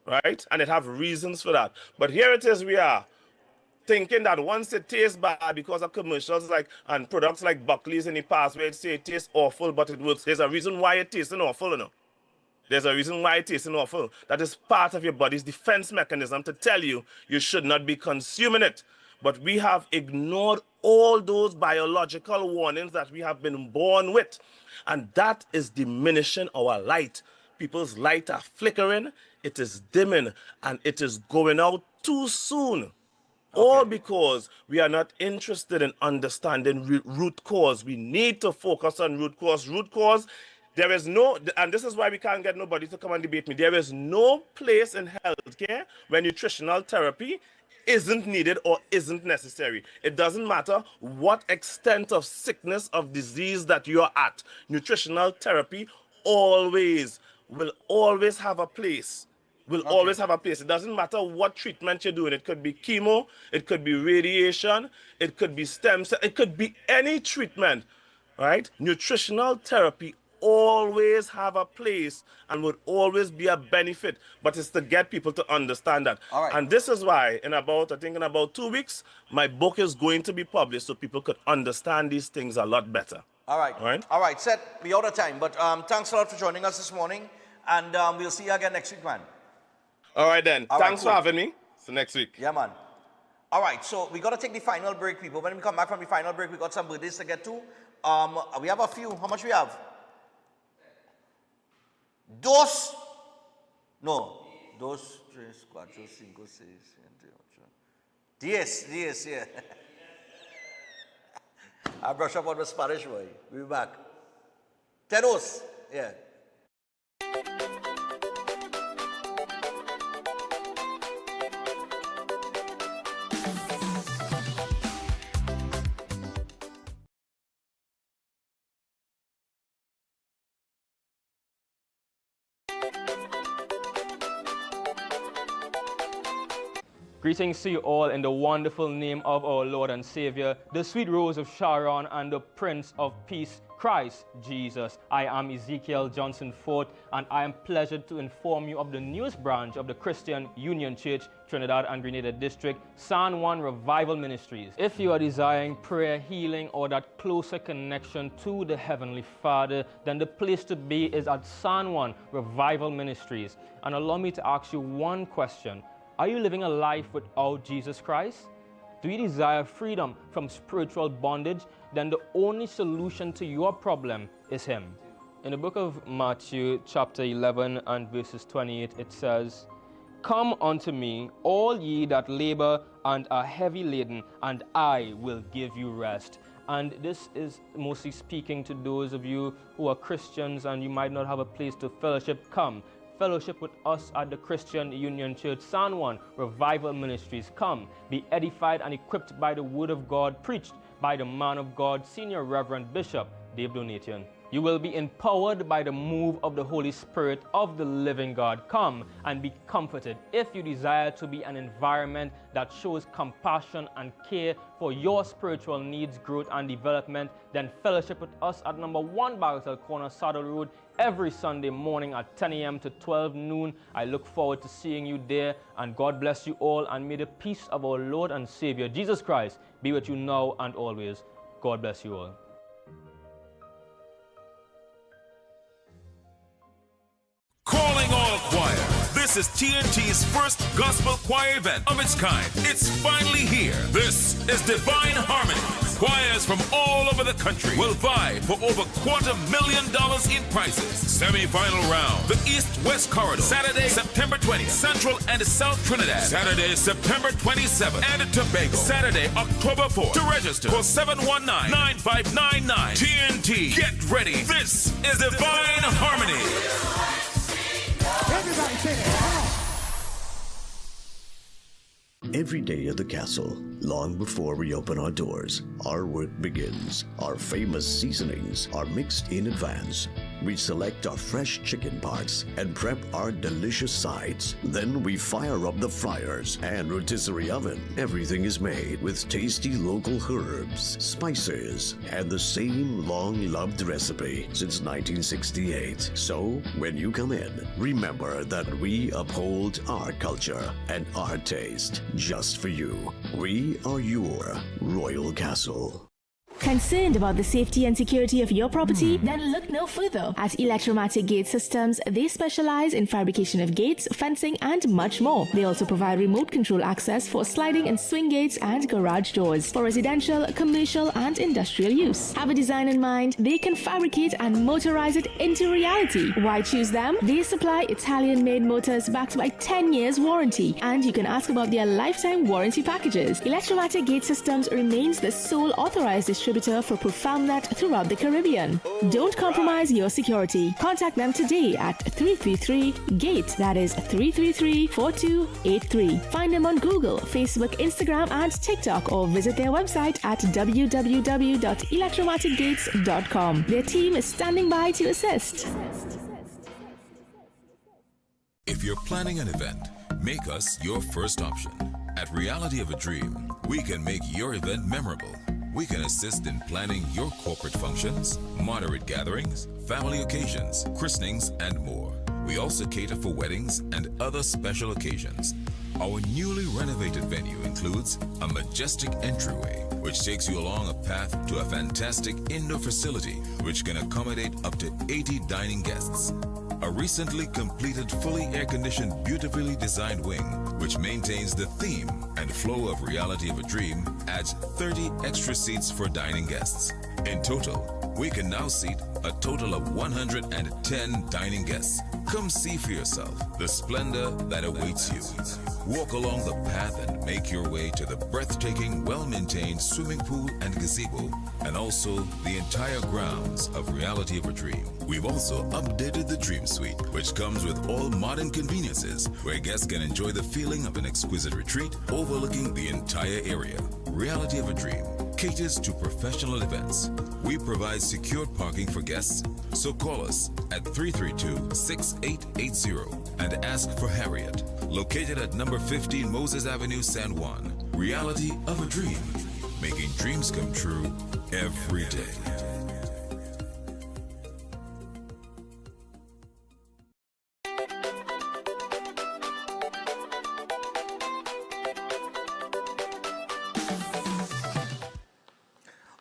S1: Right? And it have reasons for that. But here it is, we are thinking that once it tastes bad because of commercials like and products like Buckley's in the past where it say it tastes awful, but it works. There's a reason why it tastes awful, you know. There's a reason why it tastes awful. That is part of your body's defense mechanism to tell you you should not be consuming it. But we have ignored all those biological warnings that we have been born with. And that is diminishing our light. People's light are flickering, it is dimming, and it is going out too soon. All because we are not interested in understanding root cause. We need to focus on root cause. Root cause, there is no, and this is why we can't get nobody to come and debate me. There is no place in healthcare where nutritional therapy isn't needed or isn't necessary. It doesn't matter what extent of sickness, of disease that you're at. Nutritional therapy will always have a place. Always have a place. It doesn't matter what treatment you're doing. It could be chemo, it could be radiation, it could be stem cell, it could be any treatment, right? Nutritional therapy always have a place and would always be a benefit, but it's to get people to understand that.
S6: All right.
S1: And this is why in about 2 weeks, my book is going to be published so people could understand these things a lot better.
S6: All right.
S1: All right.
S6: All right, Seth, we're out of time, but thanks a lot for joining us this morning, and we'll see you again next week, man.
S1: All right, then.
S6: All right,
S1: Thanks
S6: cool.
S1: for having me. See you next week.
S6: Yeah, man. All right, so we got to take the final break, people. When we come back from the final break, we got some birthdays to get to. We have a few. How much we have? Dos, 3, 4, 5, 6, 7, 8, 10, yeah. I brush up on the Spanish, boy. We'll be back. Teros, yeah.
S4: Greetings to you all in the wonderful name of our Lord and Savior, the sweet rose of Sharon and the Prince of Peace, Christ Jesus. I am Ezekiel Johnson Fort, and I am pleasured to inform you of the newest branch of the Christian Union Church, Trinidad and Grenada District, San Juan Revival Ministries. If you are desiring prayer, healing, or that closer connection to the Heavenly Father, then the place to be is at San Juan Revival Ministries. And allow me to ask you one question. Are you living a life without Jesus Christ? Do you desire freedom from spiritual bondage? Then the only solution to your problem is Him. In the book of Matthew chapter 11 and verses 28, it says, "Come unto me, all ye that labor and are heavy laden, and I will give you rest." And this is mostly speaking to those of you who are Christians and you might not have a place to fellowship. Come. Fellowship with us at the Christian Union Church, San Juan Revival Ministries. Come, be edified and equipped by the Word of God, preached by the man of God, Senior Reverend Bishop Dave Donation. You will be empowered by the move of the Holy Spirit of the living God. Come and be comforted. If you desire to be an environment that shows compassion and care for your spiritual needs, growth, and development, then fellowship with us at number 1 Bagatelle Corner, Saddle Road, every Sunday morning at 10 a.m. to 12 noon. I look forward to seeing you there, and God bless you all, and may the peace of our Lord and Savior Jesus Christ be with you now and always. God bless you all.
S5: Calling all choir. This is TNT's first gospel choir event of its kind. It's finally here. This is Divine Harmony. Choirs from all over the country will vie for over $250,000 in prizes. Semi-final round, the East-West Corridor. Saturday, September 20th, Central and South Trinidad. Saturday, September 27th, and Tobago. Saturday, October 4th. To register, call 719-9599. TNT, get ready. This is Divine Harmony.
S7: Everybody say that.
S8: Every day at the castle, long before we open our doors, our work begins. Our famous seasonings are mixed in advance. We select our fresh chicken parts and prep our delicious sides. Then we fire up the fryers and rotisserie oven. Everything is made with tasty local herbs, spices, and the same long-loved recipe since 1968. So, when you come in, remember that we uphold our culture and our taste just for you. We are your Royal Castle.
S19: Concerned about the safety and security of your property? Then look no further. At Electromatic Gate Systems, they specialize in fabrication of gates, fencing, and much more. They also provide remote control access for sliding and swing gates and garage doors for residential, commercial, and industrial use. Have a design in mind? They can fabricate and motorize it into reality. Why choose them? They supply Italian-made motors backed by 10 years warranty, and you can ask about their lifetime warranty packages. Electromatic Gate Systems remains the sole authorized distributor for ProfoundNet throughout the Caribbean. Don't compromise your security. Contact them today at 333-GATE. That is 333-4283. Find them on Google, Facebook, Instagram, and TikTok, or visit their website at www.electromaticgates.com. Their team is standing by to assist.
S5: If you're planning an event, make us your first option. At Reality of a Dream, we can make your event memorable. We can assist in planning your corporate functions, moderate gatherings, family occasions, christenings, and more. We also cater for weddings and other special occasions. Our newly renovated venue includes a majestic entryway, which takes you along a path to a fantastic indoor facility, which can accommodate up to 80 dining guests. A recently completed, fully air-conditioned, beautifully designed wing, which maintains the theme and flow of Reality of a Dream, adds 30 extra seats for dining guests. In total, we can now seat a total of 110 dining guests. Come see for yourself the splendor that awaits you. Walk along the path and make your way to the breathtaking, well-maintained swimming pool and gazebo, and also the entire grounds of Reality of a Dream. We've also updated the Dream Suite, which comes with all modern conveniences, where guests can enjoy the feeling of an exquisite retreat overlooking the entire area. Reality of a Dream caters to professional events. We provide secured parking for guests, so call us at 332-6880 and ask for Harriet, located at number 15 Moses Avenue, San Juan. Reality of a Dream, making dreams come true every day.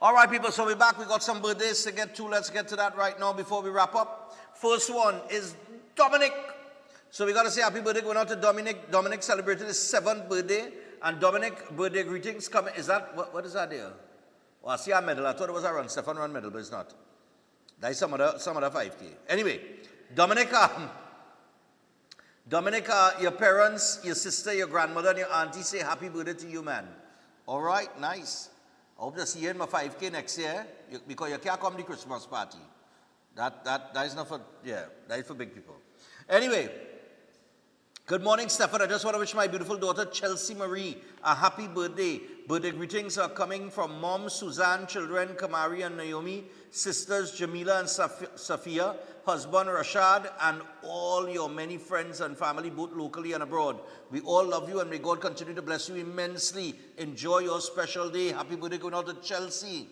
S6: All right, people, so we're back. We got some birthdays to get to. Let's get to that right now before we wrap up. First one is Dominic. So we got to say happy birthday going out to Dominic. Dominic celebrated his 7th birthday. And Dominic, birthday greetings coming. Is that, what is that there? Oh, I see a medal. I thought it was a run, Stefan run medal, but it's not. That is some other 5K. Anyway, Dominic, your parents, your sister, your grandmother, and your auntie say happy birthday to you, man. All right, nice. I hope to see you in my 5K next year, because you can't come to the Christmas party. That is not for, yeah, that is for big people. Anyway, good morning, Stefan. I just want to wish my beautiful daughter, Chelsea Marie, a happy birthday. Birthday greetings are coming from Mom, Suzanne, children, Kamari and Naomi, sisters, Jamila and Safia, husband, Rashad, and all your many friends and family, both locally and abroad. We all love you, and may God continue to bless you immensely. Enjoy your special day. Happy birthday going out to Chelsea.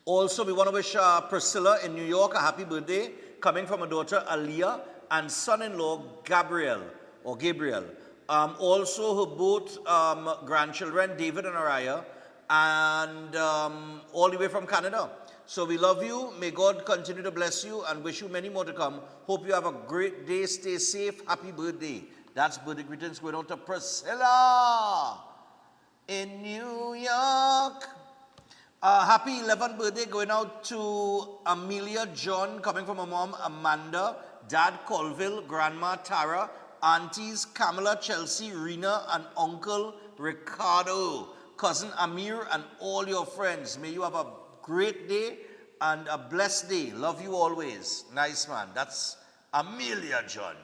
S6: Also, we want to wish Priscilla in New York a happy birthday, coming from her daughter Aliyah and son-in-law Gabriel. Also, her both grandchildren, David and Araya, and all the way from Canada. So we love you. May God continue to bless you and wish you many more to come. Hope you have a great day. Stay safe. Happy birthday. That's birthday greetings going out to Priscilla in New York. Happy 11th birthday going out to Amelia John, coming from her mom Amanda, dad Colville, grandma Tara, aunties Kamala, Chelsea, Rena, and uncle Ricardo, cousin Amir, and all your friends. May you have a great day and a blessed day. Love you always. Nice man. That's Amelia John.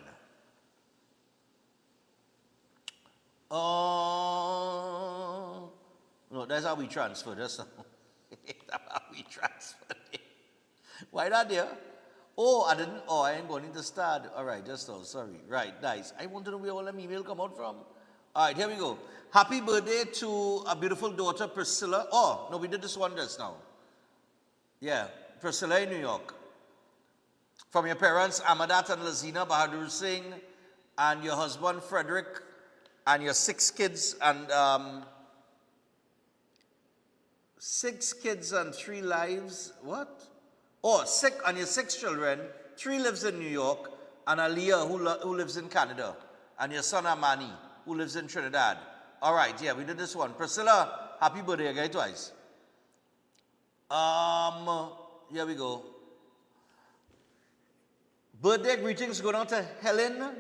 S6: No, that's how we transfer. That's how we transfer. Why not there? I ain't going to start. All right, just so, sorry. Right, nice. I want to know where all them email come out from. All right, here we go. Happy birthday to a beautiful daughter, Priscilla. Oh, no, we did this one just now. Yeah, Priscilla in New York. From your parents, Amadat and Lazina Bahadur Singh, and your husband, Frederick, and your 6 kids, and 6 kids and 3 lives. What? Oh, 6, and your 6 children. 3 lives in New York, and Aliyah, who lives in Canada, and your son Amani, who lives in Trinidad. All right, yeah, we did this one. Priscilla, happy birthday again twice. Here we go. Birthday greetings going out to Helen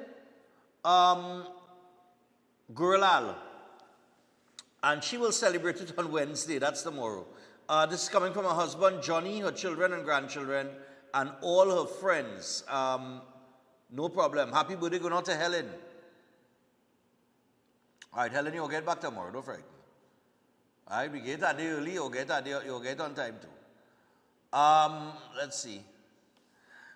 S6: Gurlal. And she will celebrate it on Wednesday. That's tomorrow. This is coming from her husband, Johnny, her children and grandchildren, and all her friends. No problem. Happy birthday going out to Helen. All right, Helen, you'll get back tomorrow. Don't frighten. All right, we get a day early, you'll get on time too. Let's see.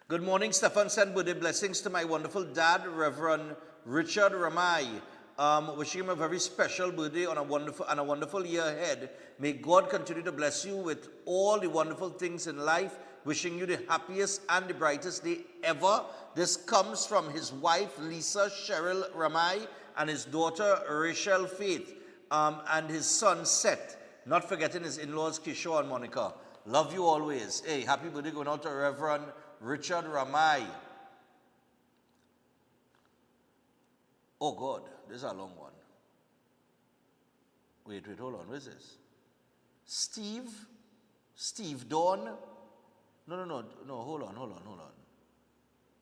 S6: Good morning, Stefan. Send birthday blessings to my wonderful dad, Reverend Richard Ramai. Wishing him a very special birthday on a wonderful year ahead. May God continue to bless you with all the wonderful things in life. Wishing you the happiest and the brightest day ever. This comes from his wife, Lisa Cheryl Ramai, and his daughter, Rachel Faith, and his son, Seth. Not forgetting his in-laws, Kishore and Monica. Love you always. Hey, happy birthday going out to Reverend Richard Ramai. Oh, God, this is a long one. Wait, hold on. What is this? Steve Dawn? No, hold on.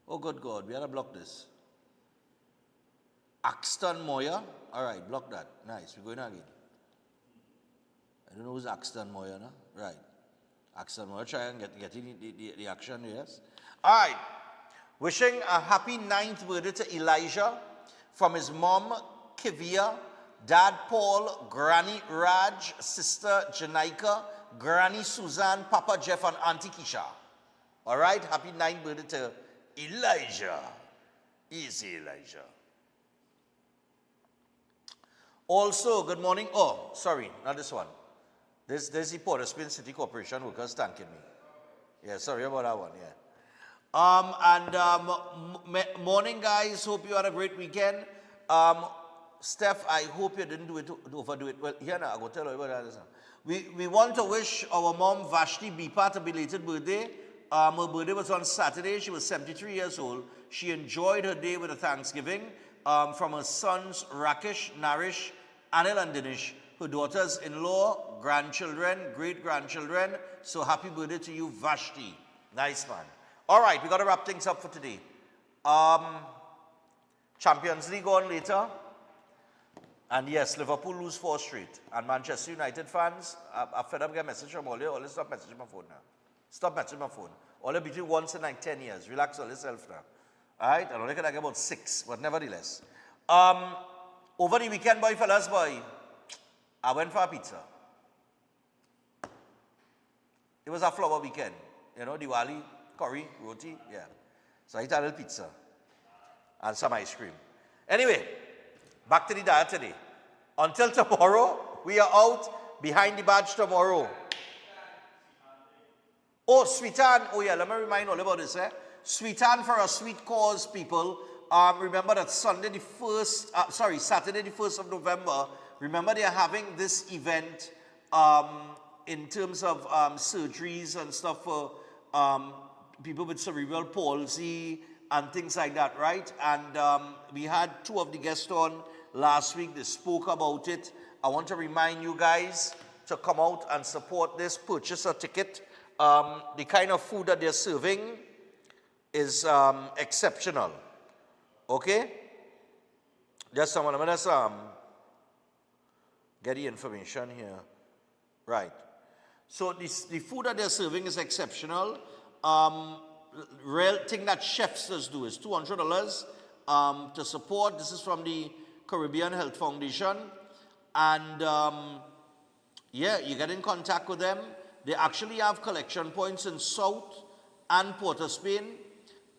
S6: Oh, good God, we had to block this. Axton Moya. All right, block that. Nice, we're going again. I don't know who's Axton Moya, no? Right. Axton Moya, try and get in the action, yes? All right. Wishing a happy 9th birthday to Elijah from his mom, Kivia, dad Paul, Granny Raj, sister Janaika, Granny Suzanne, Papa Jeff, and Auntie Kisha. All right, happy 9th birthday to Elijah. Easy, Elijah. Also, good morning. Oh, sorry, not this one. There's the Port of Spain City Corporation workers thanking me. Yeah, sorry about that one, yeah. Morning, guys. Hope you had a great weekend. Steph, I hope you didn't overdo it. Well, here now, I will tell you about that. We want to wish our mom, Vashti Bipat, a belated birthday. Her birthday was on Saturday. She was 73 years old. She enjoyed her day with a Thanksgiving from her sons, Rakesh, Narish, Anil and Dinesh, her daughters-in-law, grandchildren, great-grandchildren. So happy birthday to you, Vashti. Nice man. All right, we got to wrap things up for today. Champions League on later. And yes, Liverpool lose 4 straight. And Manchester United fans, I'm fed up getting a message from all you. Stop messaging my phone now. Stop messaging my phone. All between once in like 10 years. Relax on yourself now. All right? I only can get about 6, but nevertheless. Over the weekend, boy, fellas, boy, I went for a pizza. It was a flower weekend. You know, Diwali, curry, roti, yeah. So I ate a little pizza and some ice cream. Anyway, back to the diet today. Until tomorrow, we are out behind the badge tomorrow. Oh, Sweetan. Oh, yeah, let me remind all about this. Sweetan for a sweet cause, people. Remember that Saturday the 1st of November, remember they are having this event in terms of surgeries and stuff for people with cerebral palsy and things like that, right? And we had 2 of the guests on last week. They spoke about it. I want to remind you guys to come out and support this, purchase a ticket. The kind of food that they're serving is exceptional. Okay? Just someone, I'm gonna get the information here. Right. So the food that they're serving is exceptional. Real thing that chefs just do is $200 to support. This is from the Caribbean Health Foundation. And yeah, you get in contact with them. They actually have collection points in South and Port of Spain.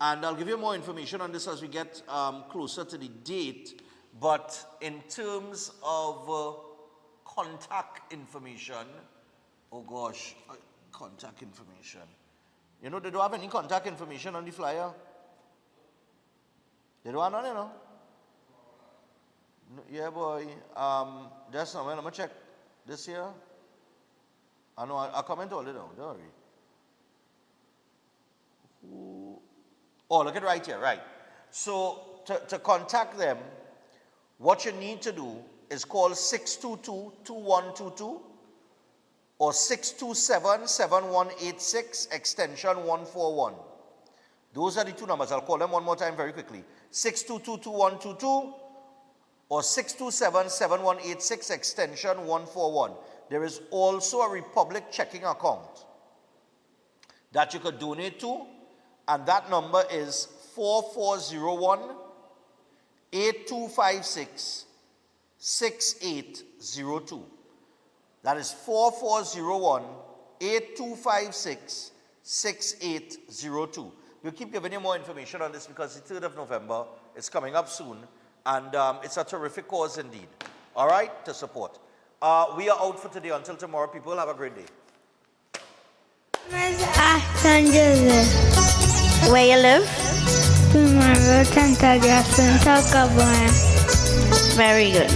S6: And I'll give you more information on this as we get closer to the date. But in terms of contact information, oh gosh, contact information. You know, they don't have any contact information on the flyer. They don't have none, you know. Yeah, boy. Just a minute, I'm going to check this here. I know, I'll comment all it down, don't worry. Oh, look at right here, right. So, to contact them, what you need to do is call 622-2122 or 627-7186 extension 141. Those are the 2 numbers. I'll call them one more time very quickly. 622-2122 or 627-7186 extension 141. There is also a Republic checking account that you could donate to, and that number is 4401-8256-6802. That is 4401-8256-6802. We'll keep giving you more information on this because the 3rd of November is coming up soon, and it's a terrific cause indeed. All right, to support. We are out for today. Until tomorrow, people, have a great day.
S7: San Joseph. Where you live? Tomorrow, Santa Justin, Talkabaya.
S10: Very good.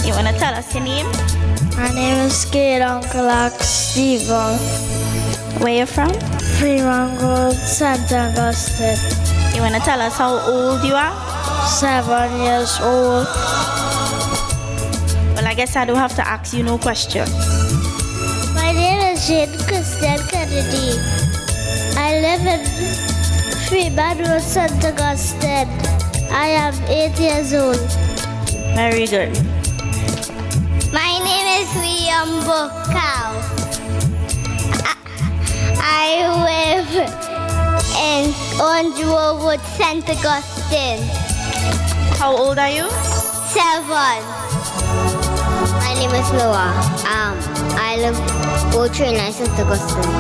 S10: You want to tell us your name?
S7: My name is Kate Uncle Stephen.
S10: Where you from?
S7: Fremont Road, St. Augustine.
S10: You want to tell us how old you are?
S7: 7 years old.
S10: Well, I guess I don't have to ask you no question.
S7: My name is Jane Christian Kennedy. I live in Fremont Road, St. Augustine. I am 8 years old.
S10: Very good.
S7: My name is William Bokau. I live in Orange Wood, St. Augustine.
S10: How old are you?
S7: 7. My name is Noah. I live in St. Augustine.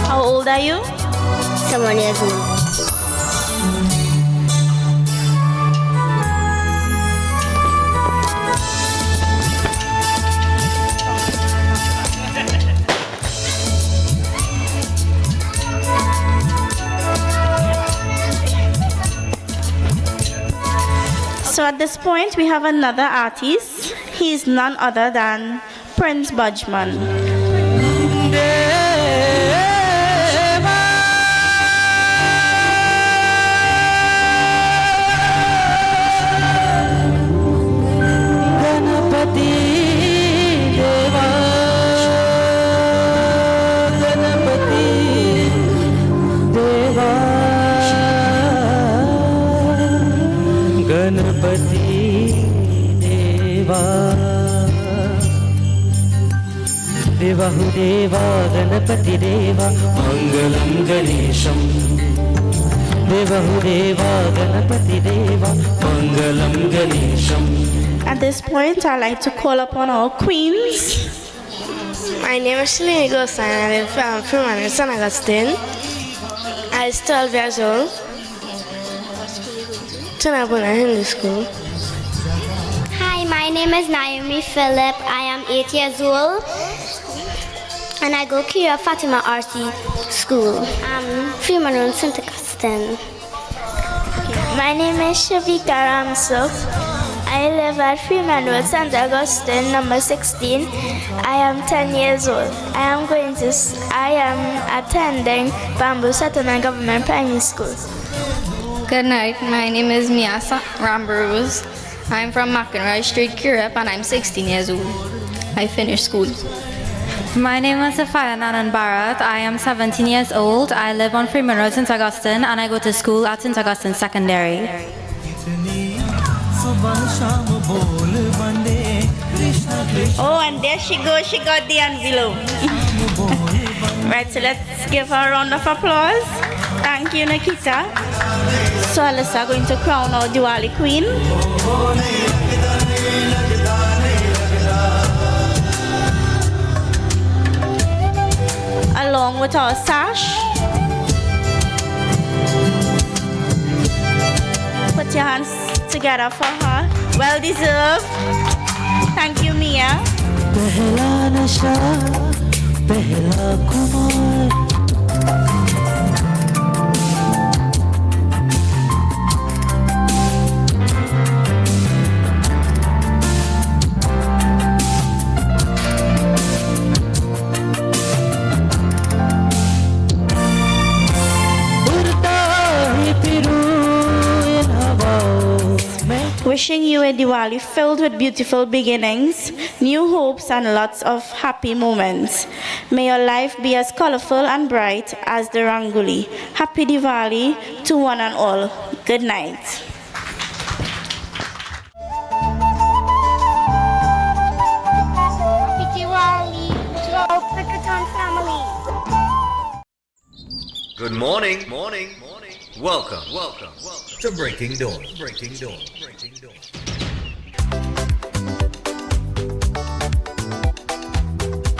S10: How old are you?
S7: 7 years old.
S10: So at this point, we have another artist. He is none other than Prince Budgeman.
S22: Devahudeva Ganapati Deva Mangalam Ganesham Devahudeva Ganapati Deva Mangalam Ganesham.
S10: At this point, I'd like to call upon our queens.
S23: My name is Shalini Gosai and I live from Fremont, St. Augustine. I was 12 years old. Tunabuna Hindu School.
S7: Hi, my name is Naomi Phillip. I am 8 years old. And I go Kira Fatima RC School. I'm Freeman Road, St. Augustine. My name is Shavika Ramsuk. I live at Freeman Road, St. Augustine, number 16. I am 10 years old. I am attending Bamboo Settlement Government Primary School.
S2: Good night. My name is Miasa Rambrose. I'm from McInroy Street, Kirep, and I'm 16 years old. I finished school.
S12: My name is Safaya Nanan Bharat. I am 17 years old. I live on Freeman Road, St. Augustine, and I go to school at St. Augustine Secondary.
S10: Oh, and there she goes. She got the envelope. Right, so let's give her a round of applause. Thank you, Nikita. So Alyssa going to crown our Diwali Queen. Along with our sash. Put your hands together for her. Well deserved. Thank you, Mia.
S22: Pehla nasha, pehla kumar.
S10: Wishing you a Diwali filled with beautiful beginnings, new hopes, and lots of happy moments. May your life be as colorful and bright as the Rangoli. Happy Diwali to one and all. Good night.
S7: Happy Diwali to our Pikatan family.
S13: Good morning. Welcome to Breaking Dawn.